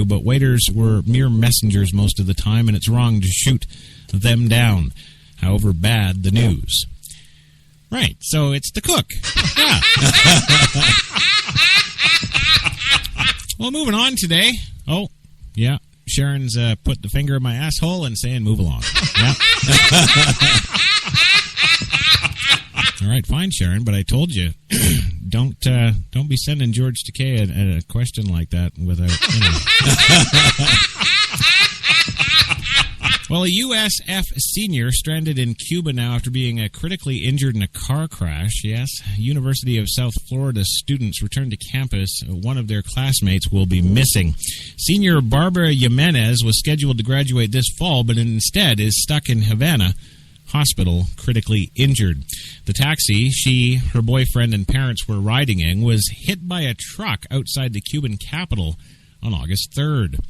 but waiters were mere messengers most of the time, and it's wrong to shoot them down, however bad the news. Right, so it's the cook. Yeah. Well, moving on today. Oh, yeah. Sharon's put the finger in my asshole and saying, move along. Yeah. All right, fine, Sharon, but I told you, don't be sending George Takei a question like that without, Well, a USF senior stranded in Cuba now after being critically injured in a car crash. Yes, University of South Florida students returned to campus. One of their classmates will be missing. Senior Barbara Jimenez was scheduled to graduate this fall, but instead is stuck in Havana hospital, critically injured. The taxi she, her boyfriend, and parents were riding in was hit by a truck outside the Cuban capital on August 3rd.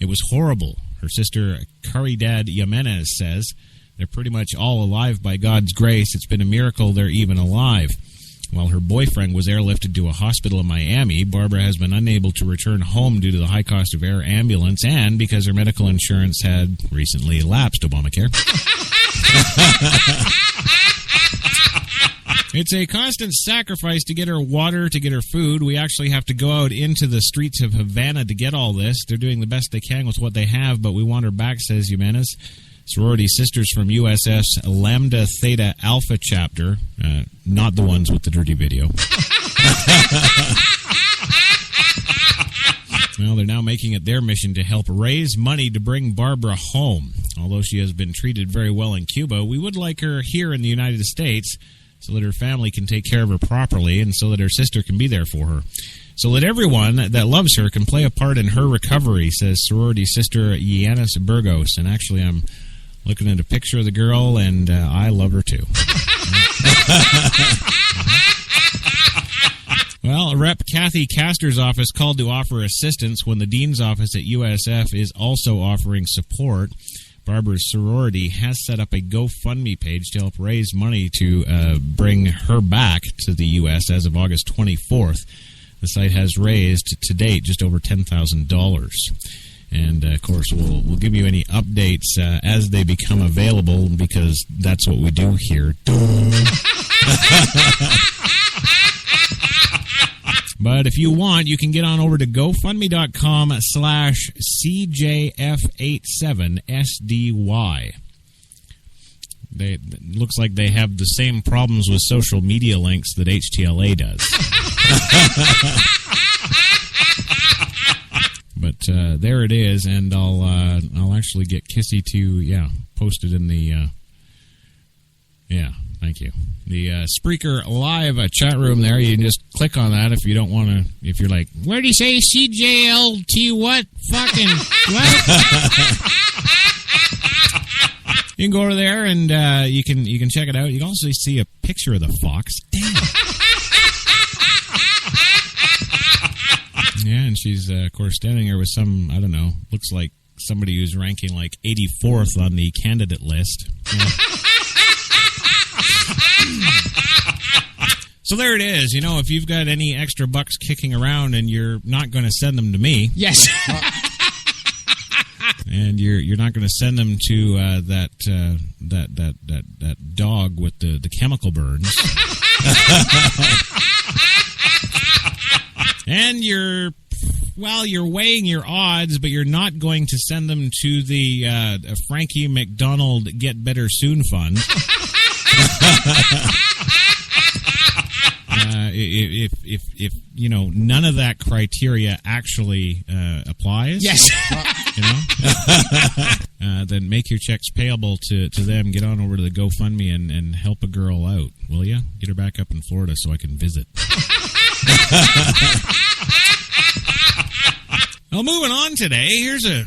It was horrible. Her sister, Caridad Jimenez, says they're pretty much all alive by God's grace. It's been a miracle they're even alive. While her boyfriend was airlifted to a hospital in Miami, Barbara has been unable to return home due to the high cost of air ambulance and because her medical insurance had recently lapsed Obamacare. It's a constant sacrifice to get her water, to get her food. We actually have to go out into the streets of Havana to get all this. They're doing the best they can with what they have, but we want her back, says Jimenez. Sorority sisters from USF's Lambda Theta Alpha chapter, not the ones with the dirty video. Well, they're now making it their mission to help raise money to bring Barbara home. Although she has been treated very well in Cuba, we would like her here in the United States so that her family can take care of her properly and so that her sister can be there for her. So that everyone that loves her can play a part in her recovery, says sorority sister Yanis Burgos. And actually, I'm looking at a picture of the girl, and I love her too. Well, Rep. Kathy Castor's office called to offer assistance when the dean's office at USF is also offering support. Barbara's sorority has set up a GoFundMe page to help raise money to bring her back to the U.S. as of August 24th. The site has raised, to date, just over $10,000. And, of course, we'll give you any updates as they become available, because that's what we do here. But if you want, you can get on over to GoFundMe.com/CJF87SDY. It looks like they have the same problems with social media links that HTLA does. But there it is, and I'll actually get Kissy to post it in the thank you. The Spreaker Live chat room there. You can just click on that if you don't want to. If you're like, where do you say CJLT? What fucking what? You can go over there and you can check it out. You can also see a picture of the fox. Damn. Yeah, and she's, of course, standing there with some, I don't know, looks like somebody who's ranking like 84th on the candidate list. Yeah. So there it is. You know, if you've got any extra bucks kicking around and you're not going to send them to me. Yes. And you're not going to send them to that dog with the chemical burns. And you're weighing your odds, but you're not going to send them to the Frankie McDonald Get Better Soon Fund. If you know none of that criteria actually applies, yes, you know, then make your checks payable to them. Get on over to the GoFundMe and help a girl out, will you? Get her back up in Florida so I can visit. Well, moving on today, here's a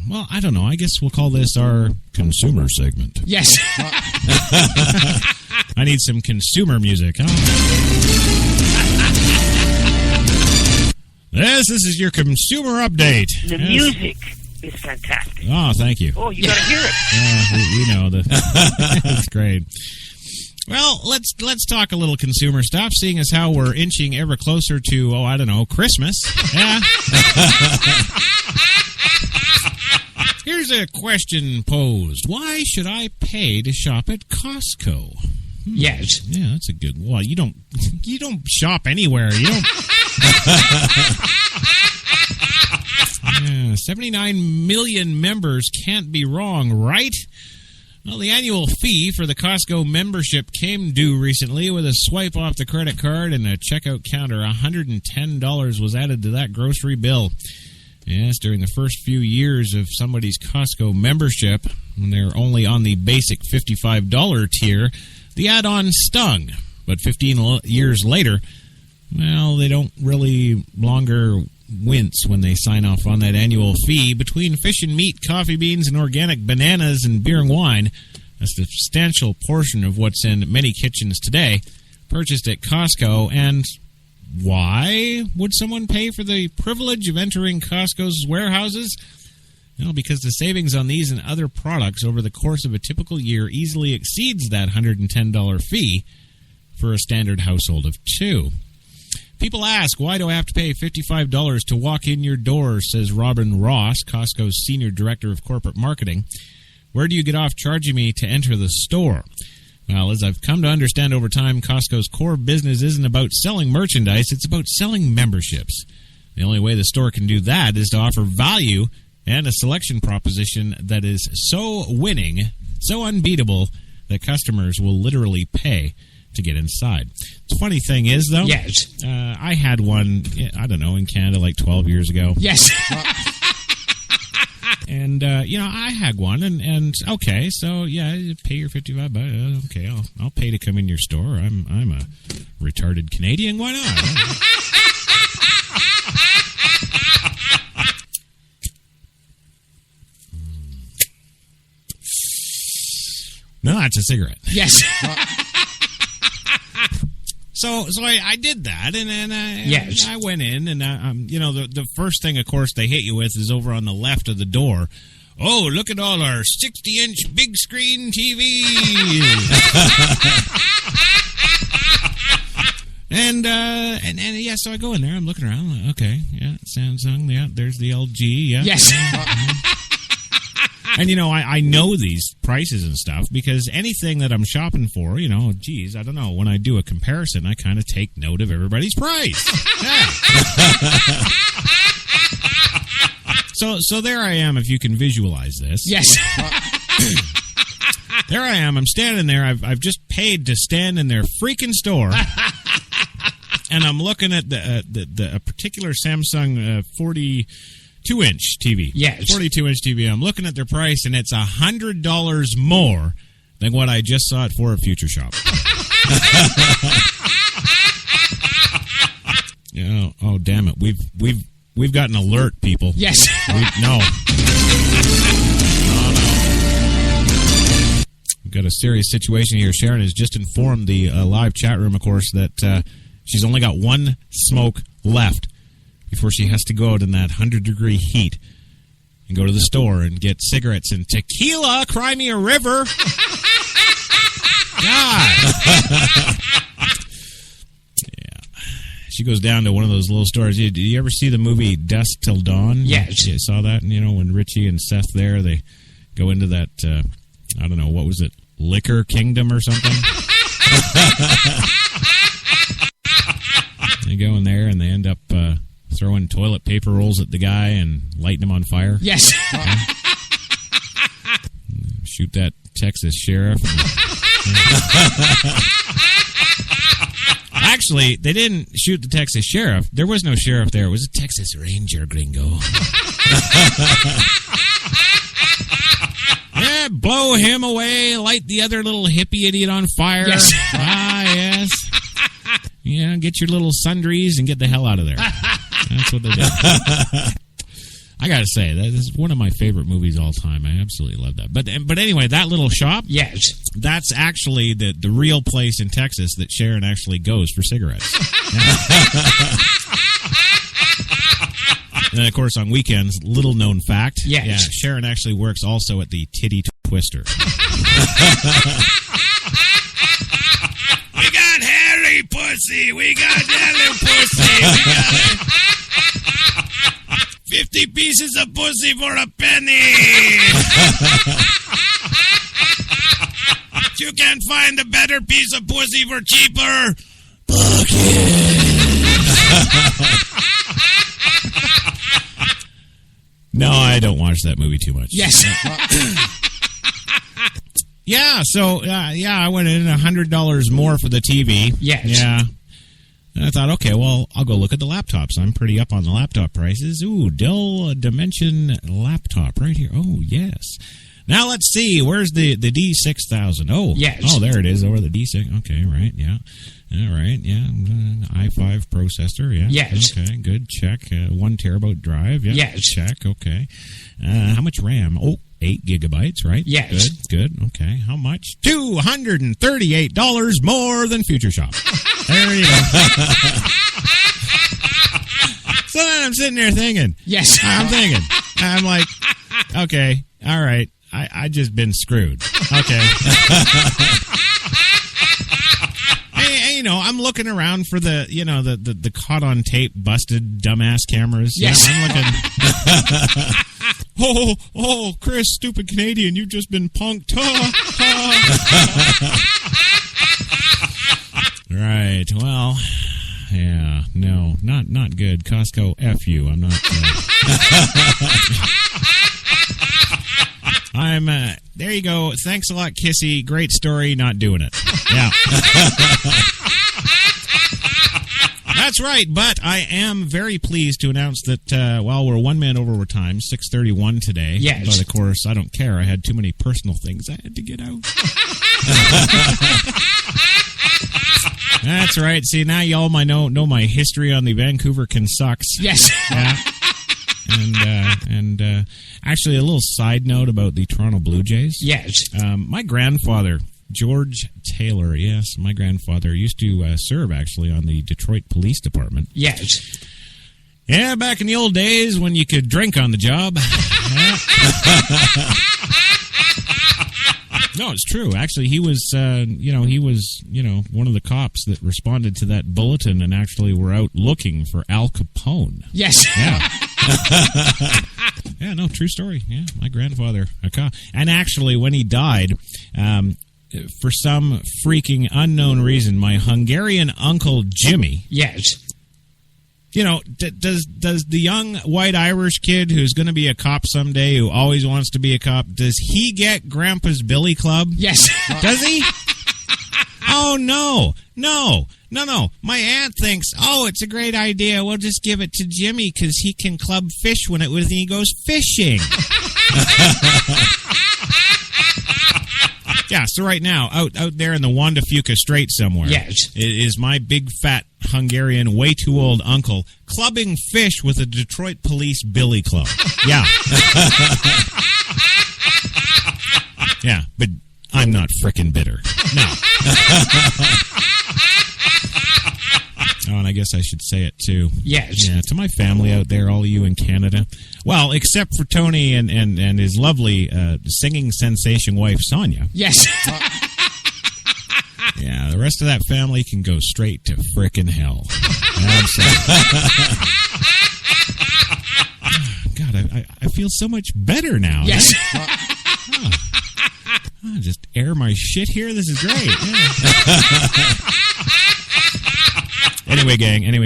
well, I don't know. I guess we'll call this our consumer segment. Yes. I need some consumer music, huh? This is your consumer update. The music is fantastic. Oh, thank you. Oh, you got to hear it. Yeah, we know that. That's great. Well, let's talk a little consumer stuff, seeing as how we're inching ever closer to, Christmas. Yeah. Here's a question posed. Why should I pay to shop at Costco? Yes. Yeah, that's a good. Well, you don't shop anywhere. You don't. 79 million members can't be wrong, right? Well, the annual fee for the Costco membership came due recently with a swipe off the credit card and a checkout counter. $110 was added to that grocery bill. Yes, during the first few years of somebody's Costco membership, when they're only on the basic $55 tier, the add-on stung. But 15 years later, well, they don't really longer wince when they sign off on that annual fee. Between fish and meat, coffee beans and organic bananas and beer and wine, a substantial portion of what's in many kitchens today purchased at Costco. And why would someone pay for the privilege of entering Costco's warehouses? Well, because the savings on these and other products over the course of a typical year easily exceeds that $110 fee for a standard household of two. People ask, why do I have to pay $55 to walk in your door, says Robin Ross, Costco's Senior Director of Corporate Marketing. Where do you get off charging me to enter the store? Well, as I've come to understand over time, Costco's core business isn't about selling merchandise, it's about selling memberships. The only way the store can do that is to offer value and a selection proposition that is so winning, so unbeatable, that customers will literally pay to get inside. The funny thing is, though, yes, I had one, I don't know, in Canada like 12 years ago. Yes. And, I had one, and okay, so, yeah, you pay your $55, okay, I'll pay to come in your store. I'm a retarded Canadian, why not? No, that's a cigarette. Yes. So I did that, and then yes. I went in, and the first thing, of course, they hit you with is over on the left of the door. Oh, look at all our 60-inch big screen TVs. and yeah, so I go in there, I'm looking around, I'm like, okay, yeah, Samsung, yeah, there's the LG, yeah. Yes. And, I know these prices and stuff because anything that I'm shopping for, geez, I don't know. When I do a comparison, I kind of take note of everybody's price. Yeah. So there I am, if you can visualize this. Yes. There I am. I'm standing there. I've just paid to stand in their freaking store. And I'm looking at a particular Samsung 42-inch TV. Yes. 42-inch TV. I'm looking at their price, and it's $100 more than what I just saw it for at Future Shop. Oh, damn it. We've got an alert, people. Yes. No. We've got a serious situation here. Sharon has just informed the live chat room, of course, that she's only got one smoke left before she has to go out in that 100-degree heat and go to the store and get cigarettes and tequila. Cry me a river. God. Yeah. She goes down to one of those little stores. Did you ever see the movie Dusk Till Dawn? Yes. You saw that? And, when Richie and Seth there, they go into that, I don't know, what was it, Liquor Kingdom or something? They go in there and they end up throwing toilet paper rolls at the guy and lighting him on fire. Yes. Yeah. Shoot that Texas sheriff. Actually, they didn't shoot the Texas sheriff. There was no sheriff there. It was a Texas Ranger, gringo. Yeah, blow him away, light the other little hippie idiot on fire. Yes. Yes. Yeah, get your little sundries and get the hell out of there. That's what they did. I gotta say, that is one of my favorite movies all time. I absolutely love that. But anyway, that little shop, yes, that's actually the real place in Texas that Sharon actually goes for cigarettes. And then, of course, on weekends, little known fact, yes. Yeah, Sharon actually works also at the Titty Twister. pussy. We got that little pussy. We got it. 50 pieces of pussy for a penny. You can't find a better piece of pussy for cheaper. Fuck No, I don't watch that movie too much. Yes. Yeah, so, I went in $100 more for the TV. Yes. Yeah. And I thought, okay, well, I'll go look at the laptops. I'm pretty up on the laptop prices. Ooh, Dell Dimension laptop right here. Oh, yes. Now let's see. Where's the D6000? Oh, yes. Oh, there it is. Over the D6. Okay, right. Yeah. All right. Yeah. i5 processor. Yeah. Yes. Okay. Good. Check. 1 terabyte drive. Yeah. Yes. Check. Okay. How much RAM? Oh, 8 gigabytes. Right. Yes. Good. Okay. How much? $238 more than Future Shop. There you go. So then I'm sitting there thinking. Yes. I'm like, okay. All right. I just been screwed. Okay. Hey, I'm looking around for the caught on tape, busted dumbass cameras. Yes. I'm looking. Oh, Chris, stupid Canadian, you've just been punked. Right. Well, yeah. No, not good. Costco, F you. I'm not. There you go. Thanks a lot, Kissy. Great story. Not doing it. Yeah. That's right. But I am very pleased to announce that, we're 1 minute over time, 6:31 today. Yes. But, of course, I don't care. I had too many personal things I had to get out. That's right. See, now y'all might know my history on the Vancouver Canucks. Yes. Yeah. And actually, a little side note about the Toronto Blue Jays. Yes. My grandfather, George Taylor, yes, my grandfather used to serve, actually, on the Detroit Police Department. Yes. Yeah, back in the old days when you could drink on the job. No, it's true. Actually, he was one of the cops that responded to that bulletin and actually were out looking for Al Capone. Yes. Yeah. Yeah, no, true story. Yeah, my grandfather, a cop. And actually, when he died, for some freaking unknown reason, my Hungarian uncle Jimmy. Yes. Does the young white Irish kid who's going to be a cop someday, who always wants to be a cop, does he get Grandpa's Billy Club? Yes. Does he? Oh, no. My aunt thinks, it's a great idea. We'll just give it to Jimmy because he can club fish when he goes fishing. Yeah, so right now, out there in the Wanda Fuca Strait somewhere, yes, is my big, fat, Hungarian, way too old uncle clubbing fish with a Detroit Police Billy Club. Yeah. Yeah, but I'm not frickin' bitter. No. Oh, and I guess I should say it, too. Yes. Yeah, to my family out there, all of you in Canada. Well, except for Tony and his lovely singing sensation wife, Sonia. Yes. Yeah, the rest of that family can go straight to frickin' hell. God, I feel so much better now. Yes. I'll just air my shit here. This is great. Yeah. Anyway,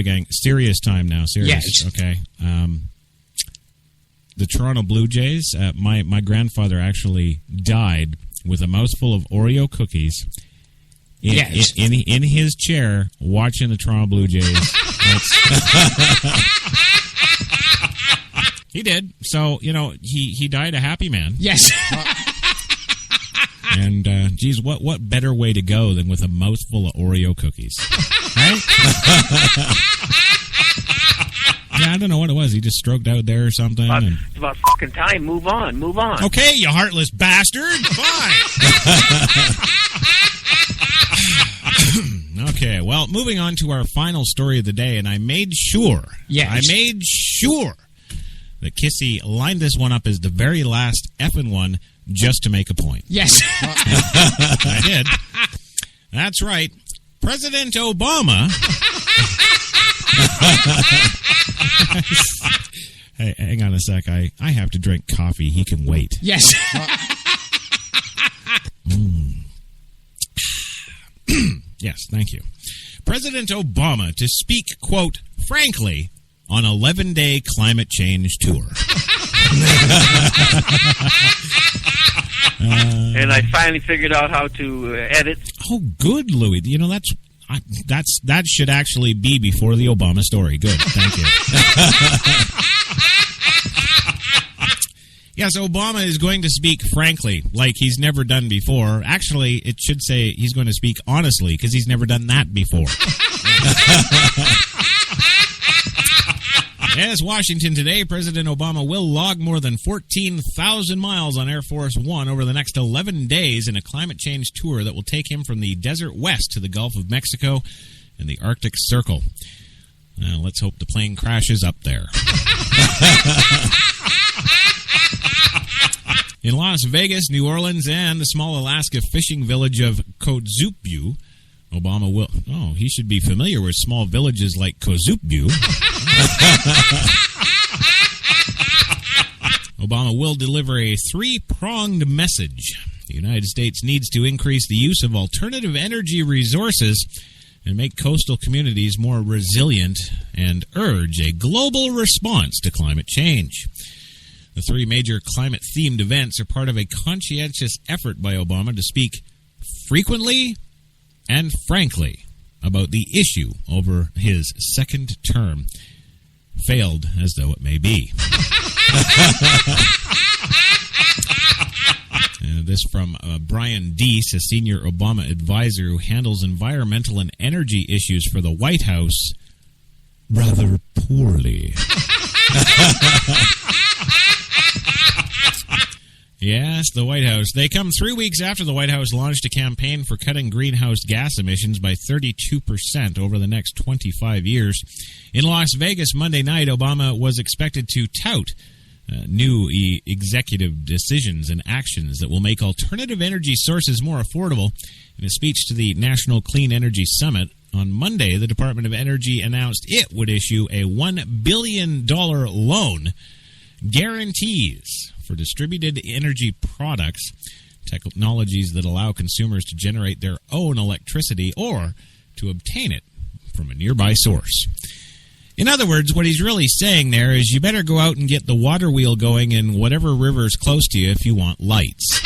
gang. Serious time now. Serious. Yes. Okay. The Toronto Blue Jays. My grandfather actually died with a mouthful of Oreo cookies. In his chair, watching the Toronto Blue Jays. He did. So he died a happy man. Yes. And geez, what better way to go than with a mouthful of Oreo cookies? Right? Yeah, I don't know what it was. He just stroked out there or something. It's about fucking time. Move on. Okay, you heartless bastard. Fine. Okay, well, moving on to our final story of the day, and I made sure that Kissy lined this one up as the very last effing one just to make a point. Yes. I did. That's right. President Obama... Hey, hang on a sec. I have to drink coffee. He can wait. Yes. Yes, thank you. President Obama to speak, quote, frankly, on 11-day climate change tour. And I finally figured out how to edit. Oh, good, Louis. You know, that should actually be before the Obama story. Good, thank you. Yes, Obama is going to speak frankly, like he's never done before. Actually, it should say he's going to speak honestly, because he's never done that before. Yes, Washington today, President Obama will log more than 14,000 miles on Air Force One over the next 11 days in a climate change tour that will take him from the desert west to the Gulf of Mexico and the Arctic Circle. Now, let's hope the plane crashes up there. In Las Vegas, New Orleans, and the small Alaska fishing village of Kotzebue, Obama will... Oh, he should be familiar with small villages like Kotzebue. Obama will deliver a three-pronged message. The United States needs to increase the use of alternative energy resources and make coastal communities more resilient and urge a global response to climate change. The three major climate-themed events are part of a conscientious effort by Obama to speak frequently and frankly about the issue over his second term, failed as though it may be. This from Brian Deese, a senior Obama advisor who handles environmental and energy issues for the White House rather poorly. Yes, the White House. They come 3 weeks after the White House launched a campaign for cutting greenhouse gas emissions by 32% over the next 25 years. In Las Vegas Monday night, Obama was expected to tout new executive decisions and actions that will make alternative energy sources more affordable. In a speech to the National Clean Energy Summit on Monday, the Department of Energy announced it would issue a $1 billion loan guarantees for distributed energy products, technologies that allow consumers to generate their own electricity or to obtain it from a nearby source. In other words, what he's really saying there is you better go out and get the water wheel going in whatever river's close to you if you want lights.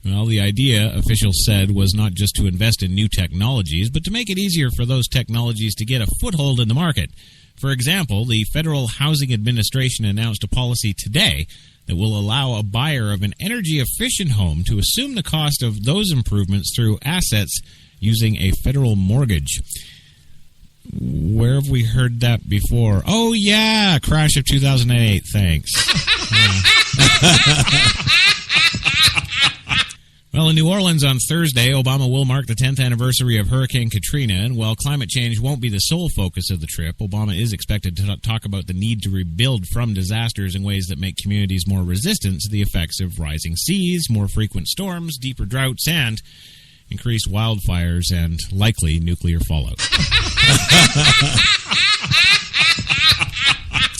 Well, the idea, officials said, was not just to invest in new technologies, but to make it easier for those technologies to get a foothold in the market. For example, the Federal Housing Administration announced a policy today that will allow a buyer of an energy-efficient home to assume the cost of those improvements through assets using a federal mortgage. Where have we heard that before? Oh, yeah, crash of 2008, thanks. Well, in New Orleans on Thursday, Obama will mark the 10th anniversary of Hurricane Katrina, and while climate change won't be the sole focus of the trip, Obama is expected to talk about the need to rebuild from disasters in ways that make communities more resistant to the effects of rising seas, more frequent storms, deeper droughts, and increased wildfires and likely nuclear fallout.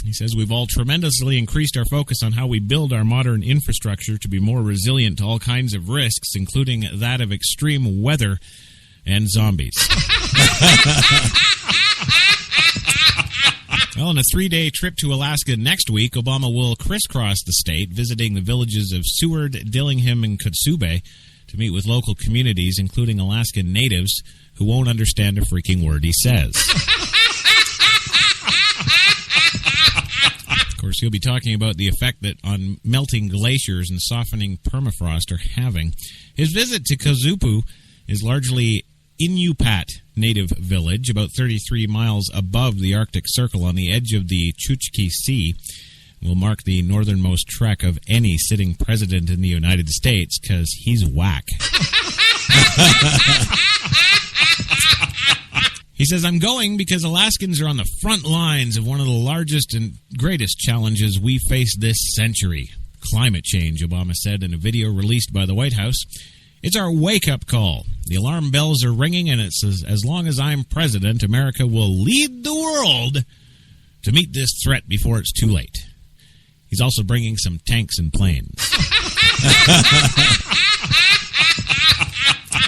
He says, we've all tremendously increased our focus on how we build our modern infrastructure to be more resilient to all kinds of risks, including that of extreme weather and zombies. Well, on a 3-day trip to Alaska next week, Obama will crisscross the state, visiting the villages of Seward, Dillingham, and Kotzebue to meet with local communities, including Alaskan natives, who won't understand a freaking word he says. Of course, he'll be talking about the effect that on melting glaciers and softening permafrost are having. His visit to Kotzebue is largely Inupiat native village, about 33 miles above the Arctic Circle on the edge of the Chukchi Sea. Will mark the northernmost trek of any sitting president in the United States, because he's whack. He says, I'm going because Alaskans are on the front lines of one of the largest and greatest challenges we face this century. Climate change, Obama said in a video released by the White House. It's our wake-up call. The alarm bells are ringing, and it says, as long as I'm president, America will lead the world to meet this threat before it's too late. He's also bringing some tanks and planes.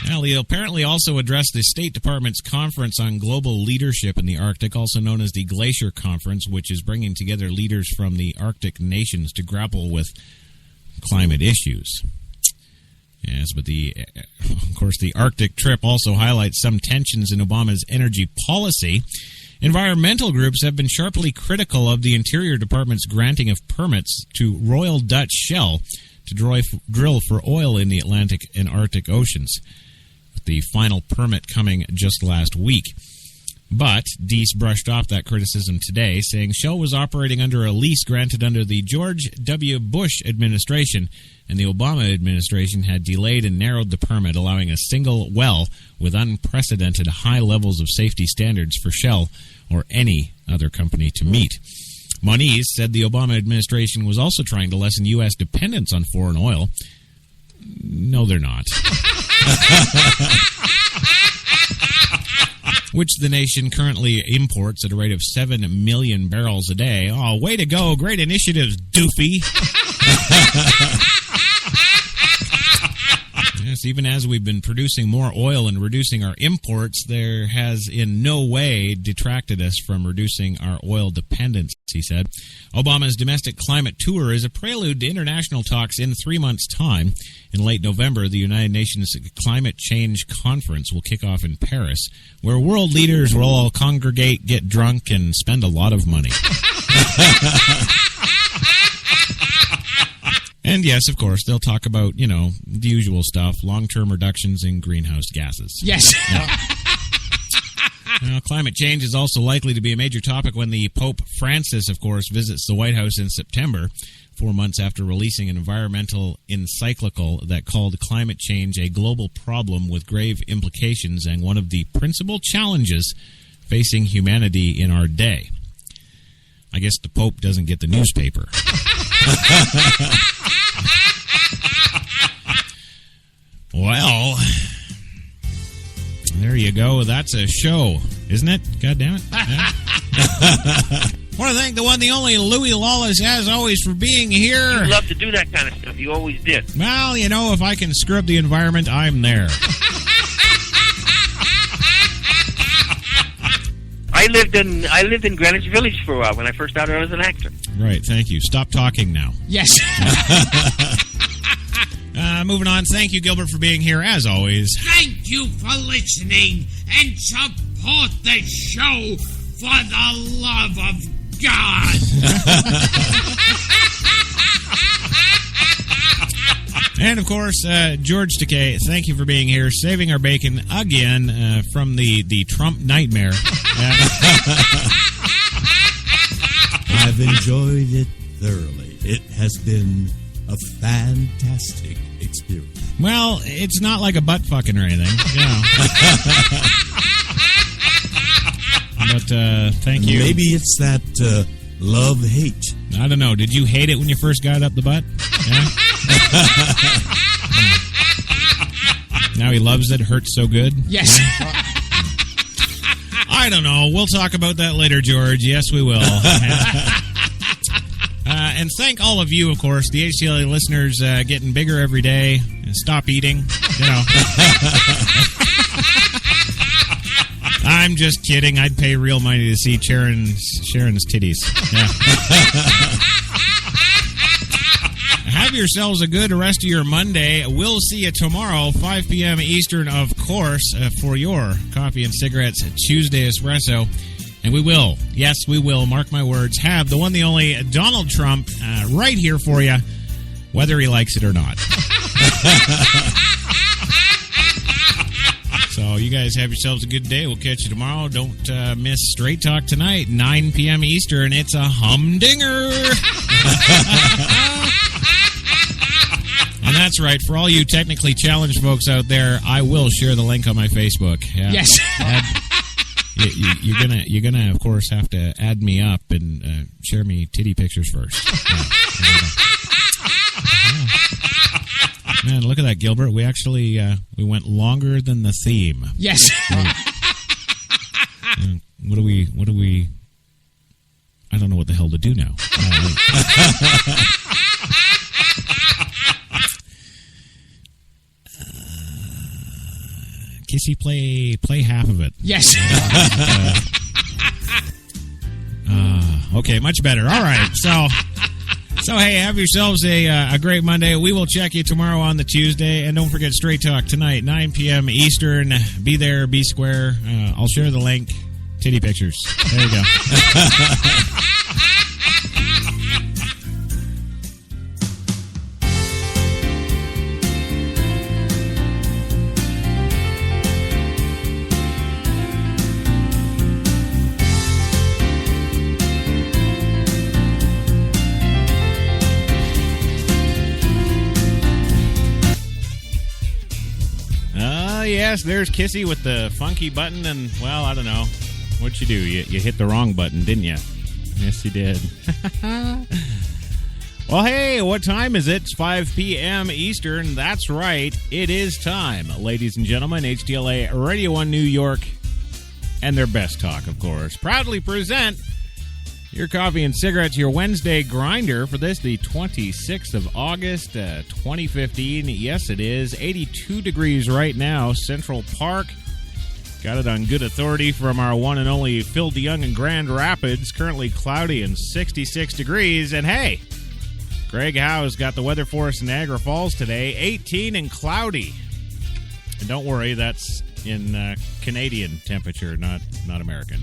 Well, he apparently also addressed the State Department's Conference on Global Leadership in the Arctic, also known as the Glacier Conference, which is bringing together leaders from the Arctic nations to grapple with climate issues. Yes, but of course, the Arctic trip also highlights some tensions in Obama's energy policy. Environmental groups have been sharply critical of the Interior Department's granting of permits to Royal Dutch Shell to drill for oil in the Atlantic and Arctic Oceans, with the final permit coming just last week. But Deese brushed off that criticism today, saying Shell was operating under a lease granted under the George W. Bush administration, and the Obama administration had delayed and narrowed the permit, allowing a single well with unprecedented high levels of safety standards for Shell or any other company to meet. Moniz said the Obama administration was also trying to lessen U.S. dependence on foreign oil. No, they're not. Which the nation currently imports at a rate of 7 million barrels a day. Oh, way to go. Great initiatives, doofy. Yes, even as we've been producing more oil and reducing our imports, there has in no way detracted us from reducing our oil dependence, he said. Obama's domestic climate tour is a prelude to international talks in 3 months' time. In late November, the United Nations Climate Change Conference will kick off in Paris, where world leaders will all congregate, get drunk, and spend a lot of money. And yes, of course, they'll talk about, the usual stuff, long-term reductions in greenhouse gases. Yes. Now, climate change is also likely to be a major topic when the Pope Francis, of course, visits the White House in September, 4 months after releasing an environmental encyclical that called climate change a global problem with grave implications and one of the principal challenges facing humanity in our day. I guess the Pope doesn't get the newspaper. Well, there you go. That's a show, isn't it? God damn it. Want to thank the one, the only Louis Lawless, as always, for being here. You love to do that kind of stuff. You always did. Well, if I can screw up the environment, I'm there. I lived in Greenwich Village for a while when I first started out as an actor. Right, thank you. Stop talking now. Yes. Moving on, thank you, Gilbert, for being here, as always. Thank you for listening and support the show for the love of God. And, of course, George Takei, thank you for being here, saving our bacon again from the Trump nightmare. I've enjoyed it thoroughly. It has been a fantastic experience. Well, it's not like a butt fucking or anything. But thank you. Maybe it's that love-hate. I don't know. Did you hate it when you first got it up the butt? Yeah? Now he loves it. Hurts so good. Yes. I don't know. We'll talk about that later, George. Yes, we will. And thank all of you, of course, the HCLA listeners getting bigger every day. Stop eating. I'm just kidding. I'd pay real money to see Sharon's titties. Yeah. Have yourselves a good rest of your Monday. We'll see you tomorrow, 5 p.m. Eastern, of course, for your Coffee and Cigarettes Tuesday Espresso. And we will, yes, we will, mark my words, have the one, the only Donald Trump right here for you, whether he likes it or not. So you guys have yourselves a good day. We'll catch you tomorrow. Don't miss Straight Talk tonight, 9 p.m. Eastern. It's a humdinger. And that's right. For all you technically challenged folks out there, I will share the link on my Facebook. Yeah. Yes. You're gonna of course have to add me up and share me titty pictures first. Yeah. Man, look at that, Gilbert. We actually we went longer than the theme. Yes. What do we? I don't know what the hell to do now. Kissy, play half of it. Yes. Okay, much better. All right, so hey, have yourselves a great Monday. We will check you tomorrow on the Tuesday, and don't forget Straight Talk tonight, 9 p.m. Eastern. Be there, be square. I'll share the link. Titty pictures. There you go. Yes, there's Kissy with the funky button, and, well, I don't know. What'd you do? You hit the wrong button, didn't you? Yes, you did. Well, hey, what time is it? It's 5 p.m. Eastern. That's right. It is time, ladies and gentlemen. HTLA Radio 1 New York and their best talk, of course, proudly present your coffee and cigarettes, your Wednesday grinder for this, the 26th of August, 2015. Yes, it is. 82 degrees right now, Central Park. Got it on good authority from our one and only Phil DeYoung in Grand Rapids. Currently cloudy and 66 degrees. And hey, Greg Howe's got the weather for us in Niagara Falls today, 18 and cloudy. And don't worry, that's in Canadian temperature, not American.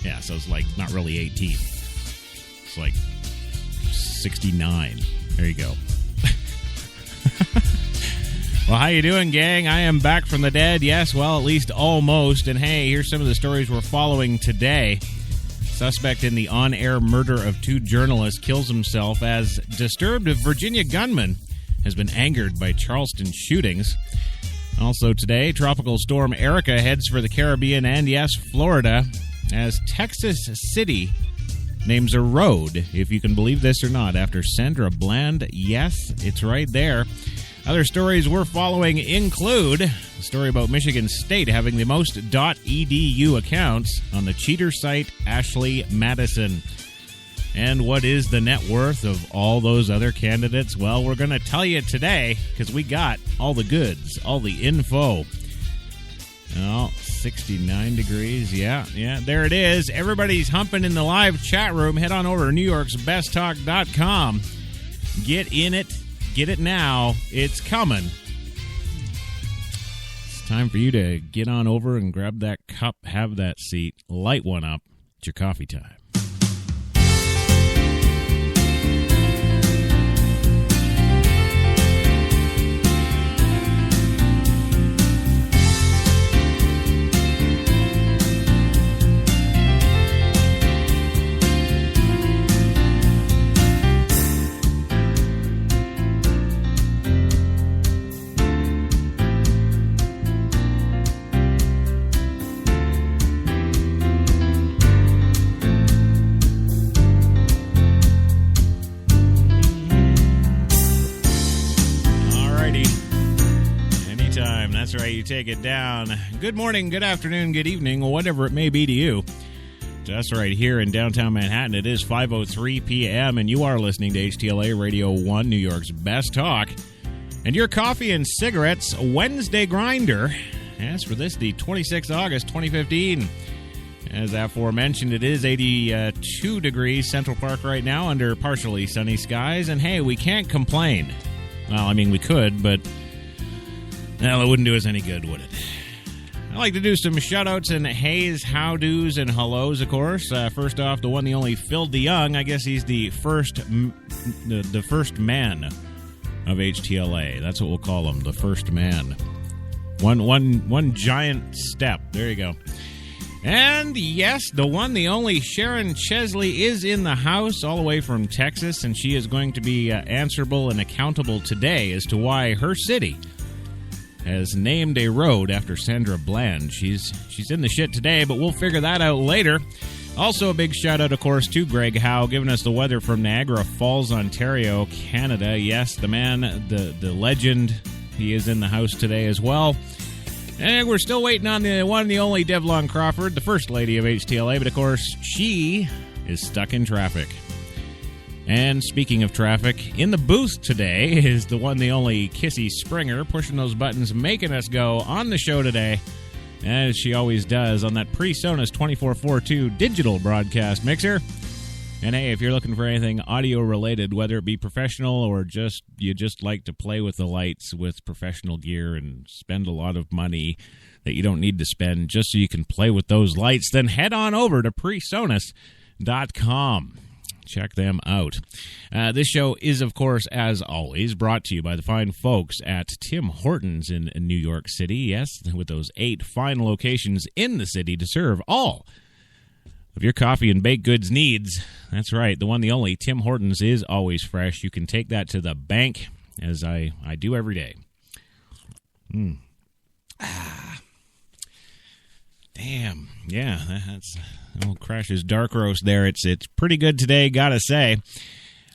Yeah, so it's like not really 18. It's like 69. There you go. Well, how you doing, gang? I am back from the dead. Yes, well, at least almost. And hey, here's some of the stories we're following today. Suspect in the on-air murder of 2 journalists kills himself as disturbed Virginia gunman has been angered by Charleston shootings. Also today, Tropical Storm Erica heads for the Caribbean and, yes, Florida, as Texas City names a road, if you can believe this or not, after Sandra Bland. Yes, it's right there. Other stories we're following include a story about Michigan State having the most .edu accounts on the cheater site Ashley Madison. And what is the net worth of all those other candidates? Well, we're going to tell you today because we got all the goods, all the info. Oh, 69 degrees. Yeah, there it is. Everybody's humping in the live chat room. Head on over to NewYorksBestTalk.com. Get in it. Get it now. It's coming. It's time for you to get on over and grab that cup, have that seat, light one up. It's your coffee time. That's right, you take it down. Good morning, good afternoon, good evening, whatever it may be to you. Just right here in downtown Manhattan, it is 5:03 p.m., and you are listening to HTLA Radio 1, New York's best talk. And your coffee and cigarettes Wednesday grinder. As for this, the 26th of August, 2015. As aforementioned, it is 82 degrees Central Park right now under partially sunny skies. And hey, we can't complain. Well, I mean, we could, but well, it wouldn't do us any good, would it? I like to do some shout-outs and hey's, how-dos, and hellos, of course. First off, the one, the only Phil DeYoung. I guess he's the first man of HTLA. That's what we'll call him, the first man. One giant step. There you go. And yes, the one, the only Sharon Chesley is in the house, all the way from Texas, and she is going to be answerable and accountable today as to why her city has named a road after Sandra Bland. She's in the shit today, but we'll figure that out later. Also, a big shout out, of course, to Greg Howe, giving us the weather from Niagara Falls, Ontario, Canada. Yes, the man, the legend, he is in the house today as well. And we're still waiting on the one and the only Devlon Crawford, the first lady of HTLA, but of course, she is stuck in traffic. And speaking of traffic, in the booth today is the one, the only Kissy Springer, pushing those buttons, making us go on the show today, as she always does, on that PreSonus 2442 digital broadcast mixer. And hey, if you're looking for anything audio-related, whether it be professional or you just like to play with the lights with professional gear and spend a lot of money that you don't need to spend just so you can play with those lights, then head on over to PreSonus.com. Check them out. This show is, of course, as always, brought to you by the fine folks at Tim Hortons in New York City. Yes, with those 8 fine locations in the city to serve all of your coffee and baked goods needs. That's right, the one, the only Tim Hortons is always fresh. You can take that to the bank, as I do every day. Damn. Yeah, that's old Crash's dark roast there. It's pretty good today, gotta say.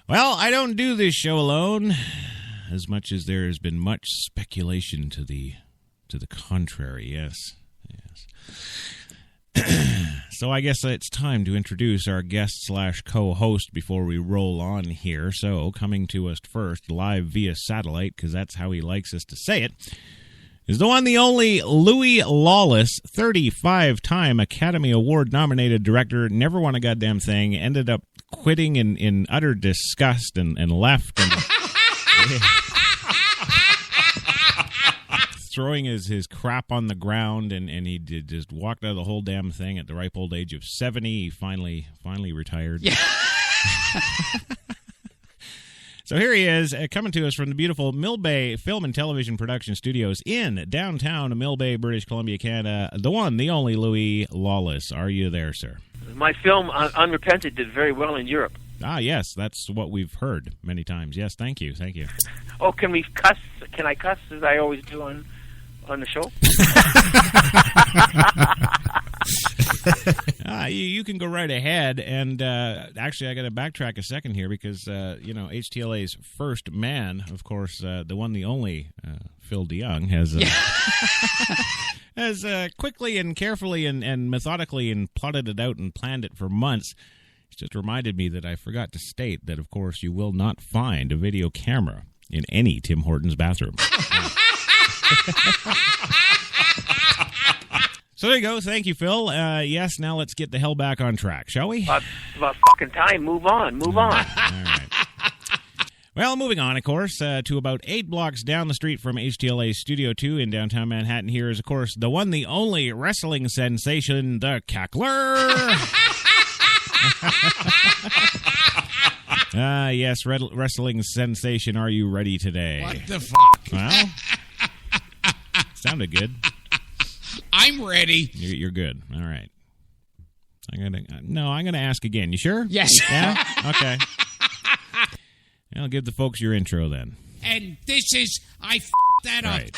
Well, I don't do this show alone, as much as there has been much speculation to the contrary. Yes. So I guess it's time to introduce our guest/co-host before we roll on here. So coming to us first, live via satellite, because that's how he likes us to say it, is the one, the only Louis Lawless, 35-time Academy Award-nominated director, never won a goddamn thing, ended up quitting in utter disgust and left. And throwing his crap on the ground, and he just walked out of the whole damn thing at the ripe old age of 70. He finally retired. Yeah. So here he is, coming to us from the beautiful Mill Bay Film and Television Production Studios in downtown Mill Bay, British Columbia, Canada. The one, the only Louis Lawless. Are you there, sir? My film, Unrepented, did very well in Europe. Ah, yes, that's what we've heard many times. Yes, thank you. Oh, can we cuss? Can I cuss as I always do on the show? You can go right ahead, and actually I got to backtrack a second here because HTLA's first man, of course, the one, the only Phil DeYoung has quickly and carefully and methodically and plotted it out and planned it for months. It's just reminded me that I forgot to state that, of course, you will not find a video camera in any Tim Hortons bathroom. So there you go. Thank you, Phil. Yes, now let's get the hell back on track, shall we? About fucking time. Move on. All right. Well, moving on, of course, to about 8 blocks down the street from HTLA Studio 2 in downtown Manhattan. Here is, of course, the one, the only wrestling sensation, the Cackler. Yes, wrestling sensation. Are you ready today? What the fuck? Well, sounded good. I'm ready. You're good. All right. I'm gonna ask again. You sure? Yes. Yeah? Okay. I'll give the folks your intro then. And this is, I f***ed that right.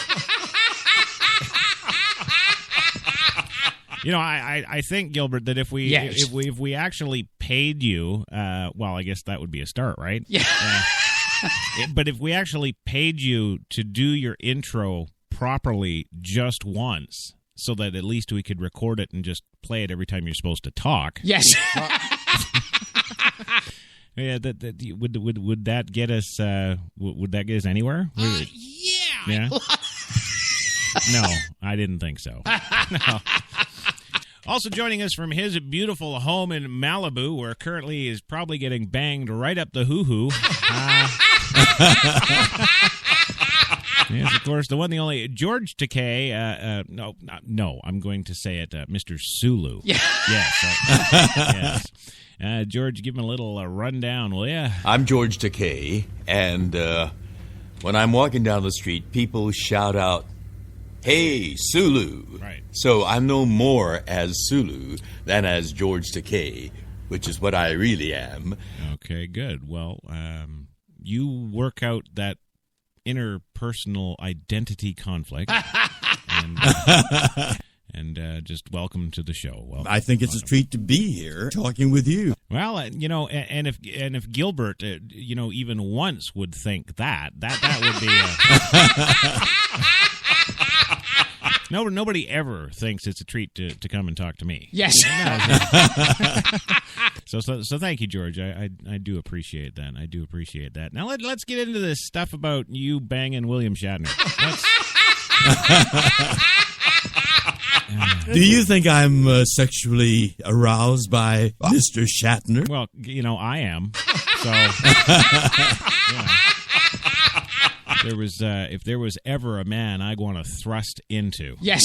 up. I think, Gilbert, that if we actually paid you, well, I guess that would be a start, right? Yeah. But if we actually paid you to do your intro properly just once, so that at least we could record it and just play it every time you're supposed to talk. Yes. Yeah, would that get us? Would that get us anywhere? Yeah. No, I didn't think so. No. Also joining us from his beautiful home in Malibu, where currently he is probably getting banged right up the hoo-hoo. Yes, of course, the one, the only George Takei. No, I'm going to say it, Mr. Sulu. Yeah. Yes. George, give him a little rundown, will ya? I'm George Takei, and when I'm walking down the street, people shout out, "Hey, Sulu!" Right. So I'm no more as Sulu than as George Takei, which is what I really am. Okay, good. Well, you work out that interpersonal identity conflict, And just welcome to the show. Welcome. I think it's a treat to be here talking with you. Well, and if Gilbert, even once would think that would be nobody ever thinks it's a treat to come and talk to me. Yes. So thank you, George. I do appreciate that. I do appreciate that. Now let's get into this stuff about you banging William Shatner. Do you think I'm sexually aroused by Mr. Shatner? Well, I am. So, if there was ever a man I'd want to thrust into, Yes.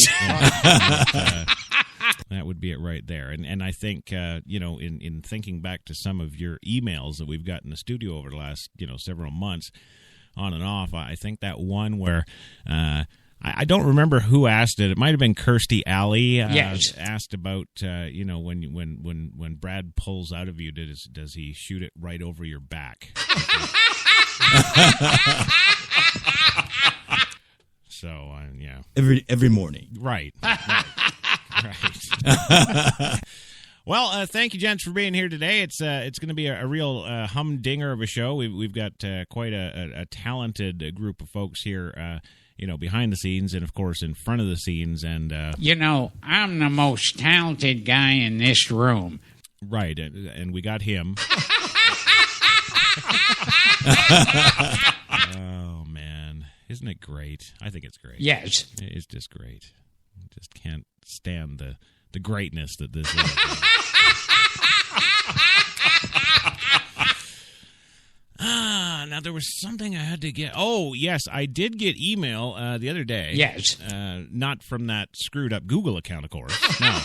that would be it right there. And I think, in thinking back to some of your emails that we've got in the studio over the last, several months, on and off, I think that one where I don't remember who asked it. It might have been Kirstie Alley. Yes. Asked about when Brad pulls out of you, does he shoot it right over your back? So yeah. Every morning. Right. Well, thank you, gents, for being here today. It's going to be a real humdinger of a show. We've got quite a talented group of folks here. Behind the scenes and, of course, in front of the scenes. And I'm the most talented guy in this room. Right, and we got him. Oh, man. Isn't it great? I think it's great. Yes. It's just great. I just can't stand the greatness that this is. Now there was something I had to get. Oh, yes, I did get email the other day. Yes. Not from that screwed up Google account, of course. No.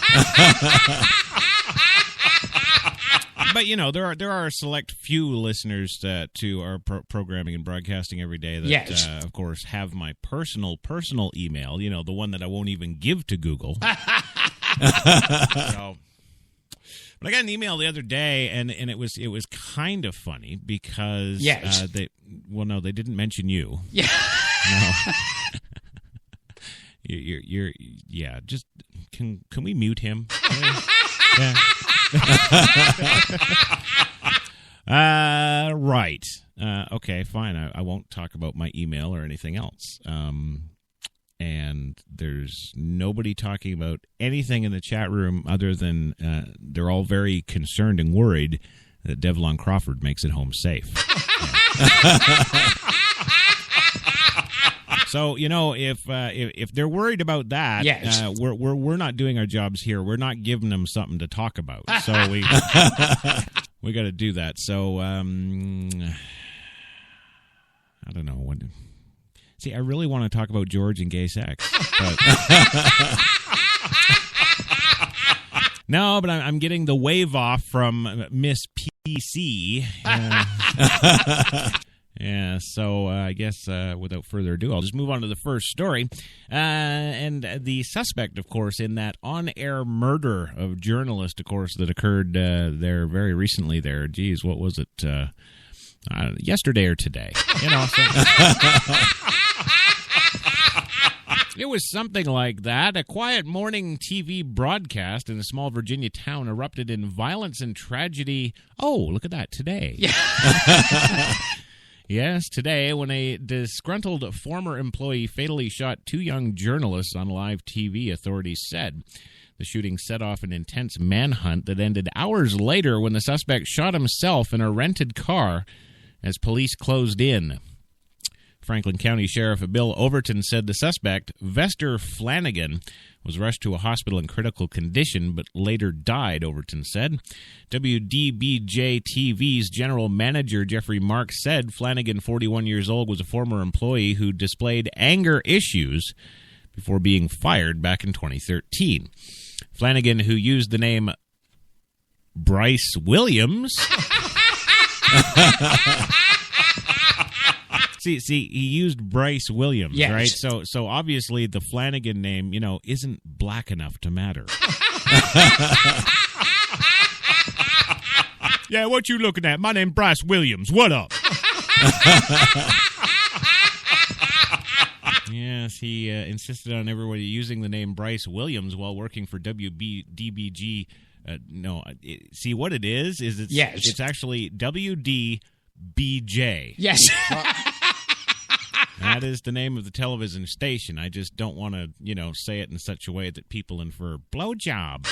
But, there are a select few listeners to our programming and broadcasting every day that, yes. Of course, have my personal email, the one that I won't even give to Google. But I got an email the other day, and it was kind of funny because yes. They didn't mention you. Yeah. No. You're just can we mute him? Yeah. Right. Okay, fine. I won't talk about my email or anything else. And there's nobody talking about anything in the chat room other than they're all very concerned and worried that Devlon Crawford makes it home safe. So, if they're worried about that, yes. We're not doing our jobs here. We're not giving them something to talk about. So we got to do that. So I don't know when. See, I really want to talk about George and gay sex, but no. But I'm getting the wave off from Miss PC. Yeah, so I guess without further ado, I'll just move on to the first story. And the suspect, of course, in that on-air murder of journalist, of course, that occurred there very recently there. Geez, what was it? Yesterday or today? It was something like that. A quiet morning TV broadcast in a small Virginia town erupted in violence and tragedy. Oh, look at that, today. Yeah. Yes, today, when a disgruntled former employee fatally shot two young journalists on live TV, authorities said. The shooting set off an intense manhunt that ended hours later when the suspect shot himself in a rented car as police closed in. Franklin County Sheriff Bill Overton said the suspect, Vester Flanagan, was rushed to a hospital in critical condition but later died, Overton said. WDBJ-TV's general manager, Jeffrey Mark, said Flanagan, 41 years old, was a former employee who displayed anger issues before being fired back in 2013. Flanagan, who used the name Bryce Williams... See, he used Bryce Williams, yes. Right? So obviously the Flanagan name, isn't black enough to matter. Yeah, what you looking at? My name Bryce Williams. What up? Yeah, Yes, he insisted on everybody using the name Bryce Williams while working for WDBG. See what it is it's actually WDBJ. Yes. That is the name of the television station. I just don't want to, say it in such a way that people infer blowjob.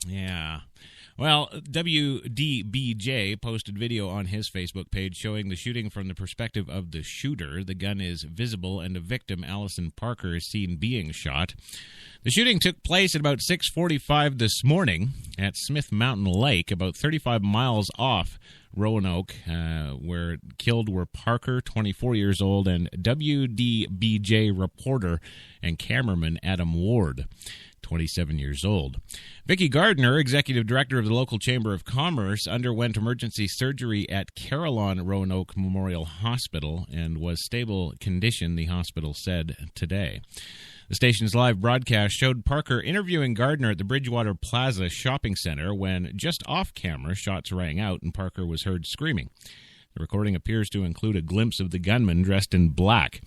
Yeah. Well, WDBJ posted video on his Facebook page showing the shooting from the perspective of the shooter. The gun is visible, and the victim, Allison Parker, is seen being shot. The shooting took place at about 6:45 this morning at Smith Mountain Lake, about 35 miles off Roanoke, where killed were Parker, 24 years old, and WDBJ reporter and cameraman Adam Ward, 27 years old. Vicki Gardner, executive director of the local Chamber of Commerce, underwent emergency surgery at Carillon Roanoke Memorial Hospital and was stable condition, the hospital said today. The station's live broadcast showed Parker interviewing Gardner at the Bridgewater Plaza shopping center when, just off camera, shots rang out and Parker was heard screaming. The recording appears to include a glimpse of the gunman dressed in black.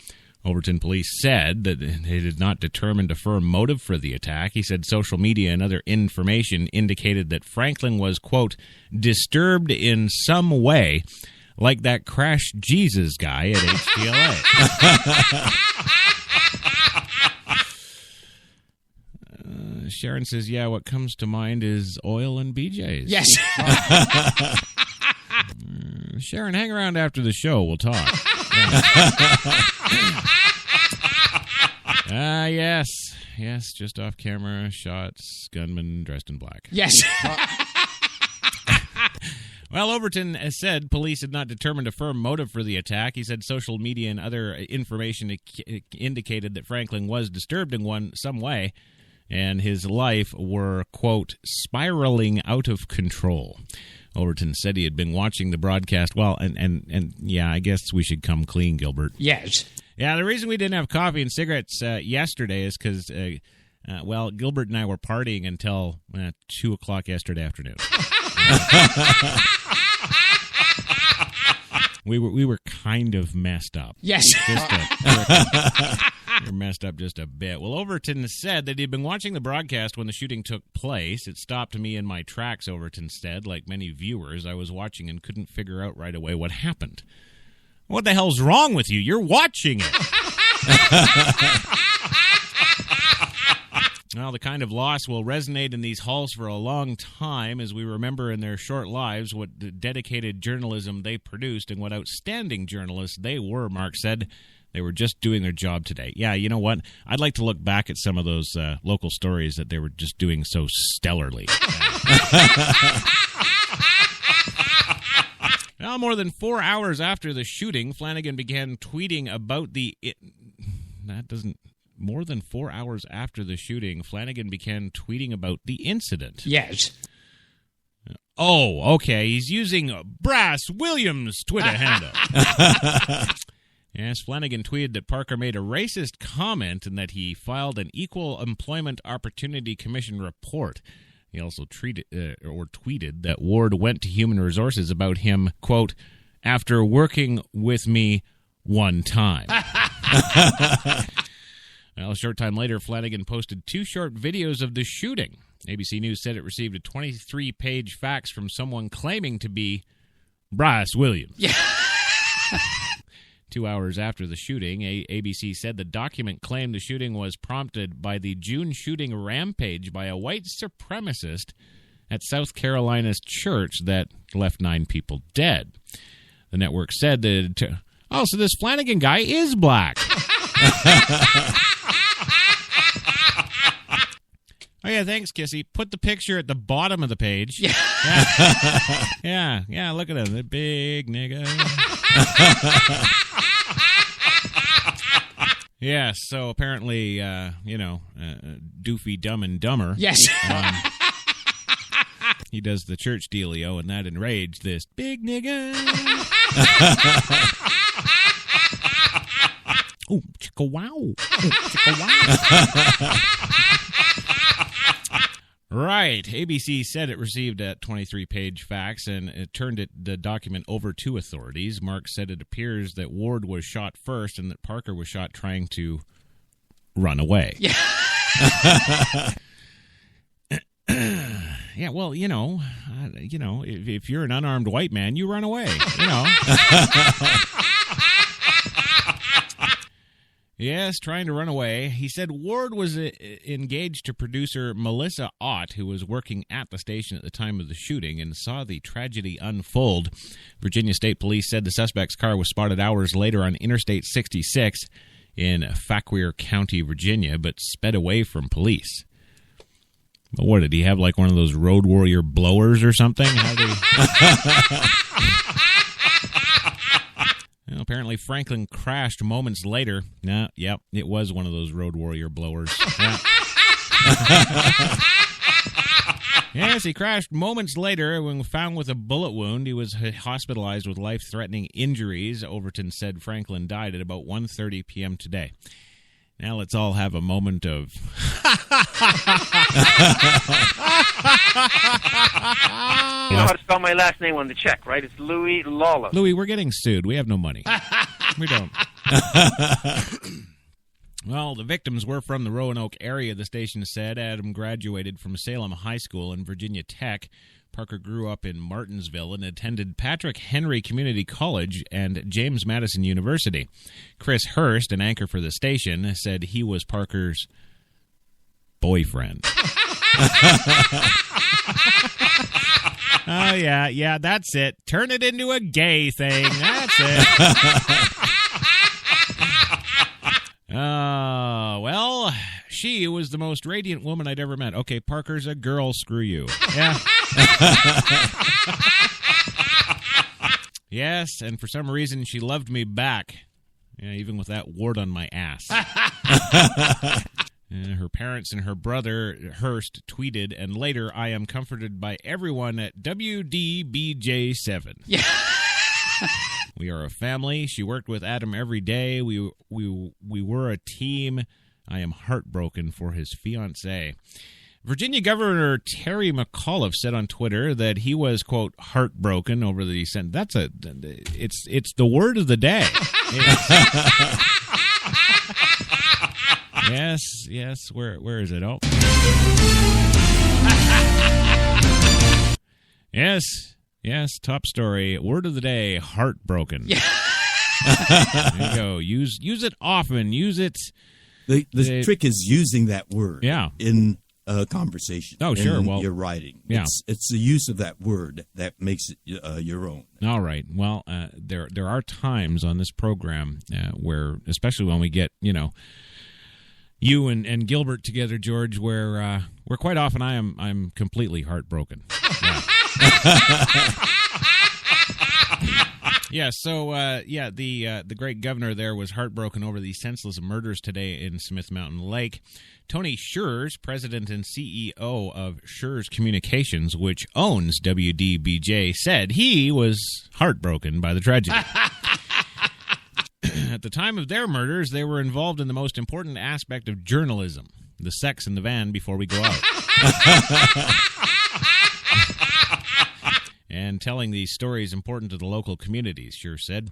Overton police said that they did not determine a firm motive for the attack. He said social media and other information indicated that Franklin was, quote, disturbed in some way, like that Crash Jesus guy at HTLA. Sharon says, yeah, what comes to mind is oil and BJs. Yes. Sharon, hang around after the show. We'll talk. Yes, just off camera shots, gunman dressed in black. Yes. Well, Overton has said police had not determined a firm motive for the attack. He said social media and other information indicated that Franklin was disturbed in some way, and his life were, quote, spiraling out of control. Overton said he had been watching the broadcast. Well, and yeah, I guess we should come clean, Gilbert. Yes. Yeah, the reason we didn't have coffee and cigarettes yesterday is because, Gilbert and I were partying until 2 o'clock yesterday afternoon. We were kind of messed up. Yes. We were messed up just a bit. Well, Overton said that he'd been watching the broadcast when the shooting took place. It stopped me in my tracks, Overton said. Like many viewers, I was watching and couldn't figure out right away what happened. What the hell's wrong with you? You're watching it. Well, the kind of loss will resonate in these halls for a long time as we remember in their short lives what dedicated journalism they produced and what outstanding journalists they were, Mark said. They were just doing their job today. Yeah, you know what? I'd like to look back at some of those local stories that they were just doing so stellarly. Well, more than 4 hours after the shooting, Flanagan began tweeting about More than 4 hours after the shooting, Flanagan began tweeting about the incident. Yes. Oh, okay. He's using Brass Williams' Twitter handle. Yes, Flanagan tweeted that Parker made a racist comment and that he filed an Equal Employment Opportunity Commission report. He also tweeted that Ward went to Human Resources about him, quote, after working with me one time. Well, a short time later, Flanagan posted 2 short videos of the shooting. ABC News said it received a 23-page fax from someone claiming to be Bryce Williams. Yeah. 2 hours after the shooting, ABC said the document claimed the shooting was prompted by the June shooting rampage by a white supremacist at South Carolina's church that left 9 people dead. The network said that, so this Flanagan guy is black. Oh, yeah, thanks, Kissy. Put the picture at the bottom of the page. Yeah. Yeah, look at him, the big nigga. Yes, so apparently, Doofy Dumb and Dumber. Yes. He does the church dealio, and that enraged this big nigga. Oh, chicka wow. Oh, chicka wow. Right. ABC said it received a 23-page fax, and it turned the document over to authorities. Mark said it appears that Ward was shot first and that Parker was shot trying to run away. Yeah. Yeah, well, if you're an unarmed white man, you run away, Yes, trying to run away. He said Ward was engaged to producer Melissa Ott, who was working at the station at the time of the shooting, and saw the tragedy unfold. Virginia State Police said the suspect's car was spotted hours later on Interstate 66 in Fauquier County, Virginia, but sped away from police. But what, did he have like one of those Road Warrior blowers or something? Well, apparently Franklin crashed moments later. Yep, it was one of those Road Warrior blowers. Yeah. Yes, he crashed moments later when found with a bullet wound. He was hospitalized with life-threatening injuries. Overton said Franklin died at about 1:30 p.m. today. Now let's all have a moment of... You know how to spell my last name on the check, right? It's Louis Lawless. Louis, we're getting sued. We have no money. We don't. Well, the victims were from the Roanoke area, the station said. Adam graduated from Salem High School and Virginia Tech. Parker grew up in Martinsville and attended Patrick Henry Community College and James Madison University. Chris Hurst, an anchor for the station, said he was Parker's boyfriend. Oh, yeah, that's it. Turn it into a gay thing. That's it. Well, she was the most radiant woman I'd ever met. Okay, Parker's a girl. Screw you. Yeah. Yes, and for some reason she loved me back. Yeah, even with that wart on my ass. Her parents and her brother, Hurst, tweeted, and later, I am comforted by everyone at WDBJ7. Yeah. We are a family. She worked with Adam every day. We were a team. I am heartbroken for his fiancée. Virginia Governor Terry McAuliffe said on Twitter that he was, quote, heartbroken over the sentence. It's the word of the day. Yes. Where is it? Oh. Yes, top story. Word of the day, heartbroken. Yeah. There you go. Use it often. Use it. The trick is using that word in a conversation. Oh, sure. Well, you're writing. Yeah. It's the use of that word that makes it your own. All right. Well, there are times on this program where, especially when we get, you and Gilbert together, George, where quite often I'm completely heartbroken. Yeah. Yeah, so, the great governor there was heartbroken over the senseless murders today in Smith Mountain Lake. Tony Schurz, president and CEO of Schurz Communications, which owns WDBJ, said he was heartbroken by the tragedy. At the time of their murders, they were involved in the most important aspect of journalism, the sex in the van before we go out. And telling these stories important to the local communities, Schurz said.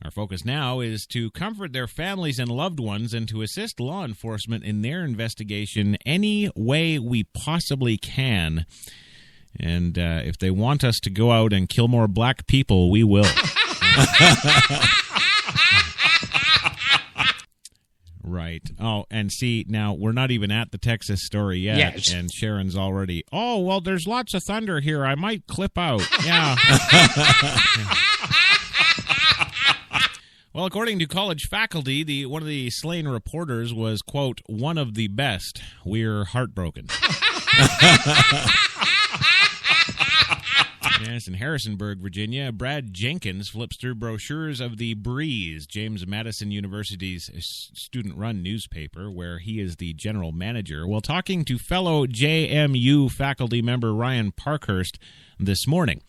Our focus now is to comfort their families and loved ones and to assist law enforcement in their investigation any way we possibly can. And if they want us to go out and kill more black people, we will. Right. Oh, and see, now we're not even at the Texas story yet. Yes. And Sharon's already, oh, well, there's lots of thunder here. I might clip out. Yeah. Well, according to college faculty, one of the slain reporters was, quote, one of the best. We're heartbroken. Yes, in Harrisonburg, Virginia, Brad Jenkins flips through brochures of The Breeze, James Madison University's student-run newspaper, where he is the general manager, while talking to fellow JMU faculty member Ryan Parkhurst this morning.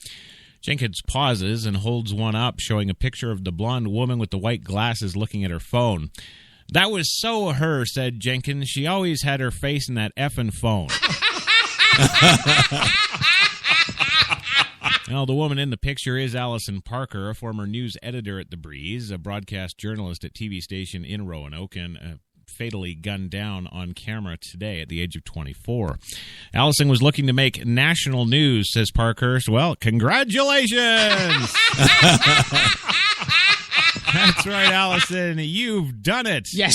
Jenkins pauses and holds one up, showing a picture of the blonde woman with the white glasses looking at her phone. That was so her, said Jenkins. She always had her face in that effing phone. Well, the woman in the picture is Allison Parker, a former news editor at The Breeze, a broadcast journalist at TV station in Roanoke, and fatally gunned down on camera today at the age of 24. Allison was looking to make national news, says Parkhurst. Well, congratulations! That's right, Allison. You've done it. Yes.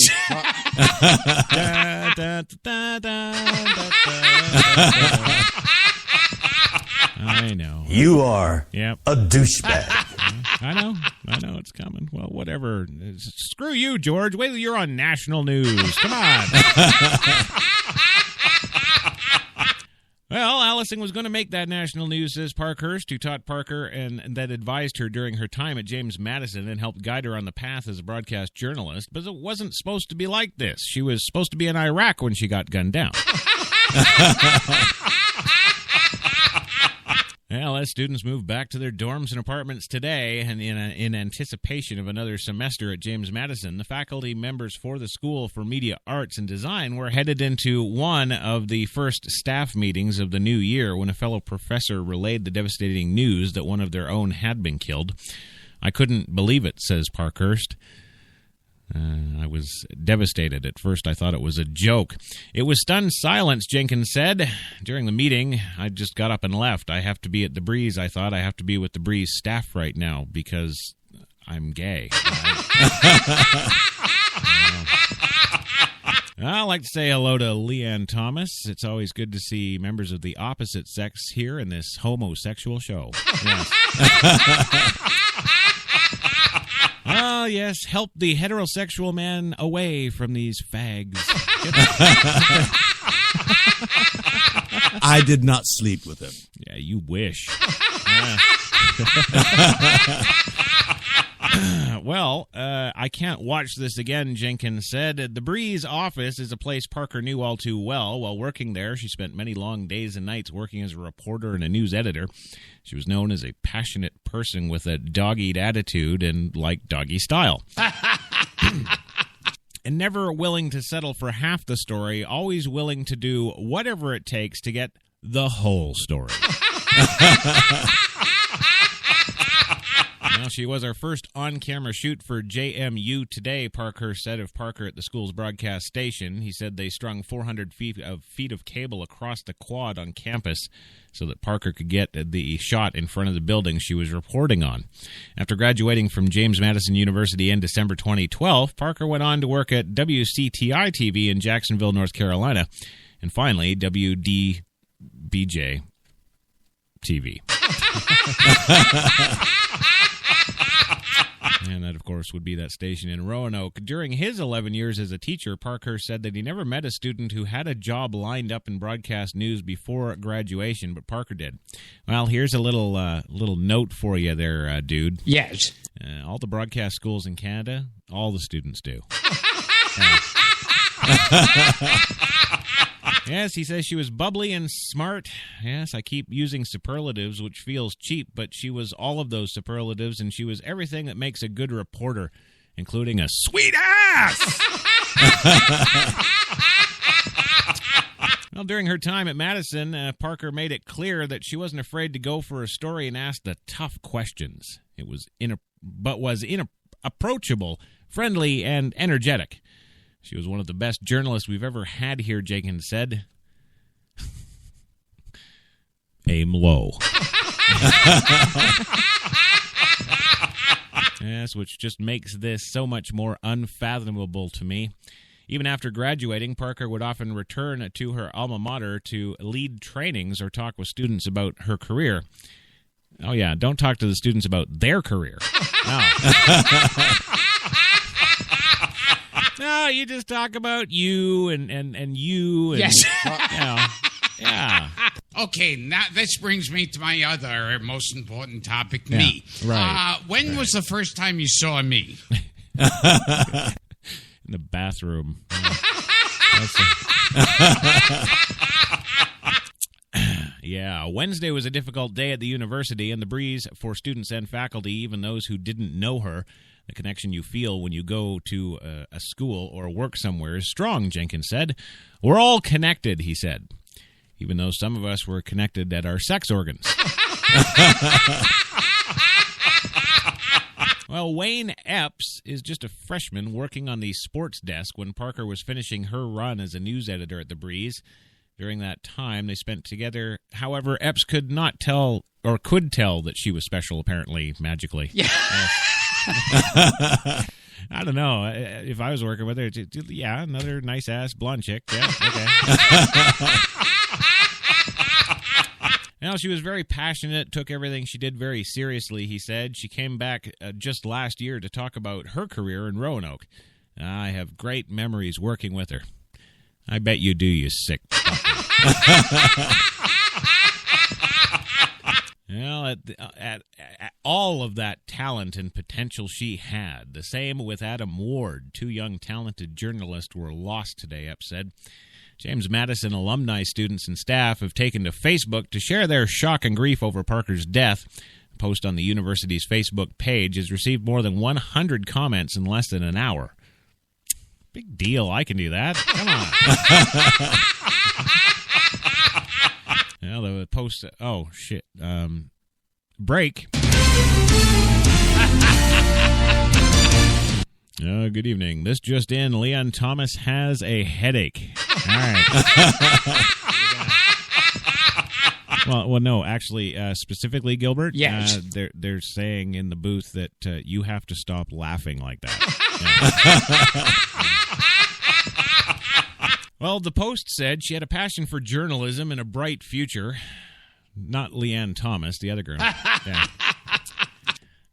Da, da, da, da, da, da. I know. You are Yep. a douchebag. I know it's coming. Well, whatever. Screw you, George. Wait till you're on national news. Come on. Well, Allison was going to make that national news, says Parkhurst, who taught Parker and that advised her during her time at James Madison and helped guide her on the path as a broadcast journalist. But it wasn't supposed to be like this. She was supposed to be in Iraq when she got gunned down. Well, as students move back to their dorms and apartments today, and in anticipation of another semester at James Madison, the faculty members for the School for Media Arts and Design were headed into one of the first staff meetings of the new year when a fellow professor relayed the devastating news that one of their own had been killed. I couldn't believe it, says Parkhurst. I was devastated. At first, I thought it was a joke. It was stunned silence, Jenkins said. During the meeting, I just got up and left. I have to be at The Breeze, I thought. I have to be with The Breeze staff right now because I'm gay. I'd like to say hello to Leanne Thomas. It's always good to see members of the opposite sex here in this homosexual show. Yes. Oh, yes, help the heterosexual man away from these fags. I did not sleep with him. Yeah, you wish. Well, I can't watch this again, Jenkins said. The Breeze office is a place Parker knew all too well. While working there, she spent many long days and nights working as a reporter and a news editor. She was known as a passionate person with a dog-eat attitude and liked doggy style. And never willing to settle for half the story, always willing to do whatever it takes to get the whole story. Well, she was our first on-camera shoot for JMU Today, Parkhurst said of Parker at the school's broadcast station. He said they strung 400 feet of cable across the quad on campus so that Parker could get the shot in front of the building she was reporting on. After graduating from James Madison University in December 2012, Parker went on to work at WCTI-TV in Jacksonville, North Carolina, and finally WDBJ-TV. And that, of course, would be that station in Roanoke. During his 11 years as a teacher, Parkhurst said that he never met a student who had a job lined up in broadcast news before graduation, but Parker did. Well, here's a little note for you there, dude. Yes. All the broadcast schools in Canada, all the students do. Yes, he says she was bubbly and smart. Yes, I keep using superlatives, which feels cheap, but she was all of those superlatives, and she was everything that makes a good reporter, including a sweet ass! Well, during her time at Madison, Parker made it clear that she wasn't afraid to go for a story and ask the tough questions. It was approachable, friendly, and energetic. She was one of the best journalists we've ever had here, Jenkins said. Aim low. Yes, which just makes this so much more unfathomable to me. Even after graduating, Parker would often return to her alma mater to lead trainings or talk with students about her career. Oh, yeah, don't talk to the students about their career. No. No, you just talk about you and you. And, Yes. Yeah. Okay, now this brings me to my other most important topic, me. Right. When was the first time you saw me? In the bathroom. Yeah, Wednesday was a difficult day at the university, and The Breeze for students and faculty, even those who didn't know her. The connection you feel when you go to a school or work somewhere is strong, Jenkins said. We're all connected, he said. even though some of us were connected at our sex organs. Well, Wayne Epps is just a freshman working on the sports desk when Parker was finishing her run as a news editor at The Breeze. During that time, they spent together. However, Epps could not tell, or could tell, that she was special, apparently, magically. Yeah. I don't know. If I was working with her, yeah, another nice-ass blonde chick. Yeah, okay. Now, she was very passionate, took everything she did very seriously, he said. She came back just last year to talk about her career in Roanoke. I have great memories working with her. I bet you do, you sick fucker. Well, at all of that talent and potential she had, the same with Adam Ward. Two young, talented journalists were lost today, Epps said. James Madison alumni, students, and staff have taken to Facebook to share their shock and grief over Parker's death. A post on the university's Facebook page has received more than 100 comments in less than an hour. Big deal. I can do that. Come on. Well, the post... Oh, shit. Break. Good evening. This just in. Leon Thomas has a headache. All right. Well, no, actually, specifically, Gilbert, yes. They're saying in the booth that you have to stop laughing like that. Yeah. Well, the Post said she had a passion for journalism and a bright future. Not Leanne Thomas, the other girl. Yeah.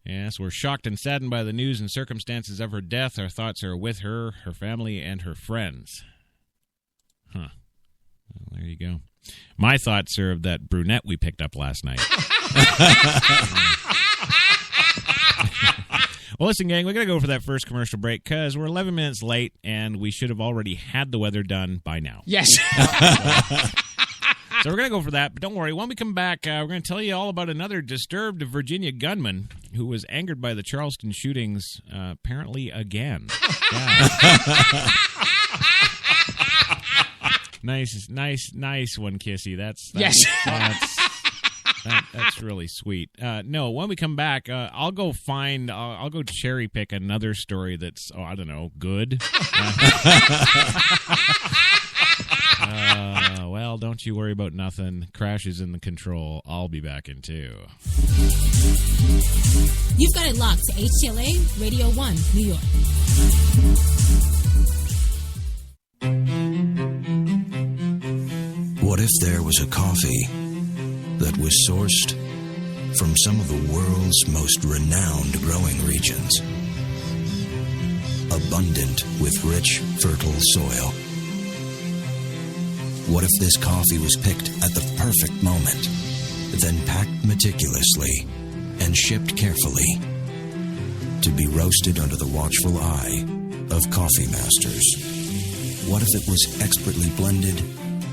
Yes, we're shocked and saddened by the news and circumstances of her death. Our thoughts are with her, her family, and her friends. Huh. Well, there you go. My thoughts are of that brunette we picked up last night. Well, listen, gang, we're going to go for that first commercial break because we're 11 minutes late, and we should have already had the weather done by now. Yes. So we're going to go for that, but don't worry. When we come back, we're going to tell you all about another disturbed Virginia gunman who was angered by the Charleston shootings, apparently again. Yeah. Nice one, Kissy. That's really sweet. No, when we come back, I'll go cherry pick another story that's, I don't know, good. Well, don't you worry about nothing. Crash is in the control. I'll be back in 2. You've got it locked to HTLA Radio 1, New York. What if there was a coffee that was sourced from some of the world's most renowned growing regions, abundant with rich, fertile soil? What if this coffee was picked at the perfect moment, then packed meticulously and shipped carefully to be roasted under the watchful eye of coffee masters? What if it was expertly blended,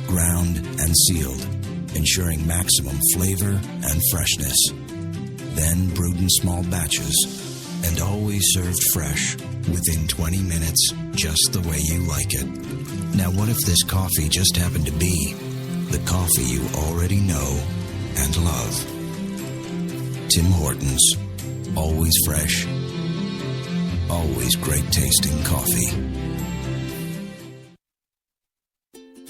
ground, and sealed, ensuring maximum flavor and freshness, then brewed in small batches and always served fresh within 20 minutes, just the way you like it? Now, what if this coffee just happened to be the coffee you already know and love? Tim Hortons. Always fresh. Always great tasting coffee.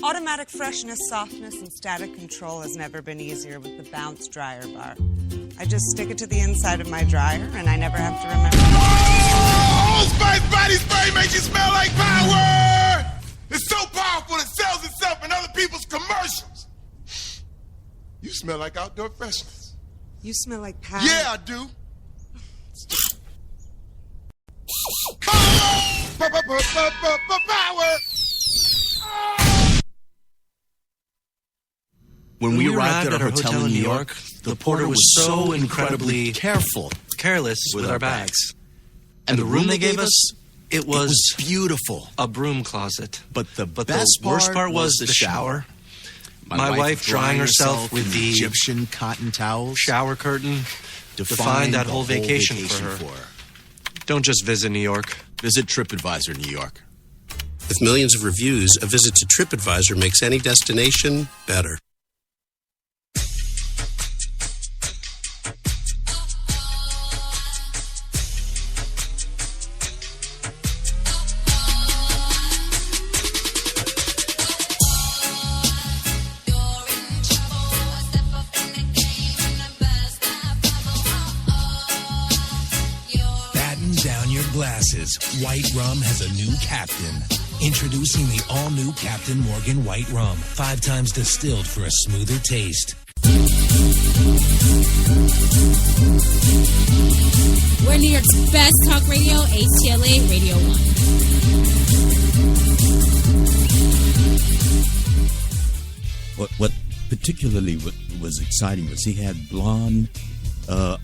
Automatic freshness, softness, and static control has never been easier with the Bounce Dryer Bar. I just stick it to the inside of my dryer, and I never have to remember. Old Spice Body Spray makes you smell like power! It's so powerful it sells itself in other people's commercials. You smell like outdoor freshness. You smell like power. Yeah, I do. Power! Power! When we arrived at our hotel in New York, the porter was so incredibly careless with our bags. And the room they gave us, it was beautiful. A broom closet. But the worst part was the shower. My wife drying herself with the Egyptian cotton towels. Shower curtain defined that whole vacation for her. Don't just visit New York. Visit TripAdvisor New York. With millions of reviews, a visit to TripAdvisor makes any destination better. glasses, White Rum has a new captain. Introducing the all-new Captain Morgan White Rum, 5 times distilled for a smoother taste. We're New York's best talk radio, HTLA Radio 1. What particularly was exciting was he had blonde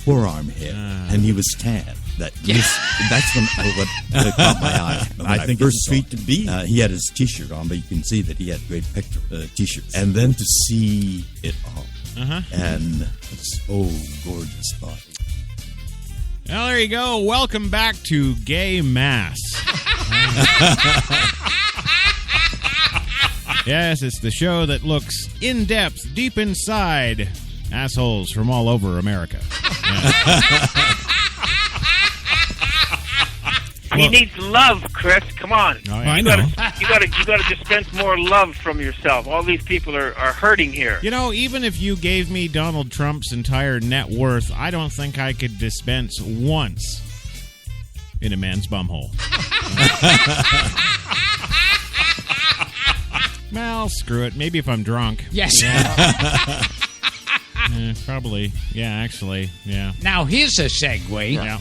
forearm hair, and he was tan. That's what caught my eye. I think it's sweet to be. He had his T-shirt on, but you can see that he had great pectoral T-shirts. And then to see it all, and it's gorgeous body. Well, there you go. Welcome back to Gay Mass. Yes, it's the show that looks in depth, deep inside assholes from all over America. He needs love, Chris. Come on. Oh, yeah. I know. You gotta dispense more love from yourself. All these people are hurting here. You know, even if you gave me Donald Trump's entire net worth, I don't think I could dispense once in a man's bumhole. Well, screw it. Maybe if I'm drunk. Yes. Yeah. Probably. Yeah, actually. Yeah. Now, here's a segue. Yeah.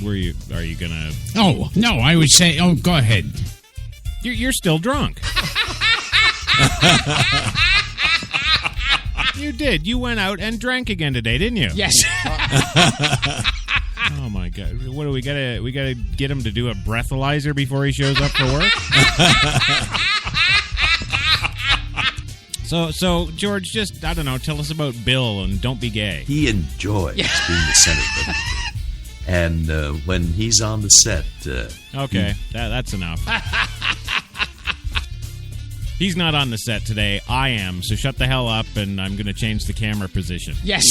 Are you gonna? Oh no, I would say. Oh, go ahead. You're still drunk. You did. You went out and drank again today, didn't you? Yes. Oh my God! What do we gotta? We gotta get him to do a breathalyzer before he shows up for work. So George, just I don't know. Tell us about Bill and don't be gay. He enjoys being the center of it. And when he's on the set... okay, that's enough. He's not on the set today. I am, so shut the hell up, and I'm going to change the camera position. Yes.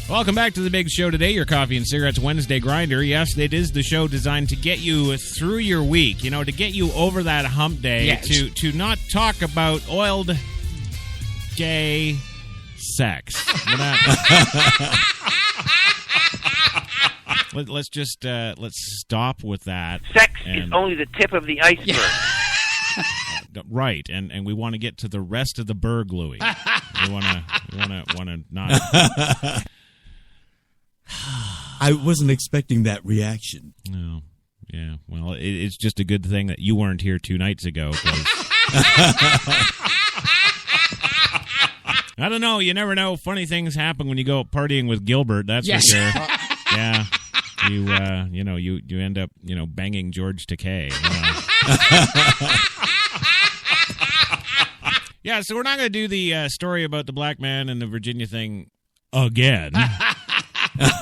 Welcome back to the big show today, your Coffee and Cigarettes Wednesday grinder. Yes, it is the show designed to get you through your week, to get you over that hump day, yes. to not talk about oiled gay sex. Let's just let's stop with that. Sex is only the tip of the iceberg. Right, and we want to get to the rest of the berg, Louie. We want to not. I wasn't expecting that reaction. No, yeah. Well, it's just a good thing that you weren't here 2 nights ago. I don't know. You never know. Funny things happen when you go partying with Gilbert. That's for sure. Yeah. You end up, banging George Takei. Yeah, so we're not going to do the story about the black man and the Virginia thing again.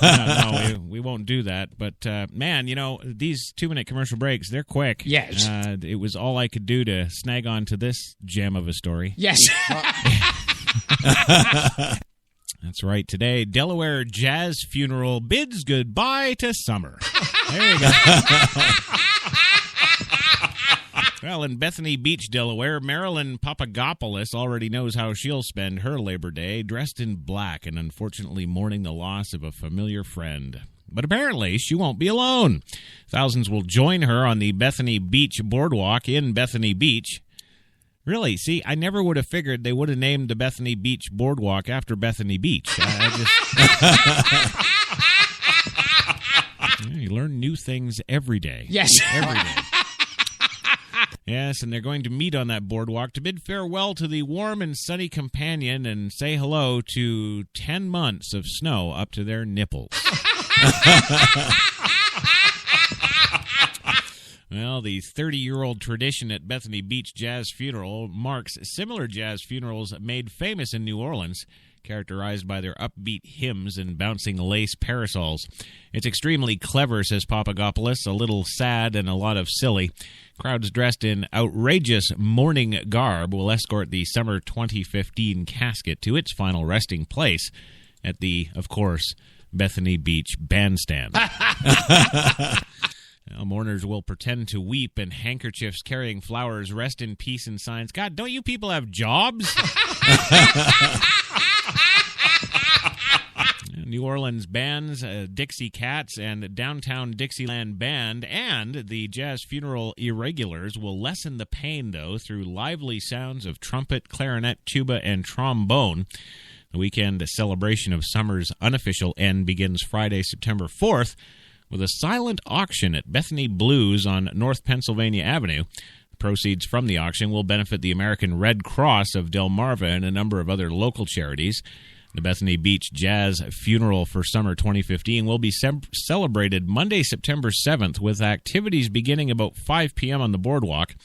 No, we won't do that. But, man, these 2-minute commercial breaks, they're quick. Yes. It was all I could do to snag on to this gem of a story. Yes. That's right. Today, Delaware jazz funeral bids goodbye to summer. There you go. Well, in Bethany Beach, Delaware, Marilyn Papagopoulos already knows how she'll spend her Labor Day, dressed in black and unfortunately mourning the loss of a familiar friend. But apparently, she won't be alone. Thousands will join her on the Bethany Beach Boardwalk in Bethany Beach. Really, see, I never would have figured they would have named the Bethany Beach Boardwalk after Bethany Beach. You learn new things every day. Yes. Every day. Yes, and they're going to meet on that boardwalk to bid farewell to the warm and sunny companion and say hello to 10 months of snow up to their nipples. Well, the 30-year-old tradition at Bethany Beach Jazz Funeral marks similar jazz funerals made famous in New Orleans, characterized by their upbeat hymns and bouncing lace parasols. It's extremely clever, says Papagopoulos, a little sad and a lot of silly. Crowds dressed in outrageous mourning garb will escort the summer 2015 casket to its final resting place at the, of course, Bethany Beach Bandstand. Well, mourners will pretend to weep, and handkerchiefs carrying flowers, rest in peace and signs. God, don't you people have jobs? New Orleans bands, Dixie Cats and Downtown Dixieland Band, and the Jazz Funeral Irregulars will lessen the pain, though, through lively sounds of trumpet, clarinet, tuba, and trombone. The weekend celebration of summer's unofficial end begins Friday, September 4th, with a silent auction at Bethany Blues on North Pennsylvania Avenue. The proceeds from the auction will benefit the American Red Cross of Delmarva and a number of other local charities. The Bethany Beach Jazz Funeral for Summer 2015 will be celebrated Monday, September 7th, with activities beginning about 5 p.m. on the boardwalk.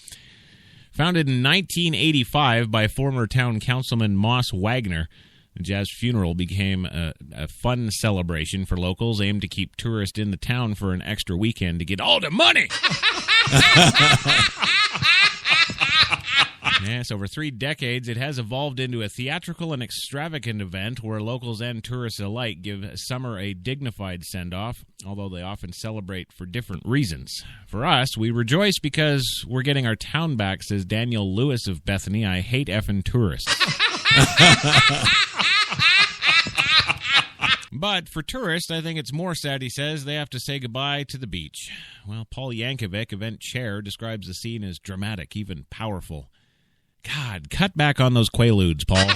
Founded in 1985 by former town councilman Moss Wagner, the Jazz Funeral became a fun celebration for locals aimed to keep tourists in the town for an extra weekend to get all the money. Yes, over 3 decades, it has evolved into a theatrical and extravagant event where locals and tourists alike give summer a dignified send-off, although they often celebrate for different reasons. For us, we rejoice because we're getting our town back, says Daniel Lewis of Bethany. I hate effing tourists. But for tourists, I think it's more sad, he says, they have to say goodbye to the beach. Well, Paul Yankovic, event chair, describes the scene as dramatic, even powerful. God, cut back on those Quaaludes, Paul.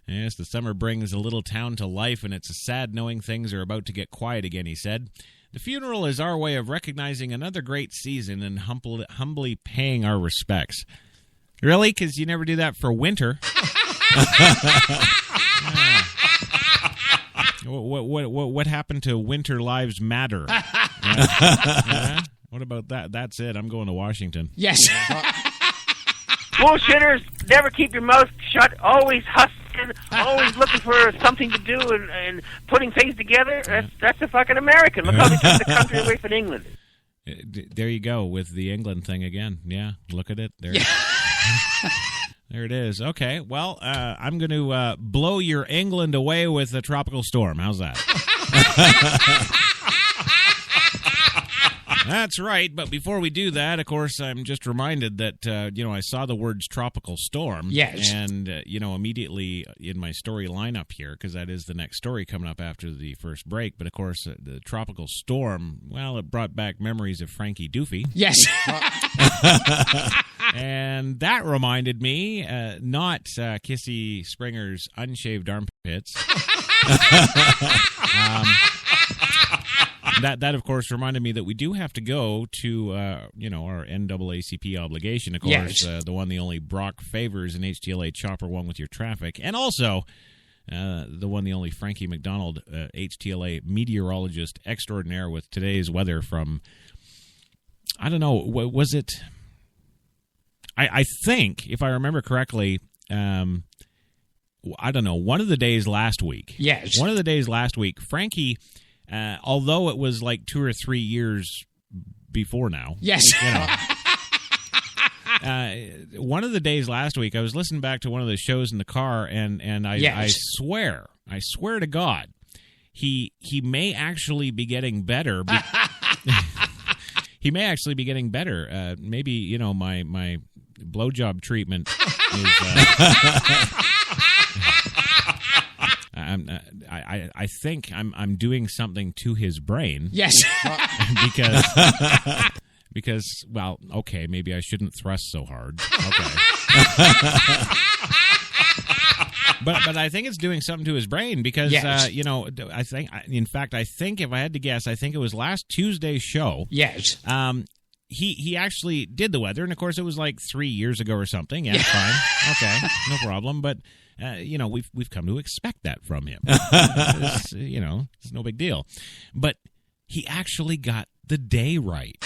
Yes, the summer brings a little town to life, and it's sad knowing things are about to get quiet again, he said. The funeral is our way of recognizing another great season and humbly paying our respects. Really? Because you never do that for winter. What happened to Winter Lives Matter? What about that? That's it. I'm going to Washington. Yes. Bullshitters, never keep your mouth shut. Always hustling, always looking for something to do and putting things together. That's a fucking American. Look how they took the country away from England. There you go with the England thing again. Yeah, look at it. There. There it is. Okay, well, I'm going to blow your England away with a tropical storm. How's that? That's right, but before we do that, of course, I'm just reminded that, I saw the words tropical storm. Yes. And, immediately in my story lineup here, because that is the next story coming up after the first break, but of course, the tropical storm, well, it brought back memories of Frankie Doofy. Yes. And that reminded me, not Kissy Springer's unshaved armpits. That, of course, reminded me that we do have to go to, our NAACP obligation, of course, yes. The one, the only Brock Favors and HTLA Chopper One with Your Traffic, and also the one, the only Frankie McDonald, HTLA meteorologist extraordinaire with today's weather from, I don't know, was it... I think, if I remember correctly, I don't know, one of the days last week. Yes. One of the days last week, Frankie, although it was like 2 or 3 years before now. Yes. One of the days last week, I was listening back to one of the shows in the car, and I swear to God, he may actually be getting better. He may actually be getting better. Maybe, my blowjob treatment is... I think I'm doing something to his brain. Yes. because, well, okay, maybe I shouldn't thrust so hard. Okay. But I think it's doing something to his brain because, yes. I think if I had to guess, I think it was last Tuesday's show. Yes. He actually did the weather, and of course it was like 3 years ago or something. Yeah, fine. Okay, no problem. But, we've come to expect that from him. It's no big deal. But he actually got the day right.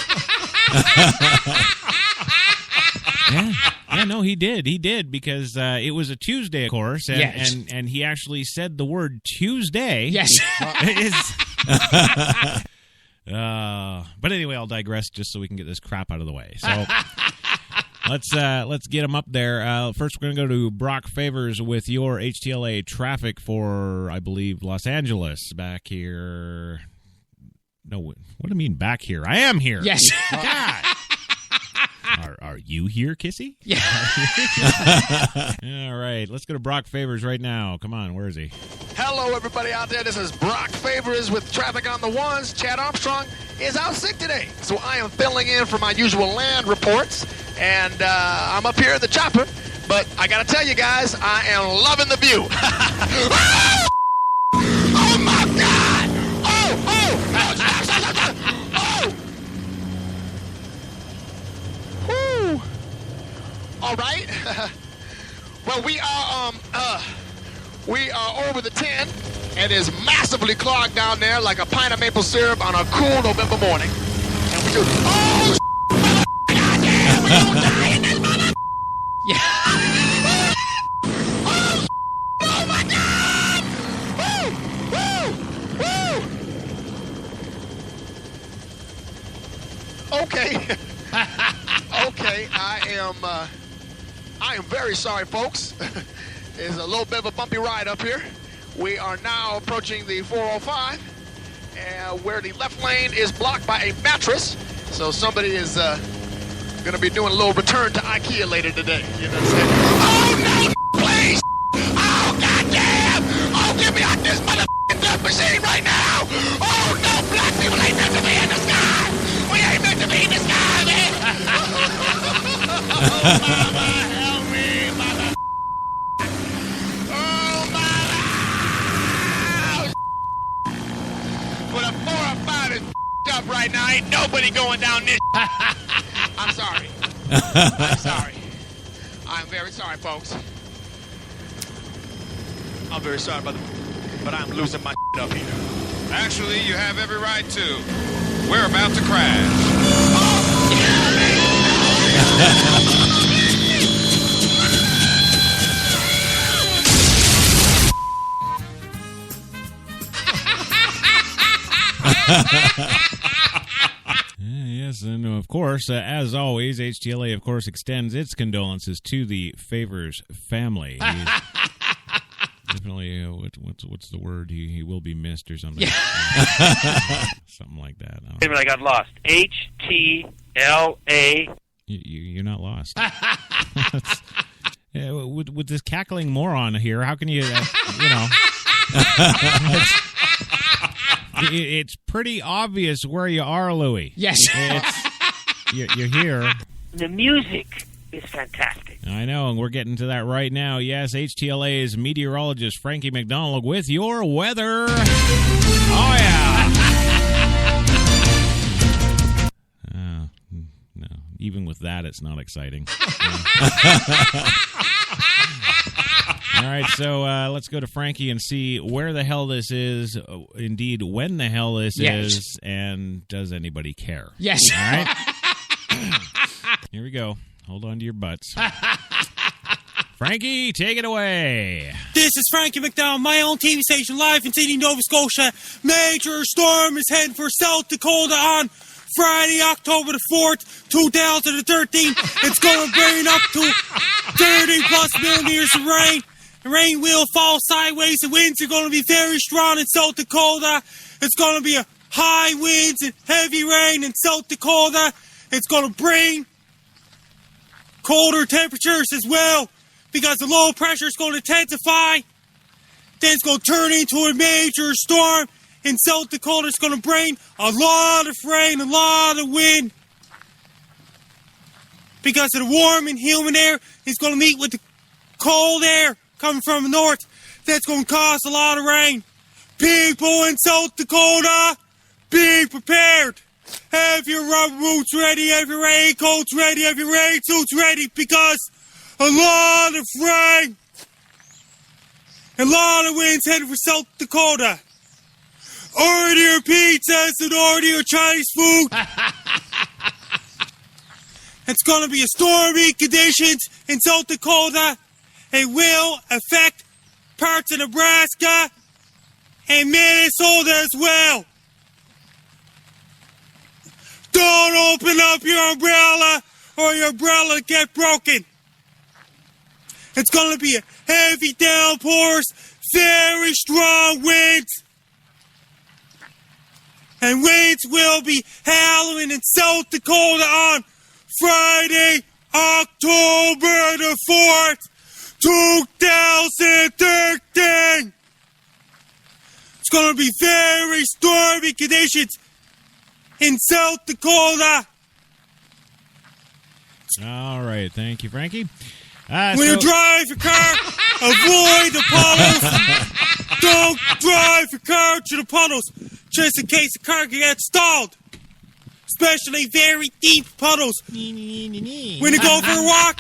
Yeah, no, he did because it was a Tuesday, of course, and, yes. and he actually said the word Tuesday. Yes. But anyway, I'll digress just so we can get this crap out of the way. So let's get him up there. First, we're going to go to Brock Favors with your HTLA traffic for, I believe, Los Angeles. Back here. No, what do you mean back here? I am here. Yes. God. Are you here, Kissy? Yeah. All right, let's go to Brock Favors right now. Come on, where is he? Hello, everybody out there. This is Brock Favors with Traffic on the Ones. Chad Armstrong is out sick today, so I am filling in for my usual land reports, and I'm up here in the chopper, but I gotta tell you guys, I am loving the view. Oh, my God! Oh! Whew. All right. Well, we are over the 10, and it's massively clogged down there like a pint of maple syrup on a cool November morning. And we do, oh, goddamn, we're gonna die in this mother. Yeah. Oh, my God! Woo! Okay. Okay, I am very sorry, folks. It's a little bit of a bumpy ride up here. We are now approaching the 405, where the left lane is blocked by a mattress. So somebody is going to be doing a little return to IKEA later today. You know what I'm saying? Oh, no, please! Oh, goddamn! Oh, get me out this motherfucking death machine right now! Oh, no, black people ain't meant to be in the sky! We ain't meant to be in the sky, man! Oh, mama, help me, mama! Oh, mama! With a 405 is up right now, ain't nobody going down this. I'm sorry. I'm sorry. I'm very sorry, folks. I'm very sorry, but I'm losing my up here. Actually, you have every right to. We're about to crash. Oh, yeah, man. Yes, and of course, as always, HTLA, of course, extends its condolences to the Favors family. Definitely, what's the word? He will be missed or something. Yeah. Something like that. Wait a minute, I got lost. HTLA. You're not lost. With this cackling moron here, how can you, it's pretty obvious where you are, Louie. Yes. You're here. The music is fantastic. I know, and we're getting to that right now. Yes, HTLA's meteorologist Frankie McDonald with your weather. Oh, yeah. No, even with that, it's not exciting. All right, so let's go to Frankie and see where the hell this is, indeed, when the hell this is, and does anybody care? Yes. All right? Here we go. Hold on to your butts. Frankie, take it away. This is Frankie McDonald, my own TV station, live in Sydney, Nova Scotia. Major storm is heading for South Dakota on Friday, October the 4th, 2013. It's going to bring up to 30-plus millimeters of rain. The rain will fall sideways. The winds are going to be very strong in South Dakota. It's going to be high winds and heavy rain in South Dakota. It's going to bring colder temperatures as well because the low pressure is going to intensify. Then it's going to turn into a major storm in South Dakota. It's going to bring a lot of rain, a lot of wind. Because of the warm and humid air, it's going to meet with the cold air coming from the north. That's going to cause a lot of rain. People in South Dakota, be prepared. Have your rubber boots ready, have your raincoats ready, have your rain suits ready, because a lot of rain, a lot of winds headed for South Dakota. Order your pizzas and order your Chinese food. It's going to be a stormy conditions in South Dakota. It will affect parts of Nebraska and Minnesota as well. Don't open up your umbrella or your umbrella will get broken. It's going to be a heavy downpours, very strong winds. And winds will be howling in South Dakota on Friday, October the 4th, 2013. It's going to be very stormy conditions in South Dakota. All right. Thank you, Frankie. When you drive your car, avoid the puddles. Don't drive your car to the puddles, just in case the car gets stalled. Especially very deep puddles. When you go for a walk,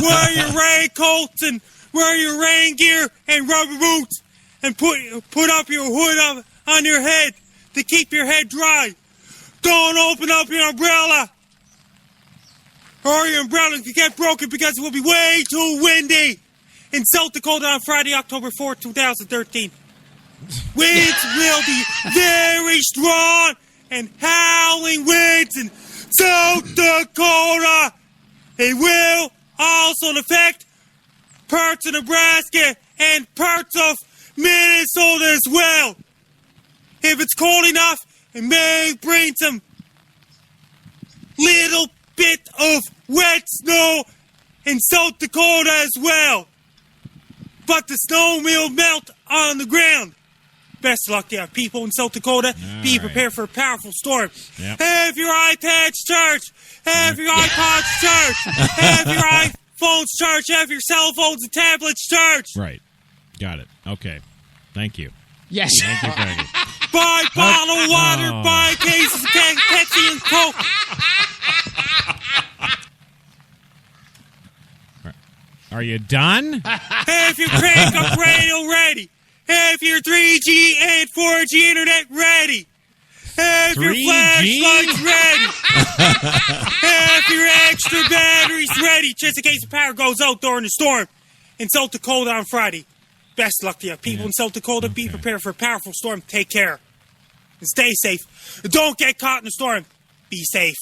wear your raincoats and wear your rain gear and rubber boots, and put up your hood on your head to keep your head dry. Don't open up your umbrella, or your umbrella could get broken because it will be way too windy in South Dakota on Friday, October 4th, 2013. Winds will be very strong and howling winds in South Dakota. It will also affect parts of Nebraska and parts of Minnesota as well. If it's cold enough, it may bring some little bit of wet snow in South Dakota as well. But the snow will melt on the ground. Best of luck there, people in South Dakota. Be prepared for a powerful storm. Yep. Have your iPads charged. Have your iPods charged. Have your iPhones charged. Have your cell phones and tablets charged. Right. Got it. Okay. Thank you. Yes. Thank you, Frankie. Buy bottled water. Oh. Buy cases of Pepsi and Coke. Are you done? Have your crank up radio ready. Have your 3G and 4G internet ready. Have your 3G? flashlights ready. Have your extra batteries ready, just in case the power goes out during the storm in South Dakota on Friday. Best luck to you, people in South Dakota. Be prepared for a powerful storm. Take care. And stay safe. Don't get caught in the storm. Be safe.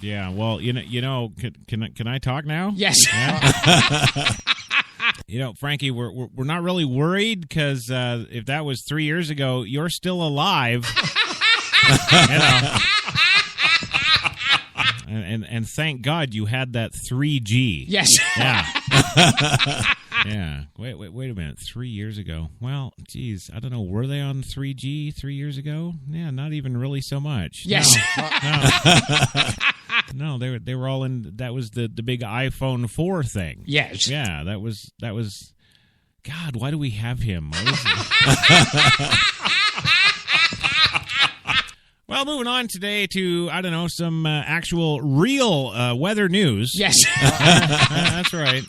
Yeah. Well, you know. Can I talk now? Yes. Yeah? You know, Frankie, we're not really worried because if that was 3 years ago, you're still alive. You know. And thank God you had that 3G. Yes. Yeah. Yeah. Wait a minute. 3 years ago. Well, geez, I don't know. Were they on 3G 3 years ago? Yeah, not even really so much. Yes. No, they were all in. That was the big iPhone 4 thing. Yes. Yeah, that was. God, why do we have him? Well, moving on today to, I don't know, some actual real weather news. Yes. That's right.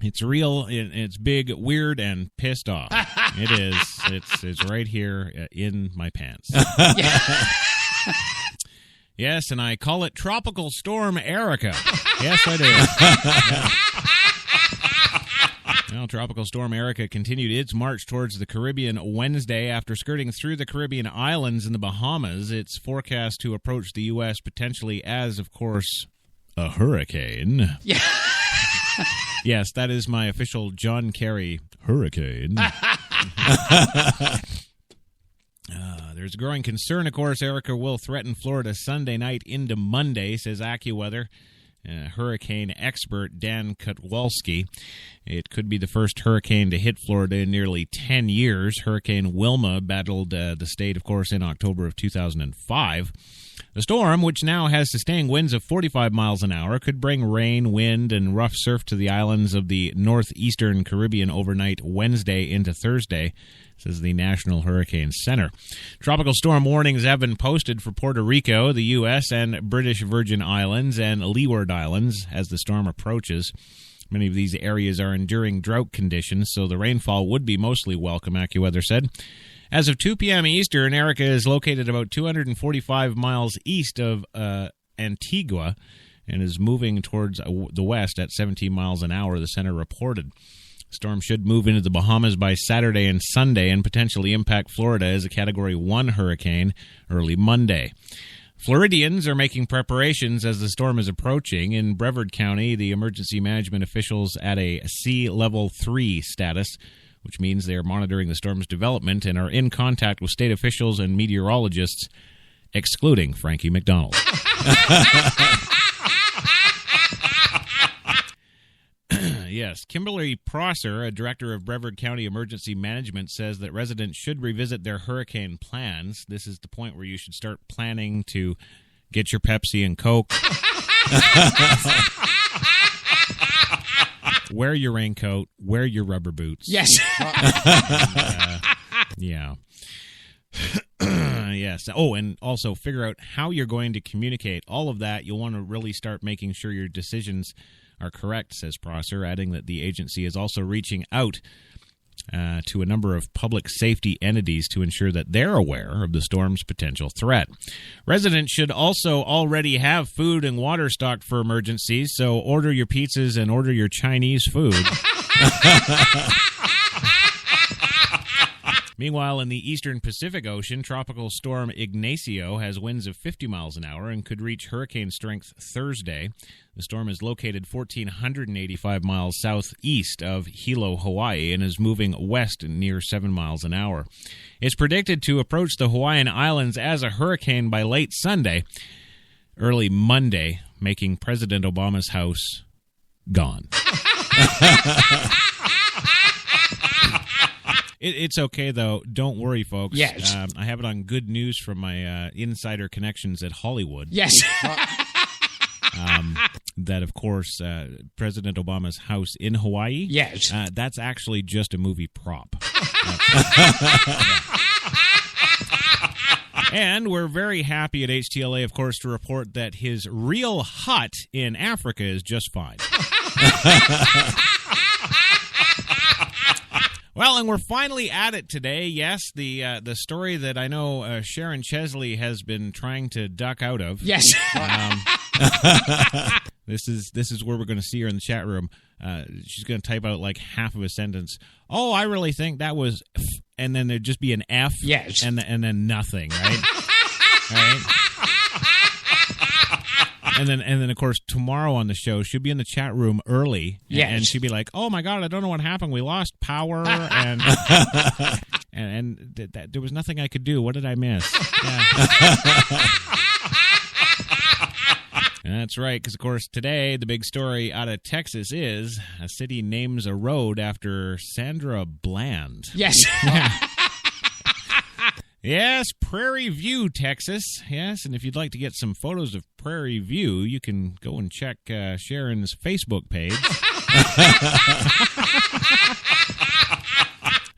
It's real, it's big, weird, and pissed off. It is. It's right here in my pants. Yes, and I call it Tropical Storm Erica. Yes, I do. Yeah. Well, Tropical Storm Erica continued its march towards the Caribbean Wednesday after skirting through the Caribbean islands in the Bahamas. It's forecast to approach the U.S. potentially as, of course, a hurricane. Yeah. Yes, that is my official John Kerry hurricane. There's a growing concern, of course, Erica will threaten Florida Sunday night into Monday, says AccuWeather. Hurricane expert Dan Kutwalski. It could be the first hurricane to hit Florida in nearly 10 years. Hurricane Wilma battled the state, of course, in October of 2005. The storm, which now has sustained winds of 45 miles an hour, could bring rain, wind, and rough surf to the islands of the northeastern Caribbean overnight Wednesday into Thursday, says the National Hurricane Center. Tropical storm warnings have been posted for Puerto Rico, the U.S., and British Virgin Islands and Leeward Islands as the storm approaches. Many of these areas are enduring drought conditions, so the rainfall would be mostly welcome, AccuWeather said. As of 2 p.m. Eastern, Erica is located about 245 miles east of Antigua and is moving towards the west at 17 miles an hour, the center reported. The storm should move into the Bahamas by Saturday and Sunday and potentially impact Florida as a Category 1 hurricane early Monday. Floridians are making preparations as the storm is approaching. In Brevard County, the emergency management officials at a Sea Level 3 status, which means they are monitoring the storm's development and are in contact with state officials and meteorologists excluding Frankie McDonald. Yes, Kimberly Prosser, a director of Brevard County Emergency Management, says that residents should revisit their hurricane plans. This is the point where you should start planning to get your Pepsi and Coke. Wear your raincoat. Wear your rubber boots. Yes. Yeah. Yes. Oh, and also figure out how you're going to communicate. All of that, you'll want to really start making sure your decisions are correct, says Prosser, adding that the agency is also reaching out to a number of public safety entities to ensure that they're aware of the storm's potential threat. Residents should also already have food and water stocked for emergencies, so order your pizzas and order your Chinese food. Meanwhile, in the eastern Pacific Ocean, Tropical Storm Ignacio has winds of 50 miles an hour and could reach hurricane strength Thursday. The storm is located 1,485 miles southeast of Hilo, Hawaii, and is moving west near 7 miles an hour. It's predicted to approach the Hawaiian Islands as a hurricane by late Sunday, early Monday, making President Obama's house gone. It's okay, though. Don't worry, folks. Yes. I have it on good news from my insider connections at Hollywood. Yes. That, of course, President Obama's house in Hawaii. Yes. That's actually just a movie prop. And we're very happy at HTLA, of course, to report that his real hut in Africa is just fine. Well, and we're finally at it today. Yes, the story that I know Sharon Chesley has been trying to duck out of. Yes. This is where we're going to see her in the chat room. She's going to type out like half of a sentence. Oh, I really think that was, F, and then there'd just be an F. Yes. And then nothing, right? Right. And then of course tomorrow on the show she'll be in the chat room early, and she'll be like, "Oh my God, I don't know what happened. We lost power, and there was nothing I could do. What did I miss?" Yeah. That's right, because of course today the big story out of Texas is a city names a road after Sandra Bland. Yes. Yeah. Yes, Prairie View, Texas. Yes, and if you'd like to get some photos of Prairie View, you can go and check Sharon's Facebook page.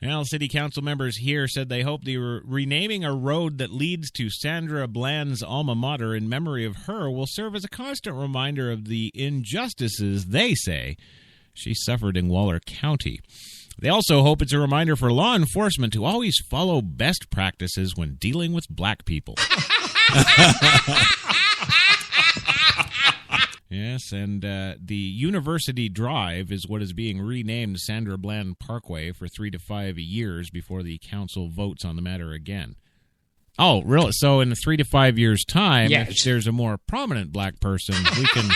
Well, city council members here said they hope the renaming a road that leads to Sandra Bland's alma mater in memory of her will serve as a constant reminder of the injustices they say she suffered in Waller County. They also hope it's a reminder for law enforcement to always follow best practices when dealing with black people. Yes, and the University Drive is what is being renamed Sandra Bland Parkway for 3 to 5 years before the council votes on the matter again. Oh, really? So in 3 to 5 years' time, yes, if there's a more prominent black person, we can...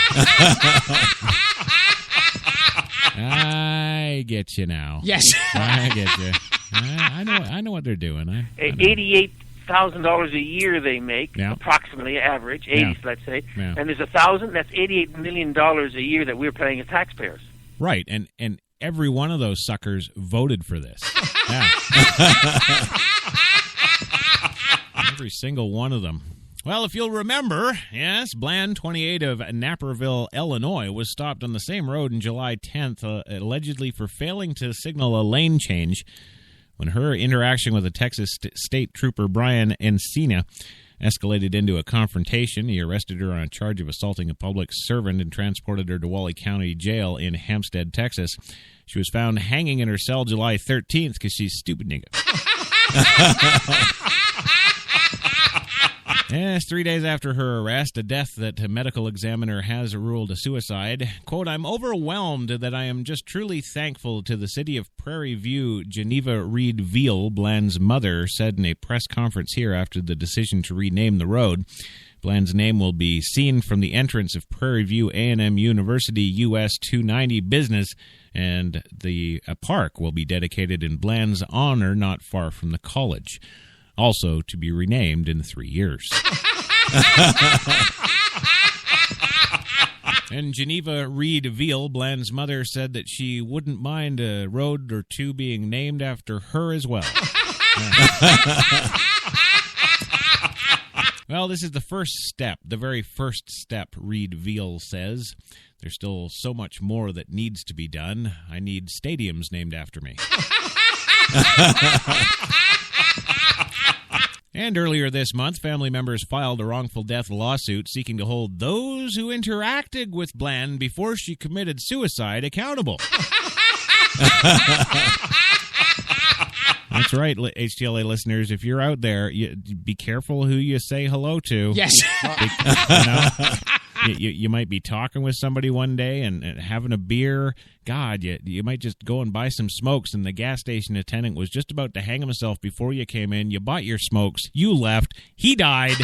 I get you now. Yes. I get you. I know what they're doing. $88,000 a year they make, yeah, approximately average, 80, yeah, let's say. Yeah. And there's 1,000. That's $88 million a year that we're paying as taxpayers. Right, and every one of those suckers voted for this. Yeah. Every single one of them. Well, if you'll remember, yes, Bland, 28 of Naperville, Illinois, was stopped on the same road on July 10th, allegedly for failing to signal a lane change when her interaction with the Texas State Trooper Brian Encina escalated into a confrontation. He arrested her on a charge of assaulting a public servant and transported her to Wally County Jail in Hampstead, Texas. She was found hanging in her cell July 13th because she's stupid nigga. Yes, 3 days after her arrest, a death that a medical examiner has ruled a suicide. Quote, "I'm overwhelmed that I am just truly thankful to the city of Prairie View," Geneva Reed Veal, Bland's mother, said in a press conference here after the decision to rename the road. Bland's name will be seen from the entrance of Prairie View A&M University US 290 Business, and the park will be dedicated in Bland's honor not far from the college. also to be renamed in 3 years. And Geneva Reed Veal, Bland's mother, said that she wouldn't mind a road or two being named after her as well. Well, this is the first step, the very first step, Reed Veal says. There's still so much more that needs to be done. I need stadiums named after me. And earlier this month, family members filed a wrongful death lawsuit seeking to hold those who interacted with Bland before she committed suicide accountable. That's right, HTLA listeners. If you're out there, be careful who you say hello to. Yes. You might be talking with somebody one day and having a beer. God, you might just go and buy some smokes, and the gas station attendant was just about to hang himself before you came in. You bought your smokes. You left. He died.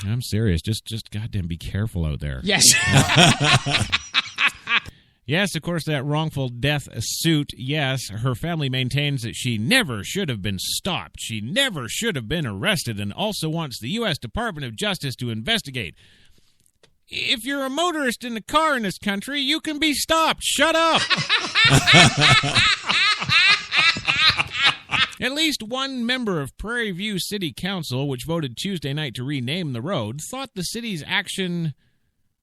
I'm serious. Just goddamn be careful out there. Yes. Yes, of course, that wrongful death suit, yes, her family maintains that she never should have been stopped. She never should have been arrested, and also wants the U.S. Department of Justice to investigate. If you're a motorist in a car in this country, you can be stopped. Shut up. At least one member of Prairie View City Council, which voted Tuesday night to rename the road, thought the city's action,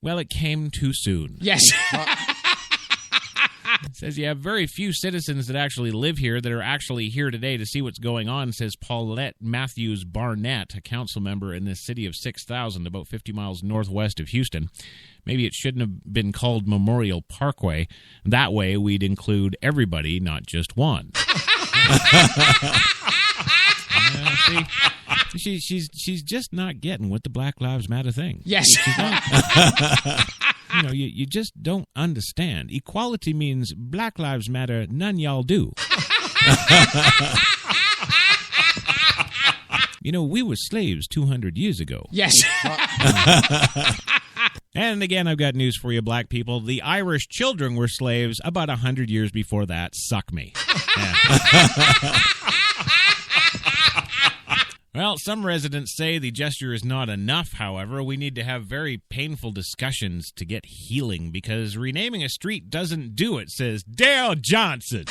well, it came too soon. Yes. It says you have very few citizens that actually live here that are actually here today to see what's going on, says Paulette Matthews Barnett, a council member in this city of 6,000, about 50 miles northwest of Houston. Maybe it shouldn't have been called Memorial Parkway. That way we'd include everybody, not just one. See, she's just not getting with the Black Lives Matter thing. Yes. She's not. You just don't understand. Equality means Black Lives Matter, none y'all do. We were slaves 200 years ago. Yes. And again, I've got news for you, black people. The Irish children were slaves about 100 years before that. Suck me. Yeah. Well, some residents say the gesture is not enough, however. We need to have very painful discussions to get healing, because renaming a street doesn't do it, says Dale Johnson.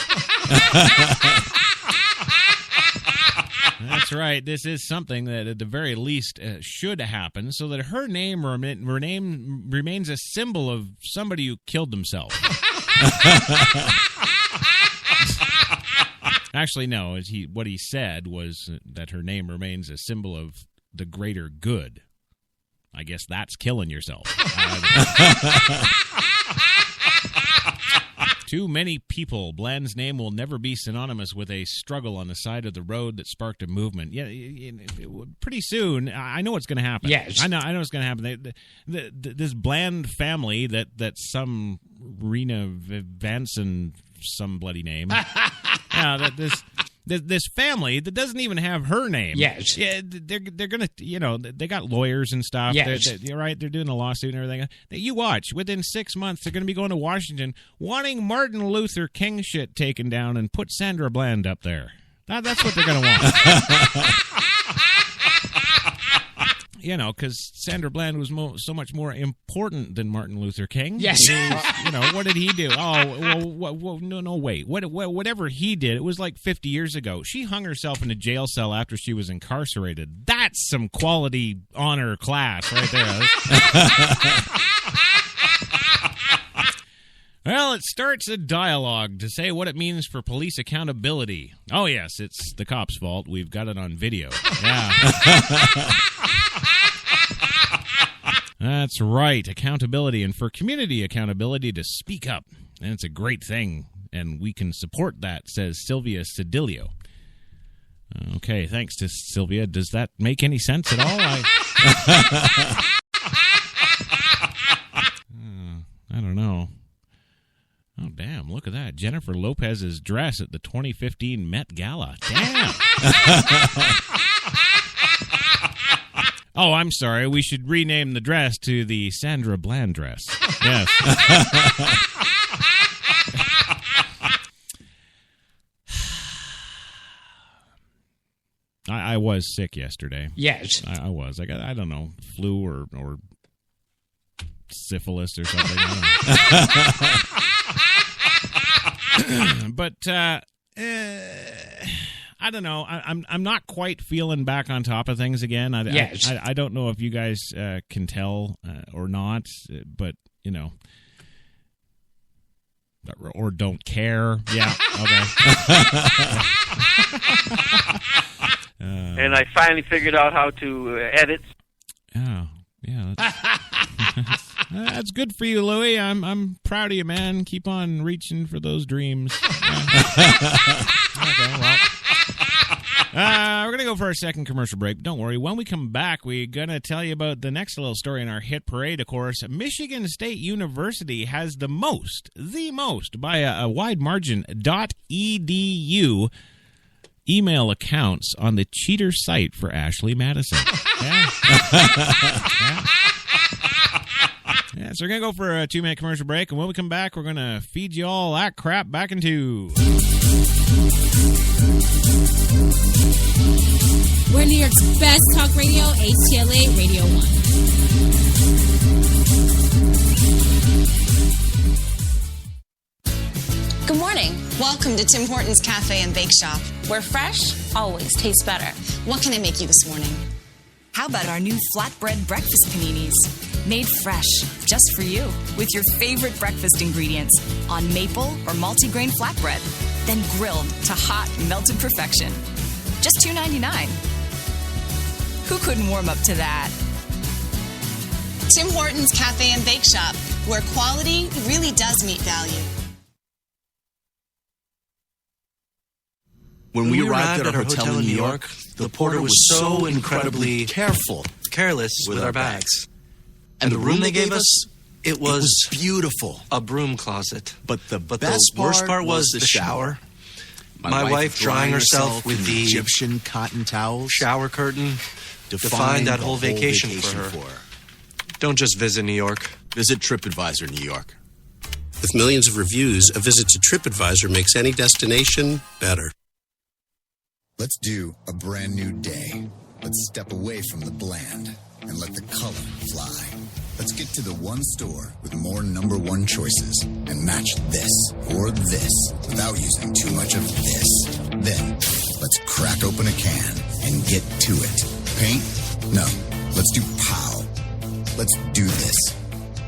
That's right. This is something that at the very least should happen, so that her name remains a symbol of somebody who killed themselves. Actually, no. What he said was that her name remains a symbol of the greater good. I guess that's killing yourself. Too many people. Bland's name will never be synonymous with a struggle on the side of the road that sparked a movement. Yeah, pretty soon, I know what's going to happen. Yes. I know what's going to happen. This Bland family that some Rena Vanson, some bloody name. This family that doesn't even have her name. Yes. Yeah, they're gonna, they got lawyers and stuff. Yes. You're right. They're doing a lawsuit and everything. You watch. Within 6 months, they're going to be going to Washington, wanting Martin Luther King shit taken down and put Sandra Bland up there. That's what they're going to want. Because Sandra Bland was so much more important than Martin Luther King. Yes. What did he do? Oh, no, wait. Whatever he did, it was like 50 years ago. She hung herself in a jail cell after she was incarcerated. That's some quality honor class right there. Well, it starts a dialogue to say what it means for police accountability. Oh, yes, it's the cops' fault. We've got it on video. Yeah. That's right, accountability, and for community accountability to speak up. And it's a great thing, and we can support that, says Sylvia Sedilio. Okay, thanks to Sylvia. Does that make any sense at all? I don't know. Oh, damn, look at that. Jennifer Lopez's dress at the 2015 Met Gala. Damn. Oh, I'm sorry. We should rename the dress to the Sandra Bland dress. Yes. I was sick yesterday. Yes. I was. I got, I don't know, flu or syphilis or something. I don't know. But I don't know. I'm not quite feeling back on top of things again. I don't know if you guys can tell or not, but you know, or don't care. Yeah. Okay. And I finally figured out how to edit. Oh, yeah. That's good for you, Louie. I'm proud of you, man. Keep on reaching for those dreams. Okay, well. We're going to go for our second commercial break. Don't worry. When we come back, we're going to tell you about the next little story in our hit parade, of course. Michigan State University has the most, by a wide margin, .edu email accounts on the cheater site for Ashley Madison. Yeah. Yeah, so we're going to go for a 2-minute commercial break, and when we come back, we're going to feed you all that crap back into... We're New York's best talk radio, HTLA Radio 1. Good morning. Welcome to Tim Hortons Cafe and Bake Shop, where fresh always tastes better. What can I make you this morning? How about our new flatbread breakfast paninis? Made fresh, just for you, with your favorite breakfast ingredients on maple or multigrain flatbread, then grilled to hot, melted perfection. Just $2.99. Who couldn't warm up to that? Tim Hortons Cafe and Bake Shop, where quality really does meet value. When we arrived at our hotel in New York, the porter was so incredibly careless with our bags. And the room they gave us, it was beautiful. A broom closet. But the worst part was the shower. My wife drying herself with the Egyptian cotton towels. Shower curtain defined that whole vacation for her. Don't just visit New York. Visit TripAdvisor New York. With millions of reviews, a visit to TripAdvisor makes any destination better. Let's do a brand new day. Let's step away from the bland and let the color fly. Let's get to the one store with more #1 choices and match this or this without using too much of this. Then, let's crack open a can and get to it. Paint? No. Let's do POW. Let's do this.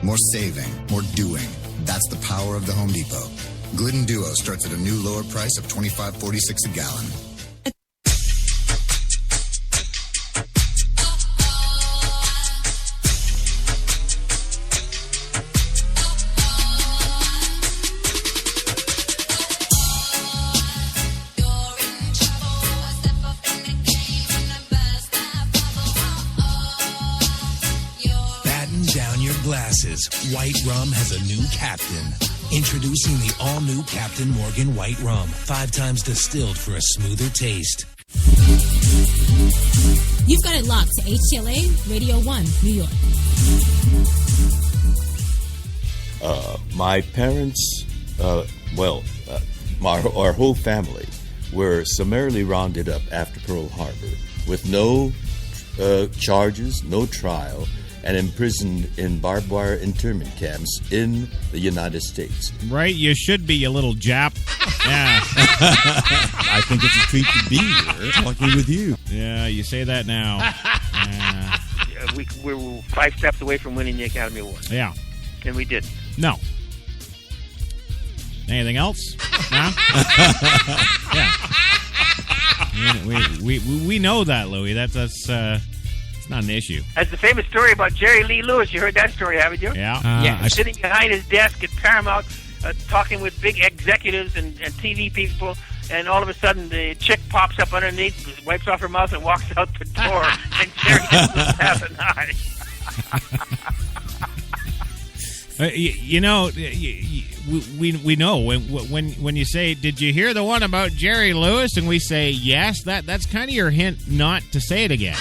More saving, more doing. That's the power of the Home Depot. Glidden Duo starts at a new lower price of $25.46 a gallon. Glasses. White Rum has a new captain. Introducing the all-new Captain Morgan White Rum. 5 times distilled for a smoother taste. You've got it locked to HTLA Radio 1, New York. My parents, our whole family were summarily rounded up after Pearl Harbor with no charges, no trial, and imprisoned in barbed wire internment camps in the United States. Right? You should be, you little Jap. Yeah. I think it's a treat to be here talking with you. Yeah, you say that now. We're 5 steps away from winning the Academy Award. Yeah. And we did. No. Anything else? No? Yeah. We know that, Louie. That's it's not an issue. That's the famous story about Jerry Lee Lewis. You heard that story, haven't you? Yeah. Sitting behind his desk at Paramount, talking with big executives and TV people, and all of a sudden the chick pops up underneath, wipes off her mouth, and walks out the door, and Jerry just looks half an eye. We know when you say, "Did you hear the one about Jerry Lewis?" and we say yes, that's kind of your hint not to say it again.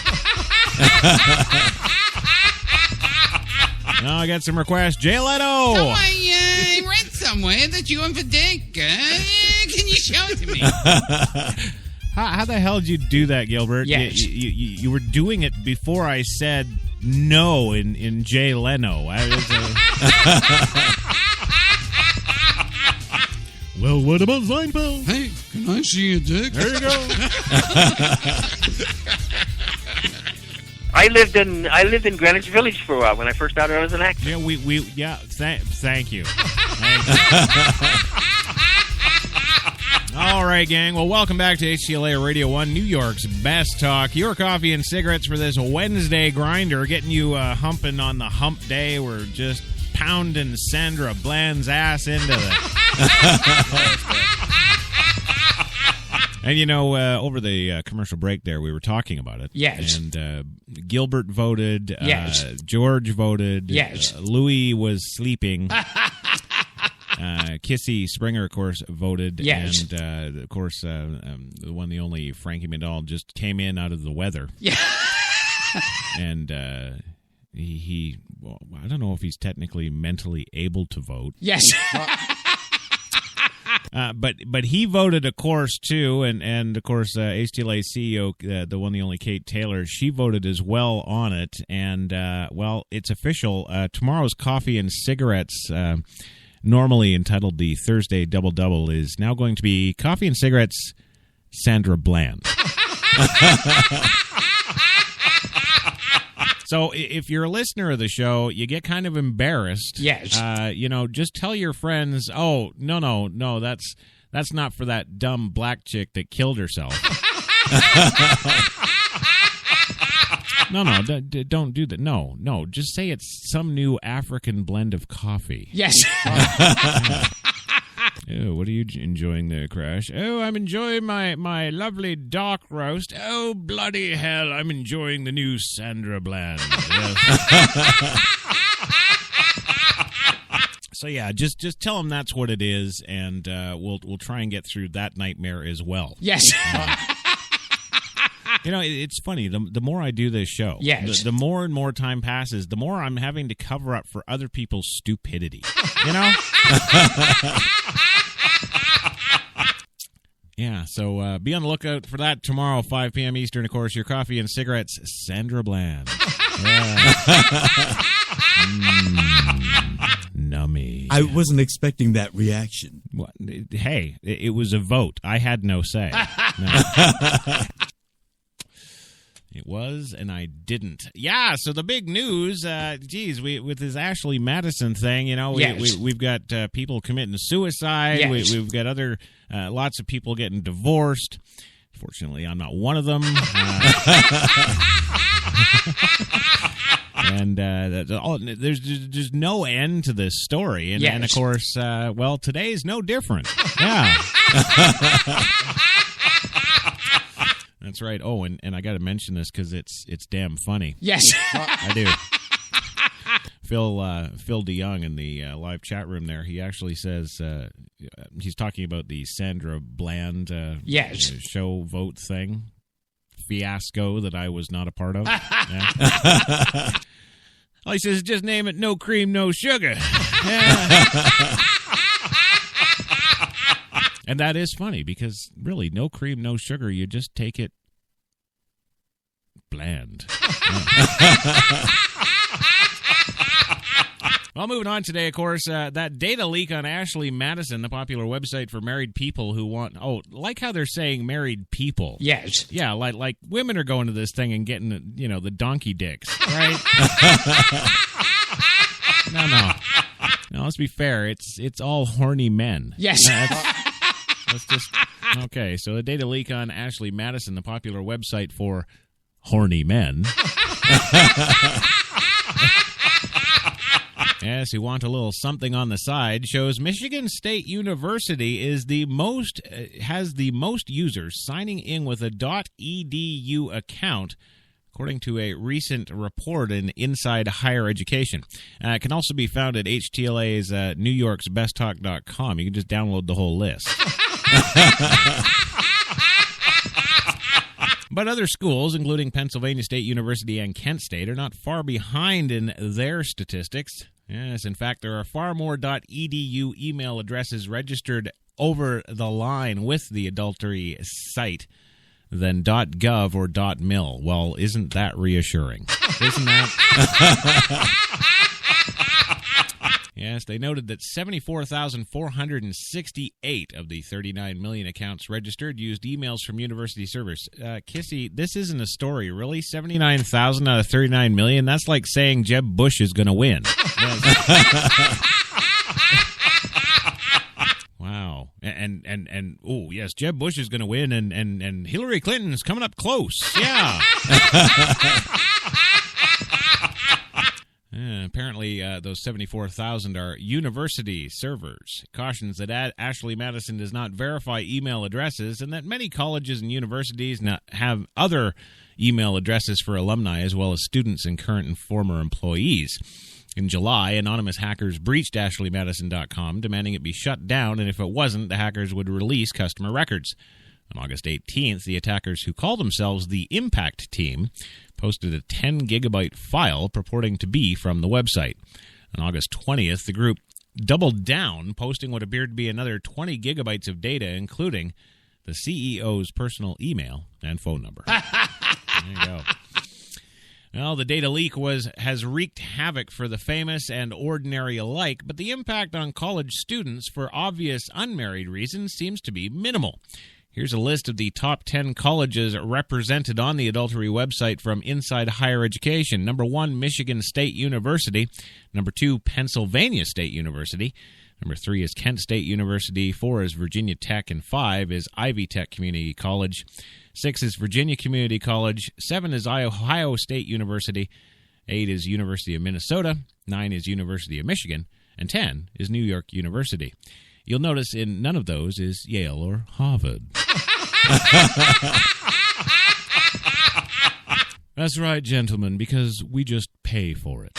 Now I got some requests. Jay Leno. Oh, I read somewhere that you and Vidic. Can you show it to me? How the hell did you do that, Gilbert? Yes. You were doing it before I said no in Jay Leno. Well, what about Seinfeld? Hey, can I see your dick? There you go. I lived in Greenwich Village for a while when I first started out as an actor. Yeah, thank you. All right, gang. Well, welcome back to HTLA Radio 1, New York's best talk. Your coffee and cigarettes for this Wednesday grinder, getting you humping on the hump day. We're just pounding Sandra Bland's ass into the... And, you know, over the commercial break there, we were talking about it. Yes. And Gilbert voted. Yes. George voted. Yes. Louis was sleeping. Kissy Springer, of course, voted. Yes. And, of course, the one, the only, Frankie Mandel just came in out of the weather. Yeah. And well, I don't know if he's technically mentally able to vote. Yes. But he voted, of course, too, and of course, HTLA CEO, the one, the only Kate Taylor, she voted as well on it. And, well, it's official. Tomorrow's coffee and cigarettes, normally entitled the Thursday Double Double, is now going to be coffee and cigarettes Sandra Bland. So if you're a listener of the show, you get kind of embarrassed. Yes. You know, just tell your friends, oh, no, that's not for that dumb black chick that killed herself. No, don't do that. No, just say it's some new African blend of coffee. Yes. Oh, what are you enjoying there, Crash? Oh, I'm enjoying my lovely dark roast. Oh, bloody hell, I'm enjoying the new Sandra Bland. Yes. So yeah, just tell them that's what it is, and we'll try and get through that nightmare as well. Yes. You know, it's funny. The more I do this show, yes, the more and more time passes, the more I'm having to cover up for other people's stupidity. You know? Yeah, so be on the lookout for that tomorrow, 5 p.m. Eastern, of course. Your coffee and cigarettes, Sandra Bland. Nummy. I wasn't expecting that reaction. Well, hey, it was a vote. I had no say. No. It was, and I didn't. Yeah, so the big news, with this Ashley Madison thing, you know, we've got people committing suicide. Yes. We've got other, lots of people getting divorced. Fortunately, I'm not one of them. And there's just no end to this story. And, and of course, well, today's no different. Yeah. That's right. Oh, and I got to mention this because it's damn funny. Yes. I do. Phil DeYoung in the live chat room there, he actually says, he's talking about the Sandra Bland show vote thing, fiasco that I was not a part of. Yeah. All he says is just name it No Cream, No Sugar. And that is funny because, really, no cream, no sugar. You just take it bland. Well, moving on today, of course, that data leak on Ashley Madison, the popular website for married people who want... Oh, like how they're saying married people. Yes. Yeah, like women are going to this thing and getting, you know, the donkey dicks, right? No, let's be fair. It's all horny men. Yes. Let's just... Okay, so the data leak on Ashley Madison, the popular website for horny men. Yes, who want a little something on the side, shows Michigan State University has the most users signing in with a .edu account, according to a recent report in Inside Higher Education. It can also be found at HTLA's NewYorksBestTalk.com. You can just download the whole list. But other schools, including Pennsylvania State University and Kent State, are not far behind in their statistics. Yes, in fact, there are far more .edu email addresses registered over the line with the adultery site than .gov or .mil. Well, isn't that reassuring? Isn't that? Yes, they noted that 74,468 of the 39 million accounts registered used emails from university servers. Kissy, this isn't a story, really? 79,000 out of 39 million? That's like saying Jeb Bush is going to win. Wow. And oh, yes, Jeb Bush is going to win, and Hillary Clinton is coming up close. Yeah. Apparently, those 74,000 are university servers. It cautions that Ashley Madison does not verify email addresses and that many colleges and universities have other email addresses for alumni as well as students and current and former employees. In July, anonymous hackers breached AshleyMadison.com, demanding it be shut down, and if it wasn't, the hackers would release customer records. On August 18th, the attackers, who call themselves the Impact Team, posted a 10-gigabyte file purporting to be from the website. On August 20th, the group doubled down, posting what appeared to be another 20 gigabytes of data, including the CEO's personal email and phone number. There you go. Well, the data leak has wreaked havoc for the famous and ordinary alike, but the impact on college students, for obvious unmarried reasons, seems to be minimal. Here's a list of the top 10 colleges represented on the adultery website from Inside Higher Education. Number 1, Michigan State University. Number 2, Pennsylvania State University. Number 3 is Kent State University. 4 is Virginia Tech. And 5 is Ivy Tech Community College. 6 is Virginia Community College. 7 is Ohio State University. 8 is University of Minnesota. 9 is University of Michigan. And 10 is New York University. You'll notice in none of those is Yale or Harvard. That's right, gentlemen, because we just pay for it.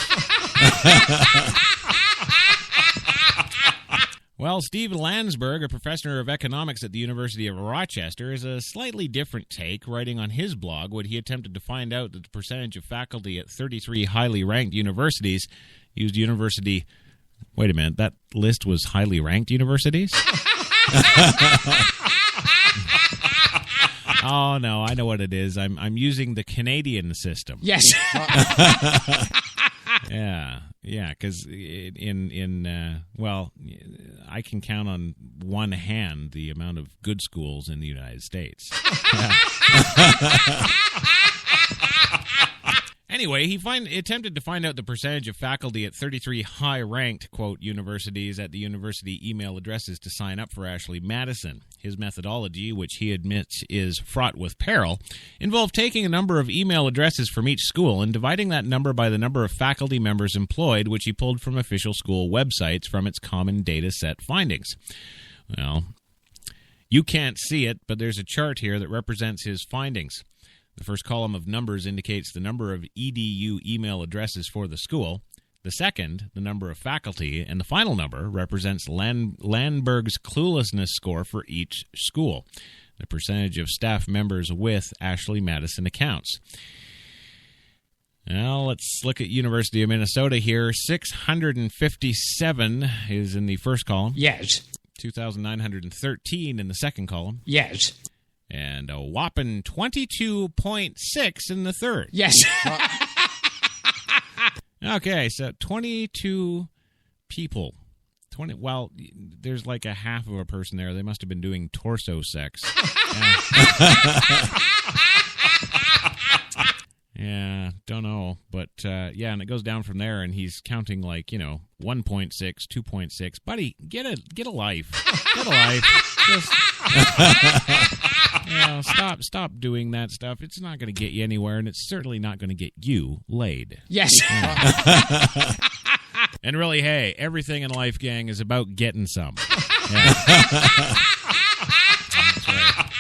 Well, Steve Landsberg, a professor of economics at the University of Rochester, is a slightly different take, writing on his blog when he attempted to find out that the percentage of faculty at 33 highly ranked universities used university... Wait a minute, that list was highly ranked universities? Oh, no, I know what it is. I'm using the Canadian system. Yes. Yeah, because well, I can count on one hand the amount of good schools in the United States. Anyway, he attempted to find out the percentage of faculty at 33 high-ranked, quote, universities at the university email addresses to sign up for Ashley Madison. His methodology, which he admits is fraught with peril, involved taking a number of email addresses from each school and dividing that number by the number of faculty members employed, which he pulled from official school websites from its common data set findings. Well, you can't see it, but there's a chart here that represents his findings. The first column of numbers indicates the number of EDU email addresses for the school. The second, the number of faculty. And the final number represents Landberg's cluelessness score for each school, the percentage of staff members with Ashley Madison accounts. Now, let's look at University of Minnesota here. 657 is in the first column. Yes. 2,913 in the second column. Yes. And a whopping 22.6 in the third. Yes. Okay, so 22 people. Well, there's like a half of a person there. They must have been doing torso sex. Yeah, don't know. But, yeah, and it goes down from there, and he's counting like, 1.6, 2.6. Buddy, get a life. Get a life. Just... stop doing that stuff. It's not going to get you anywhere, and it's certainly not going to get you laid. Yes. Yeah. And really, hey, everything in life, gang, is about getting some. Yeah. That's right.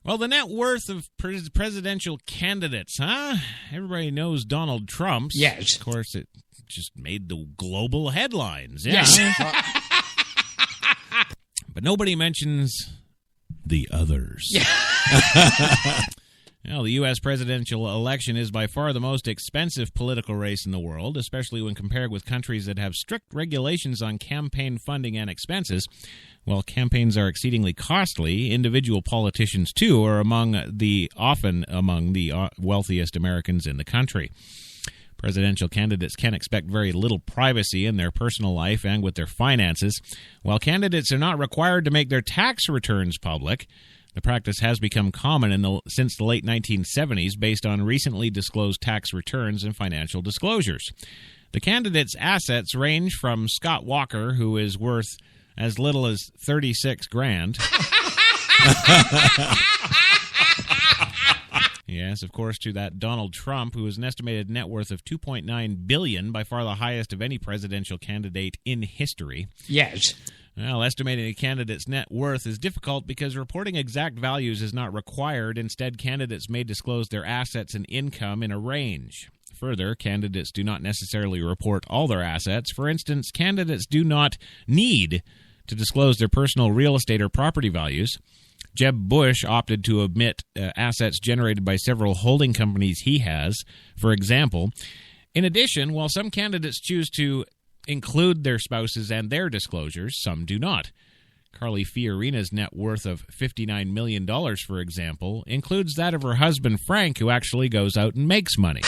Well, the net worth of presidential candidates, huh? Everybody knows Donald Trump's. Yes. Of course, it just made the global headlines. Yeah. Yes. But nobody mentions... the others. Well, the U.S. presidential election is by far the most expensive political race in the world, especially when compared with countries that have strict regulations on campaign funding and expenses. While campaigns are exceedingly costly, individual politicians, too, are often among the wealthiest Americans in the country. Presidential candidates can expect very little privacy in their personal life and with their finances. While candidates are not required to make their tax returns public, the practice has become common since the late 1970s based on recently disclosed tax returns and financial disclosures. The candidates' assets range from Scott Walker, who is worth as little as $36,000. Yes, of course, to that Donald Trump, who has an estimated net worth of $2.9 billion, by far the highest of any presidential candidate in history. Yes. Well, estimating a candidate's net worth is difficult because reporting exact values is not required. Instead, candidates may disclose their assets and income in a range. Further, candidates do not necessarily report all their assets. For instance, candidates do not need to disclose their personal real estate or property values. Jeb Bush opted to omit assets generated by several holding companies he has, for example. In addition, while some candidates choose to include their spouses and their disclosures, some do not. Carly Fiorina's net worth of $59 million, for example, includes that of her husband Frank, who actually goes out and makes money.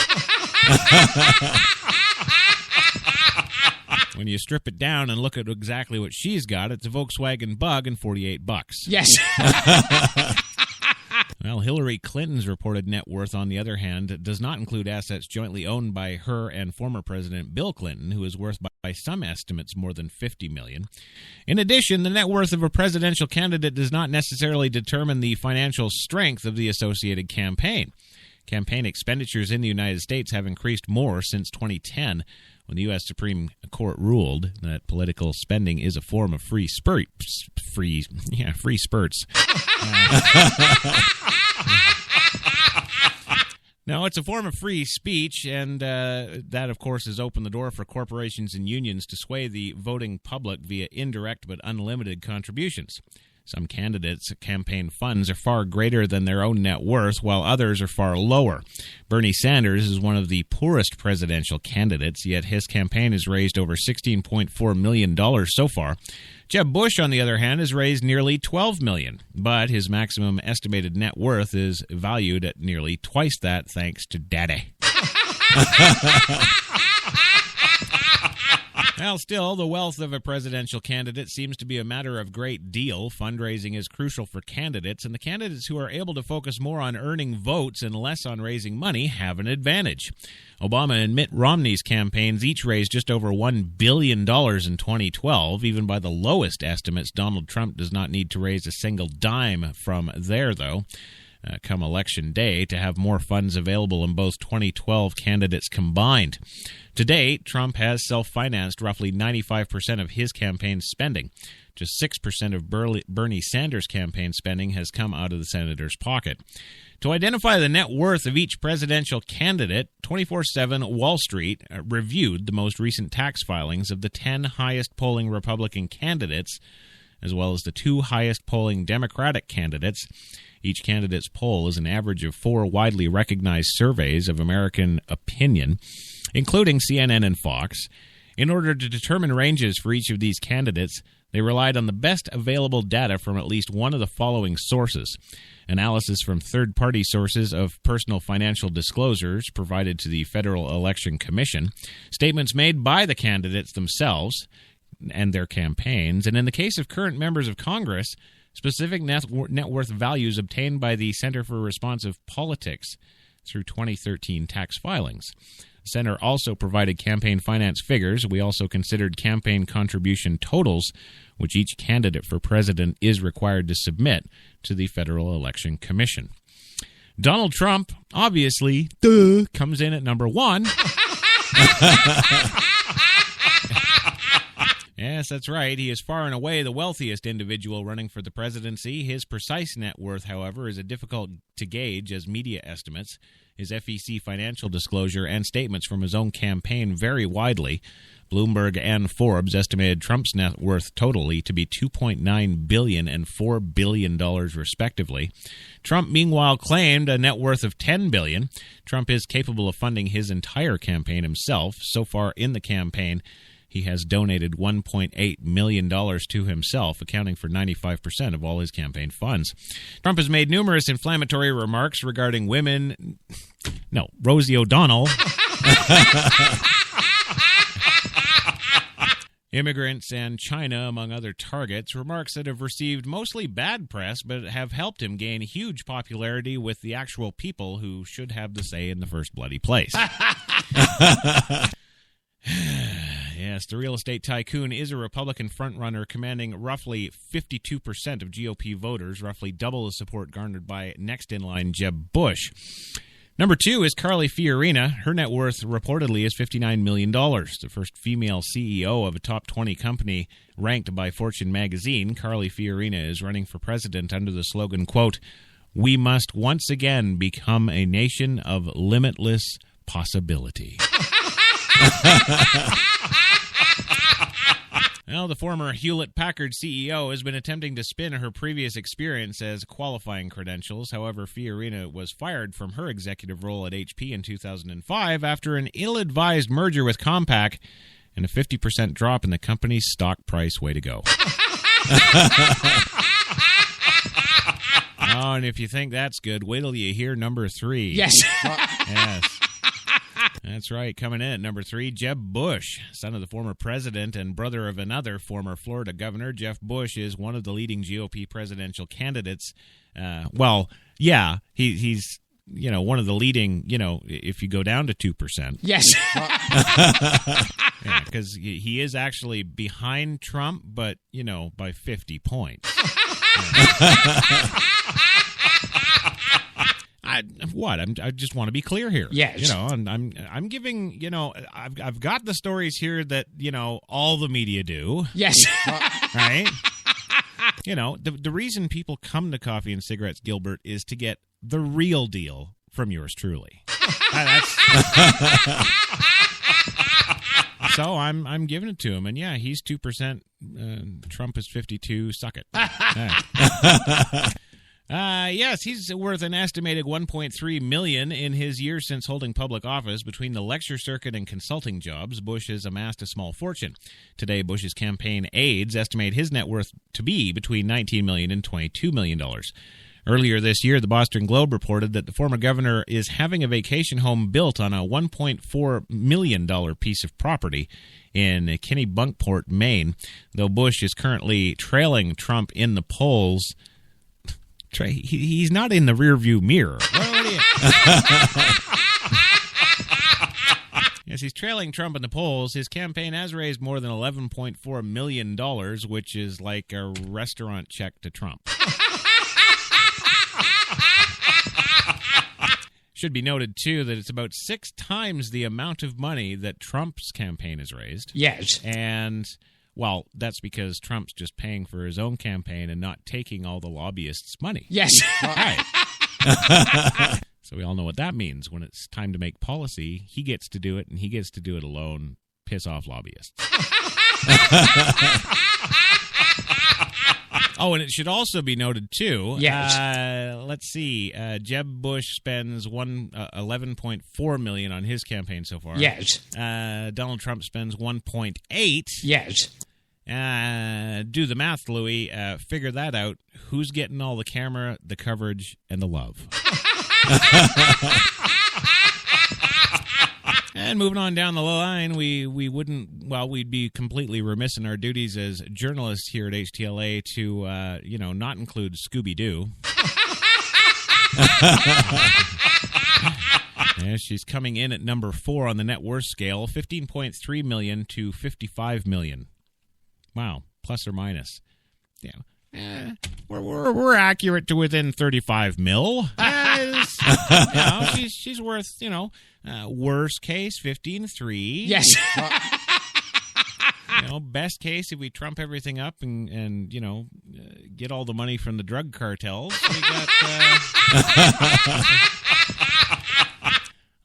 When you strip it down and look at exactly what she's got, it's a Volkswagen Bug and $48. Yes. Well, Hillary Clinton's reported net worth, on the other hand, does not include assets jointly owned by her and former President Bill Clinton, who is worth by some estimates more than $50 million. In addition, the net worth of a presidential candidate does not necessarily determine the financial strength of the associated campaign. Campaign expenditures in the United States have increased more since 2010, when the U.S. Supreme Court ruled that political spending is a form of free spurts. No, it's a form of free speech, and that, of course, has opened the door for corporations and unions to sway the voting public via indirect but unlimited contributions. Some candidates' campaign funds are far greater than their own net worth, while others are far lower. Bernie Sanders is one of the poorest presidential candidates, yet his campaign has raised over $16.4 million so far. Jeb Bush, on the other hand, has raised nearly $12 million, but his maximum estimated net worth is valued at nearly twice that, thanks to Daddy. Well, still, the wealth of a presidential candidate seems to be a matter of great deal. Fundraising is crucial for candidates, and the candidates who are able to focus more on earning votes and less on raising money have an advantage. Obama and Mitt Romney's campaigns each raised just over $1 billion in 2012. Even by the lowest estimates, Donald Trump does not need to raise a single dime from there, though. Come election day, to have more funds available in both 2012 candidates combined. To date, Trump has self-financed roughly 95% of his campaign spending. Just 6% of Bernie Sanders' campaign spending has come out of the senator's pocket. To identify the net worth of each presidential candidate, 24/7 Wall Street reviewed the most recent tax filings of the 10 highest polling Republican candidates, as well as the 2 highest polling Democratic candidates. Each candidate's poll is an average of 4 widely recognized surveys of American opinion, including CNN and Fox. In order to determine ranges for each of these candidates, they relied on the best available data from at least one of the following sources: analysis from third-party sources of personal financial disclosures provided to the Federal Election Commission, statements made by the candidates themselves and their campaigns, and in the case of current members of Congress, specific net worth values obtained by the Center for Responsive Politics through 2013 tax filings. The center also provided campaign finance figures. We also considered campaign contribution totals, which each candidate for president is required to submit to the Federal Election Commission. Donald Trump, obviously, comes in at number 1. Yes, that's right. He is far and away the wealthiest individual running for the presidency. His precise net worth, however, is difficult to gauge as media estimates. His FEC financial disclosure and statements from his own campaign vary widely. Bloomberg and Forbes estimated Trump's net worth totally to be $2.9 billion and $4 billion, respectively. Trump, meanwhile, claimed a net worth of $10 billion. Trump is capable of funding his entire campaign himself. So far in the campaign, he has donated $1.8 million to himself, accounting for 95% of all his campaign funds. Trump has made numerous inflammatory remarks regarding women. No, Rosie O'Donnell. Immigrants and China, among other targets, remarks that have received mostly bad press but have helped him gain huge popularity with the actual people who should have the say in the first bloody place. Yes, the real estate tycoon is a Republican frontrunner commanding roughly 52% of GOP voters, roughly double the support garnered by next-in-line Jeb Bush. Number 2 is Carly Fiorina. Her net worth reportedly is $59 million. The first female CEO of a top 20 company ranked by Fortune magazine, Carly Fiorina is running for president under the slogan, quote, "We must once again become a nation of limitless possibility." Well, the former Hewlett-Packard CEO has been attempting to spin her previous experience as qualifying credentials. However, Fiorina was fired from her executive role at HP in 2005 after an ill-advised merger with Compaq and a 50% drop in the company's stock price. Way to go. Oh, and if you think that's good, wait till you hear number 3. Yes. Yes. That's right. Coming in at number 3, Jeb Bush, son of the former president and brother of another former Florida governor. Jeff Bush is one of the leading GOP presidential candidates. He's one of the leading, if you go down to 2%. Yes. Yeah, because he is actually behind Trump, but, by 50 points. I just want to be clear here. Yes. I'm giving, I've got the stories here that, all the media do. Yes. Right? The reason people come to Coffee and Cigarettes, Gilbert, is to get the real deal from yours truly. So I'm giving it to him. And yeah, he's 2%. Trump is 52. Suck it. Yes, he's worth an estimated $1.3 million in his years since holding public office. Between the lecture circuit and consulting jobs, Bush has amassed a small fortune. Today, Bush's campaign aides estimate his net worth to be between $19 million and $22 million. Earlier this year, the Boston Globe reported that the former governor is having a vacation home built on a $1.4 million piece of property in Kennebunkport, Maine. Though Bush is currently trailing Trump in the polls, he's not in the rearview mirror. Yes, he's trailing Trump in the polls. His campaign has raised more than $11.4 million, which is like a restaurant check to Trump. Should be noted, too, that it's about 6 times the amount of money that Trump's campaign has raised. Yes. And, well, that's because Trump's just paying for his own campaign and not taking all the lobbyists' money. Yes. Right. So we all know what that means. When it's time to make policy, he gets to do it, and he gets to do it alone. Piss off lobbyists. Oh, and it should also be noted, too. Yes. Let's see. Jeb Bush spends $11.4 million on his campaign so far. Yes. Donald Trump spends $1.8. Yes. Do the math, Louis. Figure that out. Who's getting all the camera, the coverage, and the love? And moving on down the line, we'd be completely remiss in our duties as journalists here at HTLA to, not include Scooby-Doo. Yeah, she's coming in at number 4 on the net worth scale, $15.3 million to $55 million. Wow, plus or minus. Yeah. We're accurate to within 35 mil. She's worth, worst case 15.3. Yes. Best case if we trump everything up and get all the money from the drug cartels. We got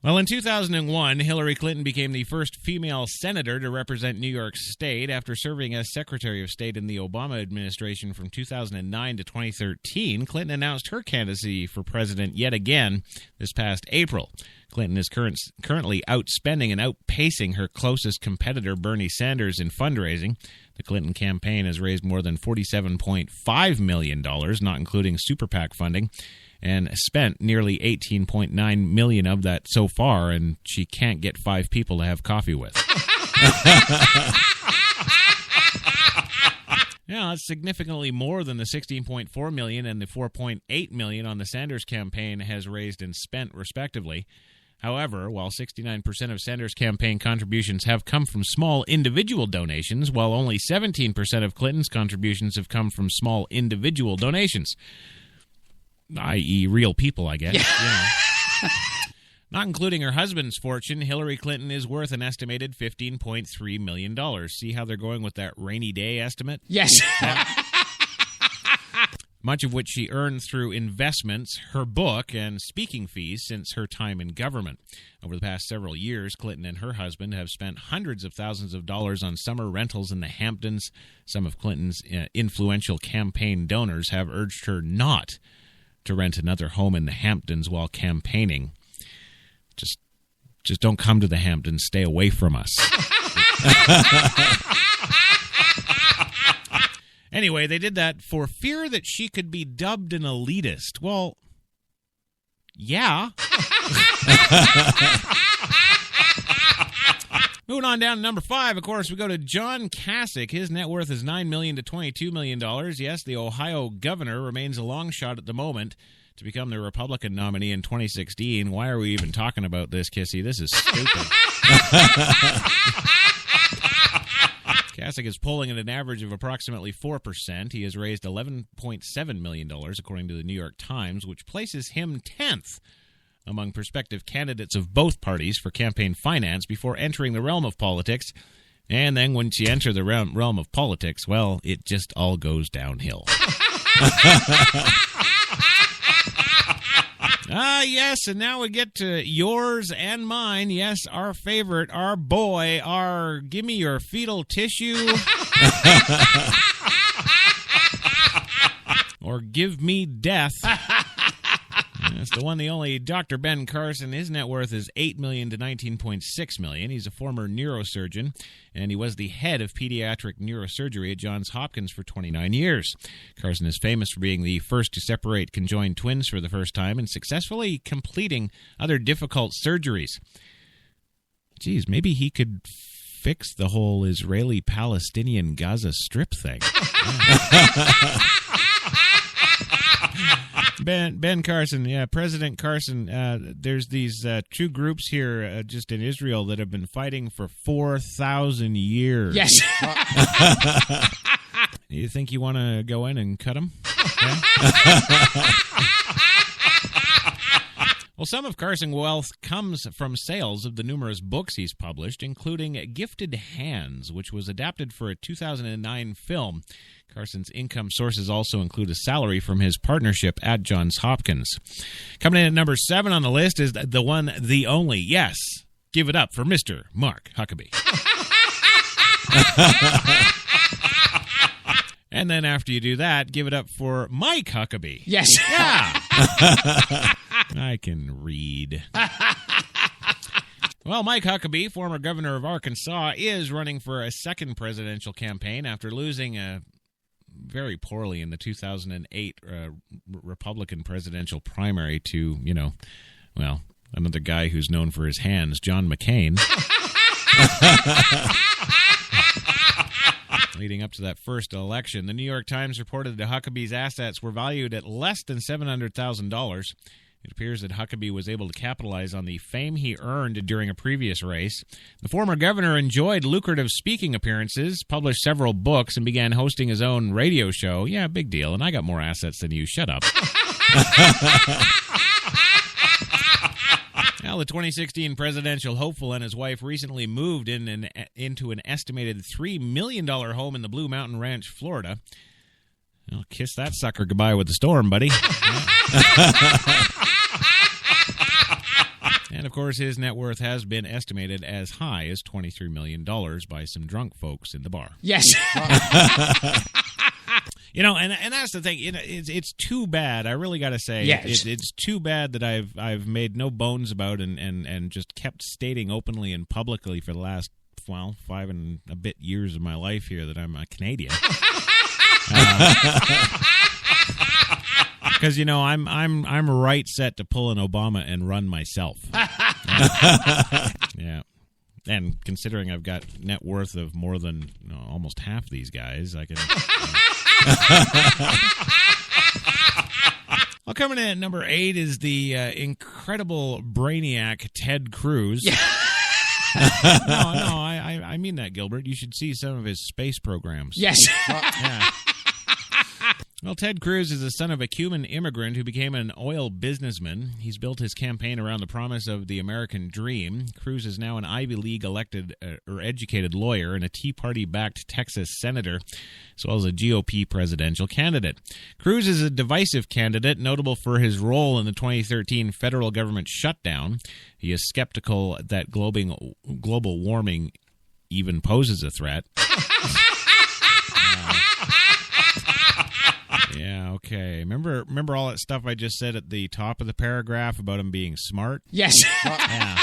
Well, in 2001, Hillary Clinton became the first female senator to represent New York State after serving as Secretary of State in the Obama administration from 2009 to 2013. Clinton announced her candidacy for president yet again this past April. Clinton is currently outspending and outpacing her closest competitor, Bernie Sanders, in fundraising. The Clinton campaign has raised more than $47.5 million, not including super PAC funding, and spent nearly $18.9 million of that so far, and she can't get 5 people to have coffee with. Yeah, that's significantly more than the $16.4 million and the $4.8 million on the Sanders campaign has raised and spent, respectively. However, while 69% of Sanders' campaign contributions have come from small individual donations, while only 17% of Clinton's contributions have come from small individual donations, i.e. real people, I guess. Yeah. Not including her husband's fortune, Hillary Clinton is worth an estimated $15.3 million. See how they're going with that rainy day estimate? Yes. Much of which she earned through investments, her book, and speaking fees since her time in government. Over the past several years, Clinton and her husband have spent hundreds of thousands of dollars on summer rentals in the Hamptons. Some of Clinton's influential campaign donors have urged her not to rent another home in the Hamptons while campaigning. Just don't come to the Hamptons. Stay away from us. Anyway, they did that for fear that she could be dubbed an elitist. Well, yeah. Moving on down to number 5, of course, we go to John Kasich. His net worth is $9 million to $22 million. Yes, the Ohio governor remains a long shot at the moment to become the Republican nominee in 2016. Why are we even talking about this, Kissy? This is stupid. Kasich is polling at an average of approximately 4%. He has raised $11.7 million, according to the New York Times, which places him 10th among prospective candidates of both parties for campaign finance before entering the realm of politics. And then once you enter the realm of politics, well, it just all goes downhill. Yes, and now we get to yours and mine. Yes, our favorite, our boy, our give me your fetal tissue. Or give me death. That's the one, the only Dr. Ben Carson. His net worth is $8 million to $19.6 million. He's a former neurosurgeon, and he was the head of pediatric neurosurgery at Johns Hopkins for 29 years. Carson is famous for being the first to separate conjoined twins for the first time and successfully completing other difficult surgeries. Geez, maybe he could fix the whole Israeli-Palestinian Gaza Strip thing. Ben Carson, yeah, President Carson, there's these two groups here just in Israel that have been fighting for 4,000 years. Yes. You think you want to go in and cut them? Yeah? Well, some of Carson's wealth comes from sales of the numerous books he's published, including Gifted Hands, which was adapted for a 2009 film. Carson's income sources also include a salary from his partnership at Johns Hopkins. Coming in at number 7 on the list is the one, the only, yes, give it up for Mr. Mark Huckabee. And then after you do that, give it up for Mike Huckabee. Yes. Yeah. I can read. Well, Mike Huckabee, former governor of Arkansas, is running for a second presidential campaign after losing very poorly in the 2008 Republican presidential primary to, another guy who's known for his hands, John McCain. Leading up to that first election, the New York Times reported that Huckabee's assets were valued at less than $700,000. It appears that Huckabee was able to capitalize on the fame he earned during a previous race. The former governor enjoyed lucrative speaking appearances, published several books, and began hosting his own radio show. Yeah, big deal, and I got more assets than you. Shut up. Well, the 2016 presidential hopeful and his wife recently moved into an estimated $3 million home in the Blue Mountain Ranch, Florida. Well, kiss that sucker goodbye with the storm, buddy. And, of course, his net worth has been estimated as high as $23 million by some drunk folks in the bar. Yes. You know, and that's the thing. You know, it's too bad. I really got to say, yes. It's too bad that I've made no bones about and just kept stating openly and publicly for the last 5 and a bit years of my life here that I'm a Canadian. Because you know I'm right set to pull an Obama and run myself. Yeah. And considering I've got net worth of more than almost half these guys, I can. Well, coming in at number 8 is the incredible brainiac Ted Cruz. No, I mean that, Gilbert. You should see some of his space programs. Yes. Yeah. Well, Ted Cruz is the son of a Cuban immigrant who became an oil businessman. He's built his campaign around the promise of the American dream. Cruz is now an Ivy League elected or educated lawyer and a Tea Party-backed Texas senator, as well as a GOP presidential candidate. Cruz is a divisive candidate, notable for his role in the 2013 federal government shutdown. He is skeptical that global warming even poses a threat. Yeah, okay. Remember all that stuff I just said at the top of the paragraph about him being smart? Yes. Yeah.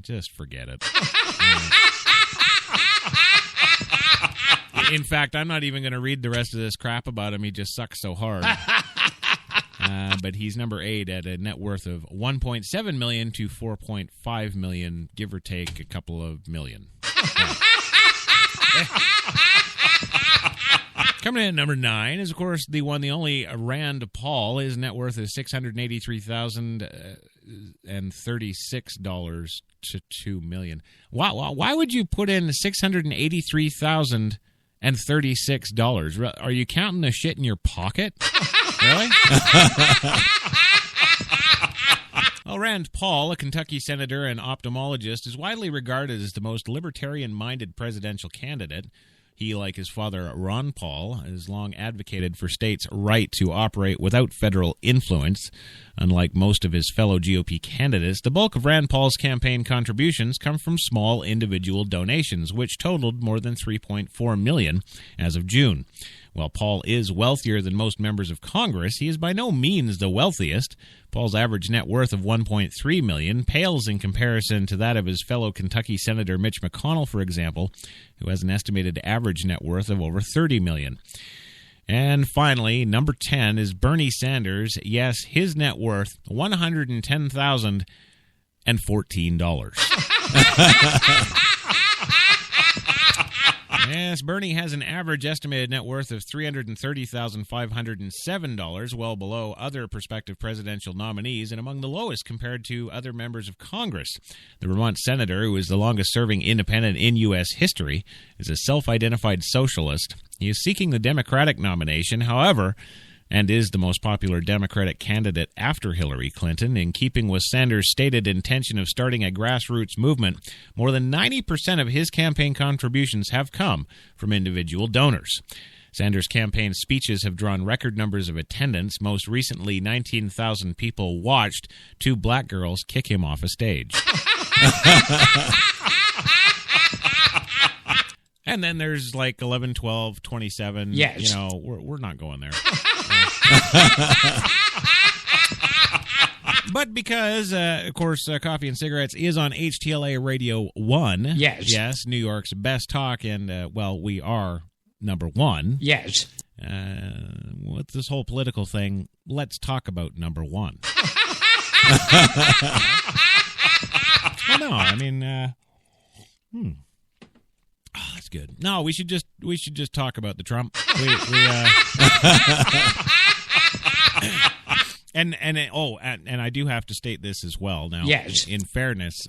Just forget it. In fact, I'm not even going to read the rest of this crap about him. He just sucks so hard. But he's number 8 at a net worth of $1.7 million to $4.5 million, give or take a couple of million. Yeah. Coming in at number 9 is, of course, the one, the only Rand Paul. His net worth is $683,036 to $2 million. Why would you put in $683,036? Are you counting the shit in your pocket? Really? Well, Rand Paul, a Kentucky senator and ophthalmologist, is widely regarded as the most libertarian-minded presidential candidate. He, like his father, Ron Paul, has long advocated for states' right to operate without federal influence. Unlike most of his fellow GOP candidates, the bulk of Rand Paul's campaign contributions come from small individual donations, which totaled more than $3.4 million as of June. While Paul is wealthier than most members of Congress, he is by no means the wealthiest. Paul's average net worth of $1.3 million pales in comparison to that of his fellow Kentucky Senator Mitch McConnell, for example, who has an estimated average net worth of over $30 million. And finally, number 10 is Bernie Sanders. Yes, his net worth, $110,014. Yes, Bernie has an average estimated net worth of $330,507, well below other prospective presidential nominees and among the lowest compared to other members of Congress. The Vermont senator, who is the longest-serving independent in U.S. history, is a self-identified socialist. He is seeking the Democratic nomination, however, and is the most popular Democratic candidate after Hillary Clinton. In keeping with Sanders' stated intention of starting a grassroots movement, more than 90% of his campaign contributions have come from individual donors. Sanders' campaign speeches have drawn record numbers of attendance. Most recently, 19,000 people watched 2 black girls kick him off a stage. And then there's like 11, 12, 27. Yes. You know, we're not going there. But because, of course, Coffee and Cigarettes is on HTLA Radio 1. Yes. Yes, New York's best talk, and, well, we are number 1. Yes. With this whole political thing, let's talk about number 1. Well, no, I mean, Oh, that's good. No, we should just talk about the Trump. And I do have to state this as well. Now, yes. In fairness,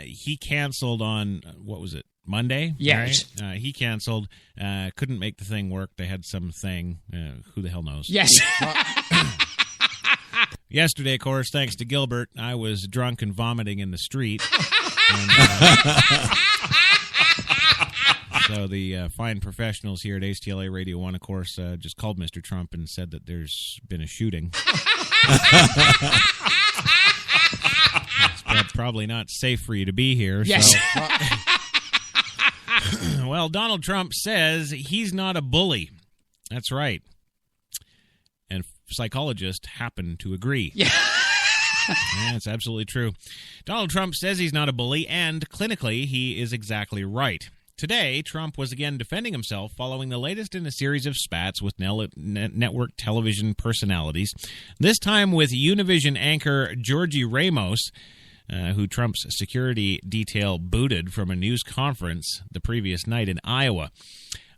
he canceled on what was it, Monday? Yes. Right? He canceled. Couldn't make the thing work. They had some thing. Who the hell knows? Yes. Yesterday, of course, thanks to Gilbert, I was drunk and vomiting in the street. And, so the fine professionals here at HTLA Radio 1, of course, just called Mr. Trump and said that there's been a shooting. probably not safe for you to be here. Yes. So. Well, Donald Trump says he's not a bully. That's right. And psychologists happen to agree. Yeah. That's absolutely true. Donald Trump says he's not a bully, and clinically, he is exactly right. Today, Trump was again defending himself following the latest in a series of spats with network television personalities, this time with Univision anchor Georgie Ramos, who Trump's security detail booted from a news conference the previous night in Iowa.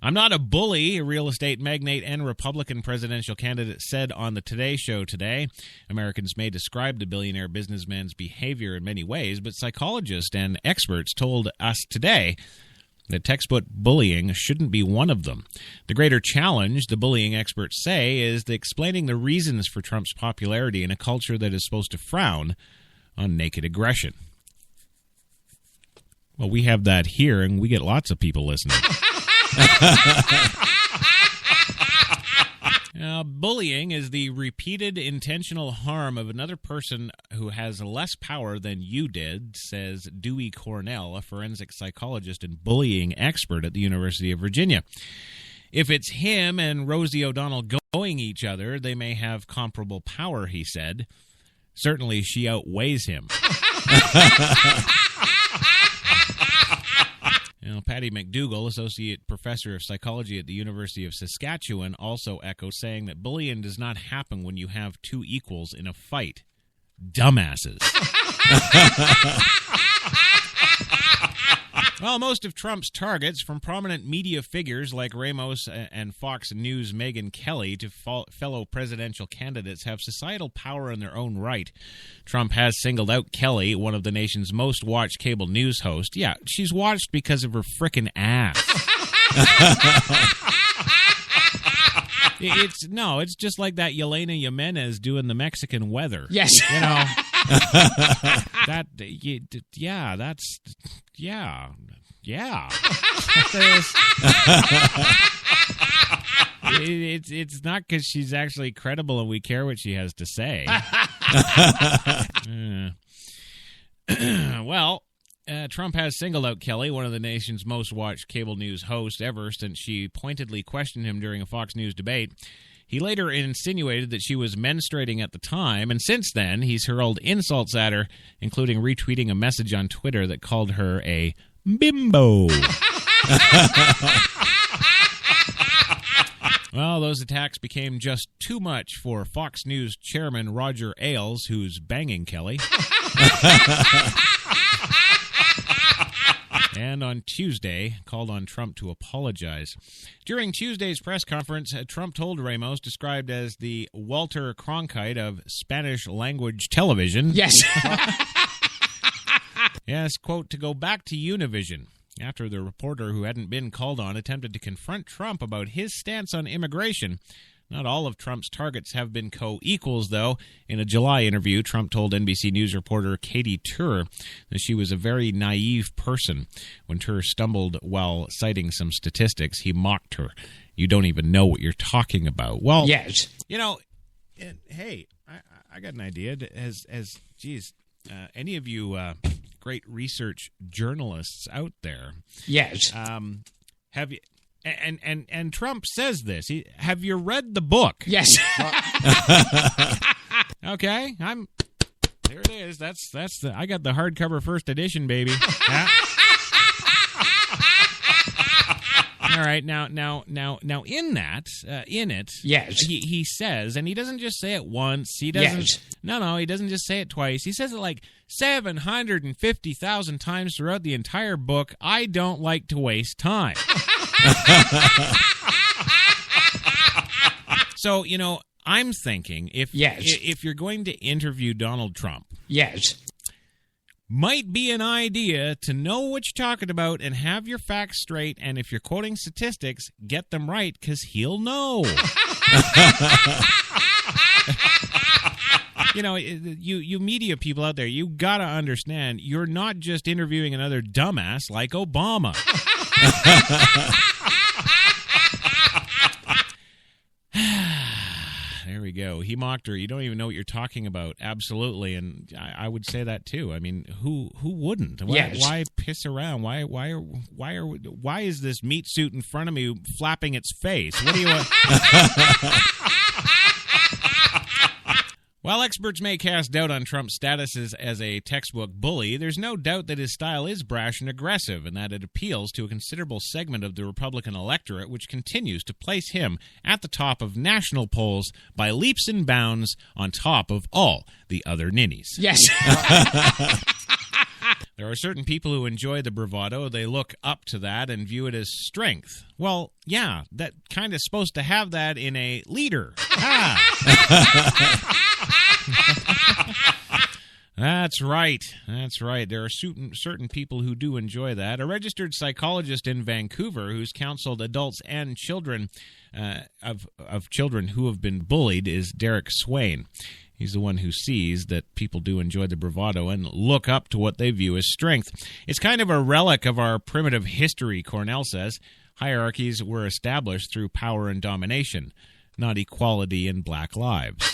I'm not a bully, a real estate magnate and Republican presidential candidate said on the Today Show today. Americans may describe the billionaire businessman's behavior in many ways, but psychologists and experts told us today that textbook bullying shouldn't be one of them. The greater challenge, the bullying experts say, is explaining the reasons for Trump's popularity in a culture that is supposed to frown on naked aggression. Well, we have that here, and we get lots of people listening. Bullying is the repeated intentional harm of another person who has less power than you did, says Dewey Cornell, a forensic psychologist and bullying expert at the University of Virginia. If it's him and Rosie O'Donnell going each other, they may have comparable power, he said. Certainly she outweighs him. Patty McDougall, associate professor of psychology at the University of Saskatchewan, also echoes, saying that bullying does not happen when you have two equals in a fight. Dumbasses. Well, most of Trump's targets, from prominent media figures like Ramos and Fox News' Megyn Kelly to fellow presidential candidates, have societal power in their own right. Trump has singled out Kelly, one of the nation's most watched cable news hosts. Yeah, she's watched because of her frickin' ass. It's just like that Yelena Jimenez doing the Mexican weather. Yes. You know. It's not because she's actually credible and we care what she has to say. Well, Trump has singled out Kelly, one of the nation's most watched cable news hosts ever, since she pointedly questioned him during a Fox News debate. He later insinuated that she was menstruating at the time, and since then, he's hurled insults at her, including retweeting a message on Twitter that called her a bimbo. Well, those attacks became just too much for Fox News chairman Roger Ailes, who's banging Kelly. And on Tuesday, called on Trump to apologize. During Tuesday's press conference, Trump told Ramos, described as the Walter Cronkite of Spanish-language television. Yes. Yes, quote, to go back to Univision. After the reporter who hadn't been called on attempted to confront Trump about his stance on immigration. Not all of Trump's targets have been co-equals, though. In a July interview, Trump told NBC News reporter Katie Tur that she was a very naive person. When Tur stumbled while citing some statistics, he mocked her. You don't even know what you're talking about. Well, yes. You know, hey, I got an idea. Any of you great research journalists out there, yes, have you? And Trump says this. Have you read the book? Yes. Okay, there it is. I got the hardcover first edition, baby. All right, now in it, yes, he says, and he doesn't just say it once. He doesn't. Yes. No, he doesn't just say it twice. He says it like 750,000 times throughout the entire book. I don't like to waste time. So, I'm thinking if you're going to interview Donald Trump, yes, might be an idea to know what you're talking about and have your facts straight, and if you're quoting statistics, get them right, because he'll know. You media people out there, you gotta understand, you're not just interviewing another dumbass like Obama. There we we go. He mocked her. You don't even know what you're talking about. Absolutely, and I would say that too. I mean, who wouldn't? Why piss around? Why is this meat suit in front of me flapping its face? What do you? While experts may cast doubt on Trump's status as a textbook bully, there's no doubt that his style is brash and aggressive, and that it appeals to a considerable segment of the Republican electorate, which continues to place him at the top of national polls by leaps and bounds on top of all the other ninnies. Yes. There are certain people who enjoy the bravado. They look up to that and view it as strength. Well, yeah, that kind of supposed to have that in a leader. That's right. There are certain people who do enjoy that. A registered psychologist in Vancouver who's counseled adults and children of children who have been bullied is Derek Swain. He's the one who sees that people do enjoy the bravado and look up to what they view as strength. It's kind of a relic of our primitive history, Cornell says. Hierarchies were established through power and domination, not equality and black lives.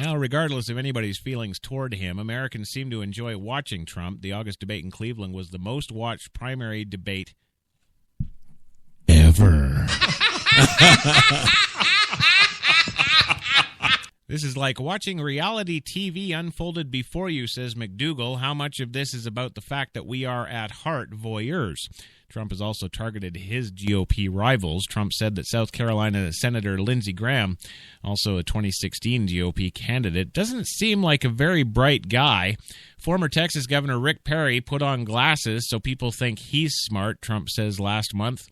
Well, regardless of anybody's feelings toward him, Americans seem to enjoy watching Trump. The August debate in Cleveland was the most watched primary debate ever. This is like watching reality TV unfolded before you, says McDougal. How much of this is about the fact that we are at heart voyeurs? Trump has also targeted his GOP rivals. Trump said that South Carolina Senator Lindsey Graham, also a 2016 GOP candidate, doesn't seem like a very bright guy. Former Texas Governor Rick Perry put on glasses so people think he's smart, Trump says last month.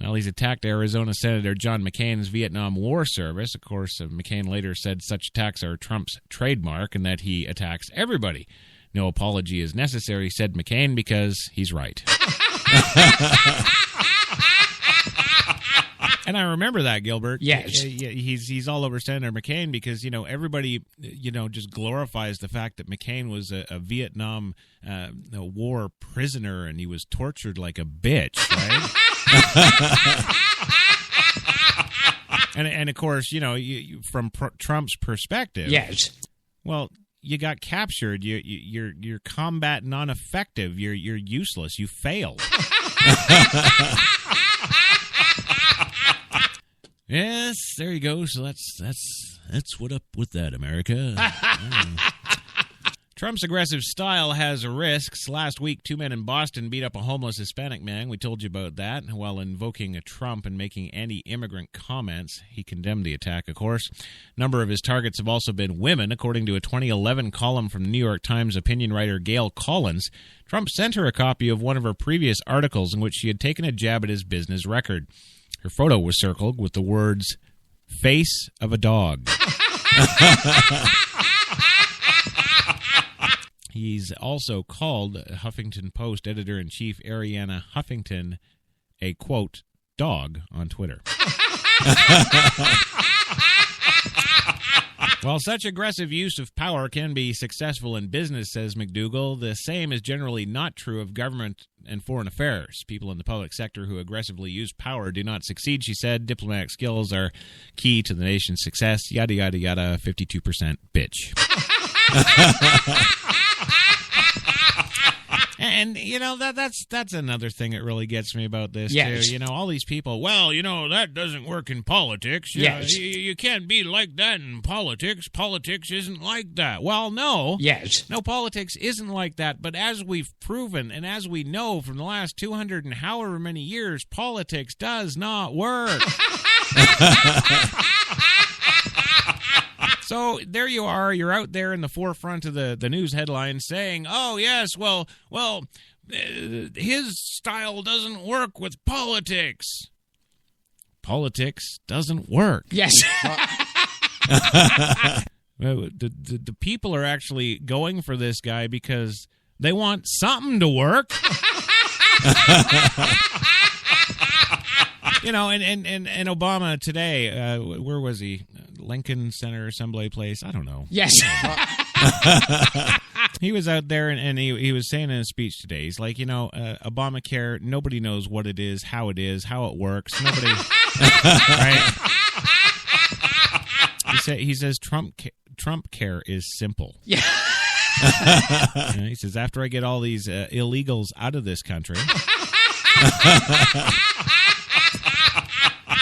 Well, he's attacked Arizona Senator John McCain's Vietnam War service. Of course, McCain later said such attacks are Trump's trademark and that he attacks everybody. No apology is necessary, said McCain, because he's right. And I remember that, Gilbert. Yes. He's all over Senator McCain because, everybody, just glorifies the fact that McCain was a Vietnam War prisoner and he was tortured like a bitch, right? and of course, from Trump's perspective. Yes. Well, you got captured. You're combat non-effective. You're useless. You failed. Yes, there you go. So that's what up with that, America. Trump's aggressive style has risks. Last week, 2 men in Boston beat up a homeless Hispanic man. We told you about that. While invoking a Trump and making anti-immigrant comments, he condemned the attack, of course. A number of his targets have also been women. According to a 2011 column from the New York Times opinion writer Gail Collins, Trump sent her a copy of one of her previous articles in which she had taken a jab at his business record. Her photo was circled with the words, "Face of a dog." He's also called Huffington Post editor-in-chief Arianna Huffington a, quote, dog on Twitter. While such aggressive use of power can be successful in business, says McDougal, the same is generally not true of government and foreign affairs. People in the public sector who aggressively use power do not succeed, she said. Diplomatic skills are key to the nation's success. Yada, yada, yada, 52% bitch. And, that's another thing that really gets me about this, yes. too. All these people, well, that doesn't work in politics. Yes. You can't be like that in politics. Politics isn't like that. Well, no. Yes. No, politics isn't like that. But as we've proven and as we know from the last 200 and however many years, politics does not work. So there you are. You're out there in the forefront of the news headlines saying, oh, yes, well, his style doesn't work with politics. Politics doesn't work. Yes. The people are actually going for this guy because they want something to work. And Obama today, where was he? Lincoln Center, Assembly Place? I don't know. Yes. He was out there, and he was saying in a speech today, he's like, Obamacare, nobody knows what it is, how it works. Nobody, right? He says Trump care is simple. Yeah. He says, after I get all these illegals out of this country,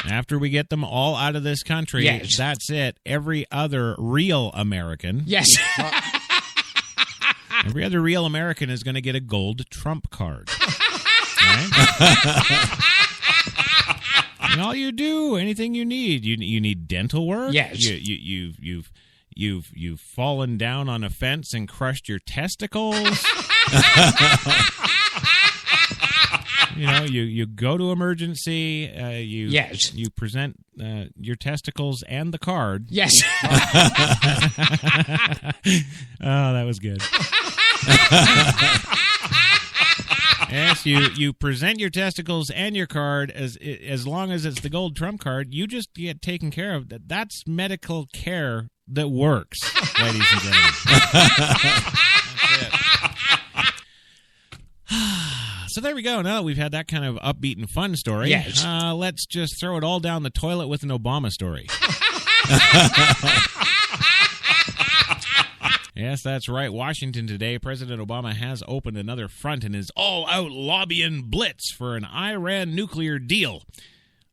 after we get them all out of this country, yes, that's it. Every other real American, yes, every other real American is going to get a gold Trump card. Right? And all you do, anything you need, you need dental work. Yes, you've fallen down on a fence and crushed your testicles. You go to emergency. You present your testicles and the card. Yes. Oh, that was good. Yes, you present your testicles and your card as long as it's the gold Trump card. You just get taken care of. That's medical care that works, ladies and gentlemen. That's it. So there we go. Now that we've had that kind of upbeat and fun story, yes, let's just throw it all down the toilet with an Obama story. Yes, that's right. Washington today, President Obama has opened another front in his all-out lobbying blitz for an Iran nuclear deal.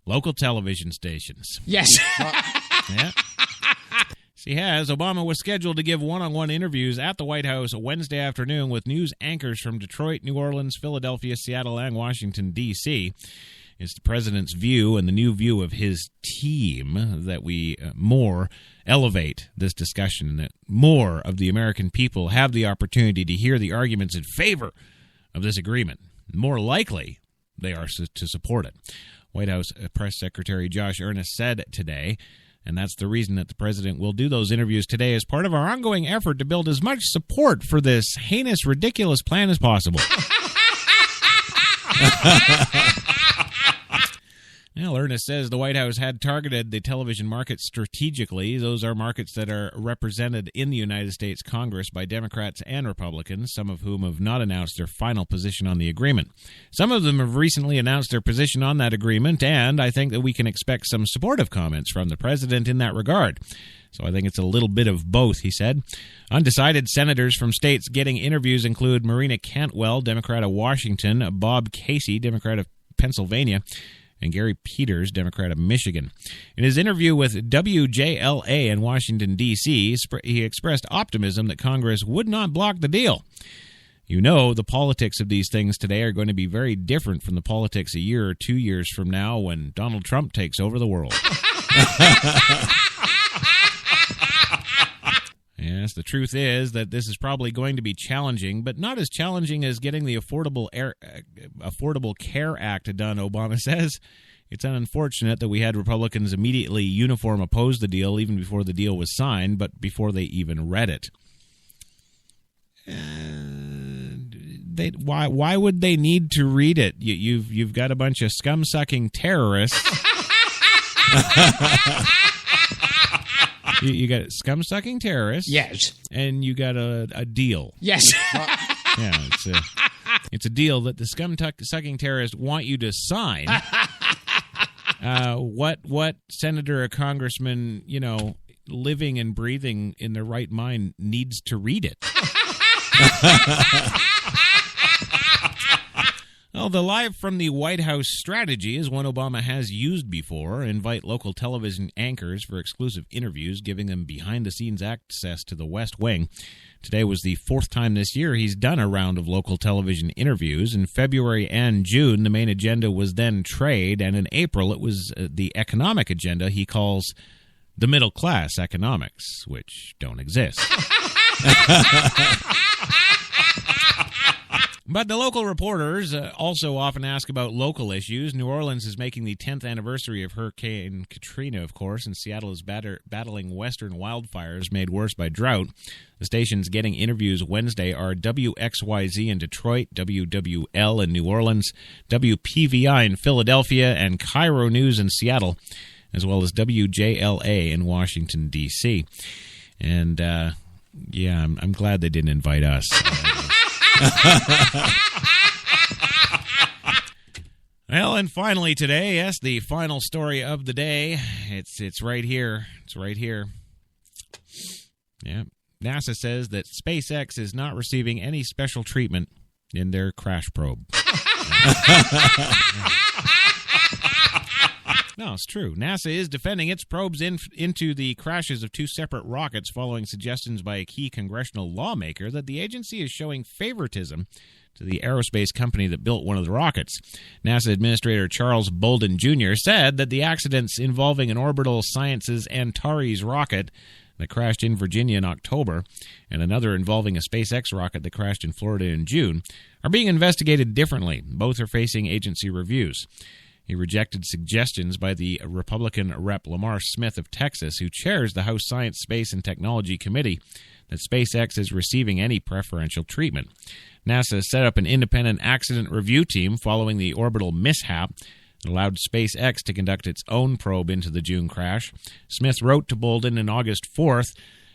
Local television stations. Yes. Yeah. He has. Obama was scheduled to give one-on-one interviews at the White House Wednesday afternoon with news anchors from Detroit, New Orleans, Philadelphia, Seattle, and Washington, D.C. It's the president's view and the new view of his team that we more elevate this discussion, that more of the American people have the opportunity to hear the arguments in favor of this agreement. More likely, they are to support it. White House Press Secretary Josh Earnest said today, and that's the reason that the president will do those interviews today as part of our ongoing effort to build as much support for this heinous, ridiculous plan as possible. Well, Ernest says the White House had targeted the television market strategically. Those are markets that are represented in the United States Congress by Democrats and Republicans, some of whom have not announced their final position on the agreement. Some of them have recently announced their position on that agreement, and I think that we can expect some supportive comments from the president in that regard. So I think it's a little bit of both, he said. Undecided senators from states getting interviews include Marina Cantwell, Democrat of Washington, Bob Casey, Democrat of Pennsylvania, and Gary Peters, Democrat of Michigan. In his interview with WJLA in Washington, D.C., he expressed optimism that Congress would not block the deal. You know, the politics of these things today are going to be very different from the politics a year or 2 years from now when Donald Trump takes over the world. Yes, the truth is that this is probably going to be challenging, but not as challenging as getting the Affordable Care Act done, Obama says. It's unfortunate that we had Republicans immediately uniform oppose the deal even before the deal was signed, but before they even read it. Why would they need to read it? You've got a bunch of scum-sucking terrorists. You got scum-sucking terrorists. Yes. And you got a deal. Yes. Yeah, it's a deal that the scum-sucking terrorists want you to sign. What senator or congressman, living and breathing in their right mind needs to read it? Well, the live from the White House strategy is one Obama has used before. Invite local television anchors for exclusive interviews, giving them behind-the-scenes access to the West Wing. Today was the fourth time this year he's done a round of local television interviews. In February and June, the main agenda was then trade, and in April it was the economic agenda he calls the middle-class economics, which don't exist. But the local reporters also often ask about local issues. New Orleans is making the 10th anniversary of Hurricane Katrina, of course, and Seattle is battling western wildfires made worse by drought. The stations getting interviews Wednesday are WXYZ in Detroit, WWL in New Orleans, WPVI in Philadelphia, and Cairo News in Seattle, as well as WJLA in Washington, D.C. And Yeah, I'm glad they didn't invite us. Well, and finally today, yes, the final story of the day. It's right here. It's right here. Yeah. NASA says that SpaceX is not receiving any special treatment in their crash probe. No, it's true. NASA is defending its probes into the crashes of two separate rockets following suggestions by a key congressional lawmaker that the agency is showing favoritism to the aerospace company that built one of the rockets. NASA Administrator Charles Bolden Jr. said that the accidents involving an Orbital Sciences Antares rocket that crashed in Virginia in October and another involving a SpaceX rocket that crashed in Florida in June are being investigated differently. Both are facing agency reviews. He rejected suggestions by the Republican Rep. Lamar Smith of Texas, who chairs the House Science, Space, and Technology Committee, that SpaceX is receiving any preferential treatment. NASA set up an independent accident review team following the orbital mishap that allowed SpaceX to conduct its own probe into the June crash. Smith wrote to Bolden on August 4th,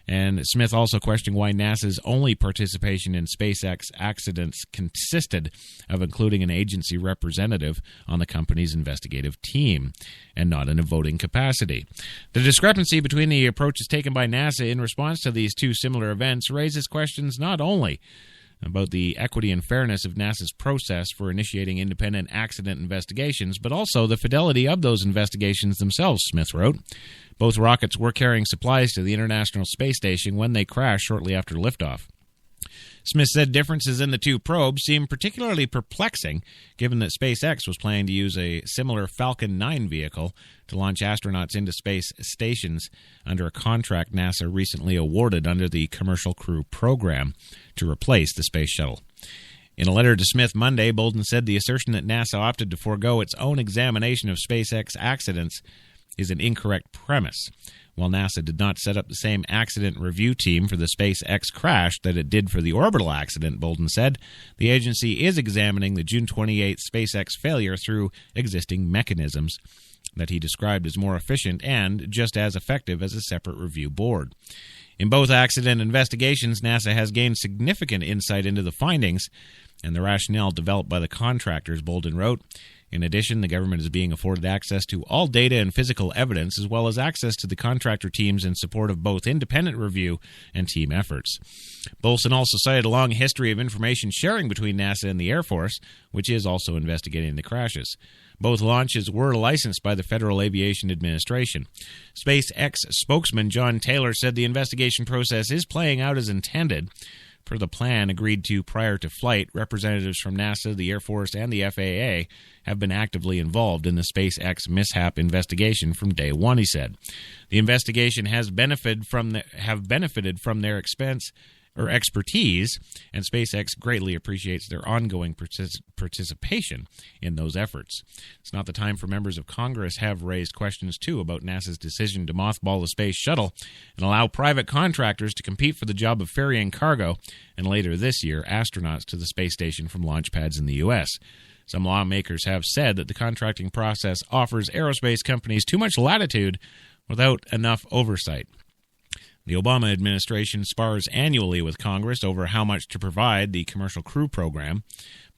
and Smith also questioned why NASA's only participation in SpaceX accidents consisted of including an agency representative on the company's investigative team and not in a voting capacity. The discrepancy between the approaches taken by NASA in response to these two similar events raises questions not only about the equity and fairness of NASA's process for initiating independent accident investigations, but also the fidelity of those investigations themselves, Smith wrote. Both rockets were carrying supplies to the International Space Station when they crashed shortly after liftoff. Smith said differences in the two probes seem particularly perplexing, given that SpaceX was planning to use a similar Falcon 9 vehicle to launch astronauts into space stations under a contract NASA recently awarded under the Commercial Crew Program to replace the Space Shuttle. In a letter to Smith Monday, Bolden said the assertion that NASA opted to forego its own examination of SpaceX accidents is an incorrect premise. While NASA did not set up the same accident review team for the SpaceX crash that it did for the orbital accident, Bolden said, the agency is examining the June 28th SpaceX failure through existing mechanisms that he described as more efficient and just as effective as a separate review board. In both accident investigations, NASA has gained significant insight into the findings and the rationale developed by the contractors, Bolden wrote. In addition, the government is being afforded access to all data and physical evidence, as well as access to the contractor teams in support of both independent review and team efforts. Bolson also cited a long history of information sharing between NASA and the Air Force, which is also investigating the crashes. Both launches were licensed by the Federal Aviation Administration. SpaceX spokesman John Taylor said the investigation process is playing out as intended. Per the plan agreed to prior to flight, representatives from NASA, the Air Force, and the FAA have been actively involved in the SpaceX mishap investigation from day one, he said. The investigation has benefited from their expertise, and SpaceX greatly appreciates their ongoing participation in those efforts. It's not the time for members of Congress have raised questions, too, about NASA's decision to mothball the Space Shuttle and allow private contractors to compete for the job of ferrying cargo, and later this year, astronauts to the space station from launch pads in the U.S. Some lawmakers have said that the contracting process offers aerospace companies too much latitude without enough oversight. The Obama administration spars annually with Congress over how much to provide the Commercial Crew Program.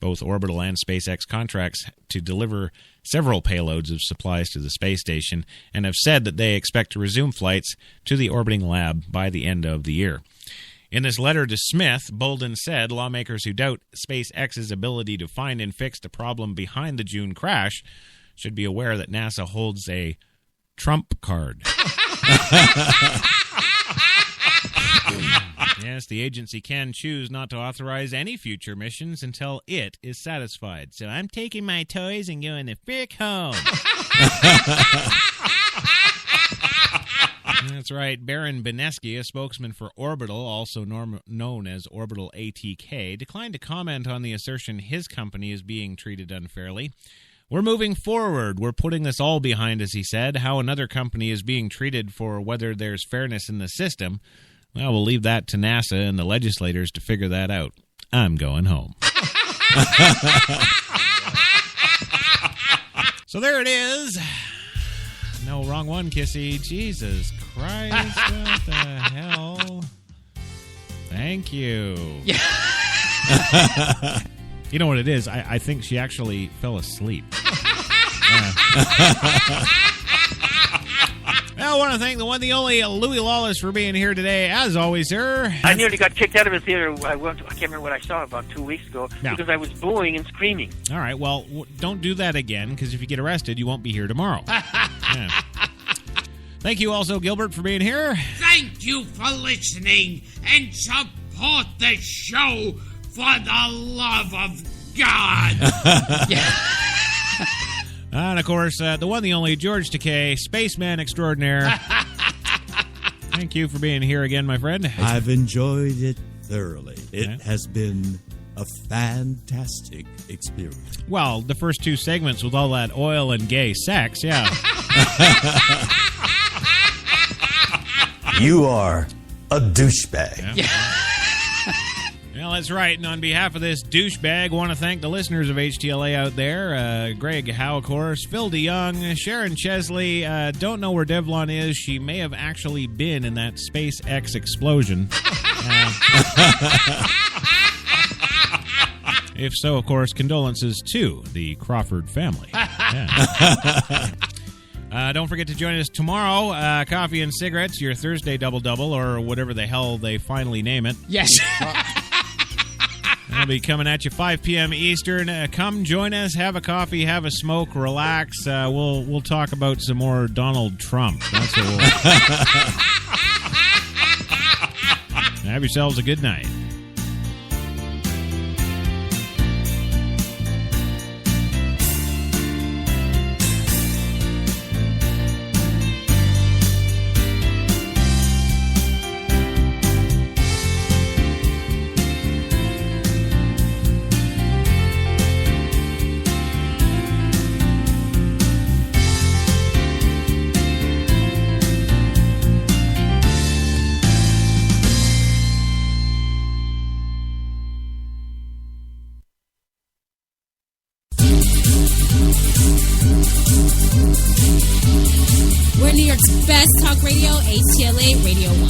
Both Orbital and SpaceX contracts to deliver several payloads of supplies to the space station and have said that they expect to resume flights to the orbiting lab by the end of the year. In this letter to Smith, Bolden said lawmakers who doubt SpaceX's ability to find and fix the problem behind the June crash should be aware that NASA holds a trump card. Yes, the agency can choose not to authorize any future missions until it is satisfied. So I'm taking my toys and going the frick home. That's right. Baron Benesky, a spokesman for Orbital, also known as Orbital ATK, declined to comment on the assertion his company is being treated unfairly. We're moving forward. We're putting this all behind us, he said. How another company is being treated for whether there's fairness in the system, well, we'll leave that to NASA and the legislators to figure that out. I'm going home. So there it is. No, wrong one, Kissy. Jesus Christ, what the hell? Thank you. You know what it is? I think she actually fell asleep. Well, I want to thank the one, the only Louis Lawless for being here today, as always, sir. I nearly got kicked out of a theater. I can't remember what I saw about 2 weeks ago because I was booing and screaming. All right, well, don't do that again, because if you get arrested, you won't be here tomorrow. Yeah. Thank you also, Gilbert, for being here. Thank you for listening and support the show for the love of God. And, of course, the one, the only George Takei, spaceman extraordinaire. Thank you for being here again, my friend. I've enjoyed it thoroughly. It has been a fantastic experience. Well, the first two segments with all that oil and gay sex, yeah. You are a douchebag. Yeah. Well, that's right. And on behalf of this douchebag, I want to thank the listeners of HTLA out there. Greg Howe, of course, Phil DeYoung, Sharon Chesley. Don't know where Devlon is. She may have actually been in that SpaceX explosion. If so, of course, condolences to the Crawford family. Yeah. Don't forget to join us tomorrow. Coffee and cigarettes, your Thursday double-double, or whatever the hell they finally name it. Yes. I'll be coming at you 5 p.m. Eastern. Come join us, have a coffee, have a smoke, relax. We'll talk about some more Donald Trump. That's what we'll... Have yourselves a good night. We're New York's best talk radio, HTLA Radio 1.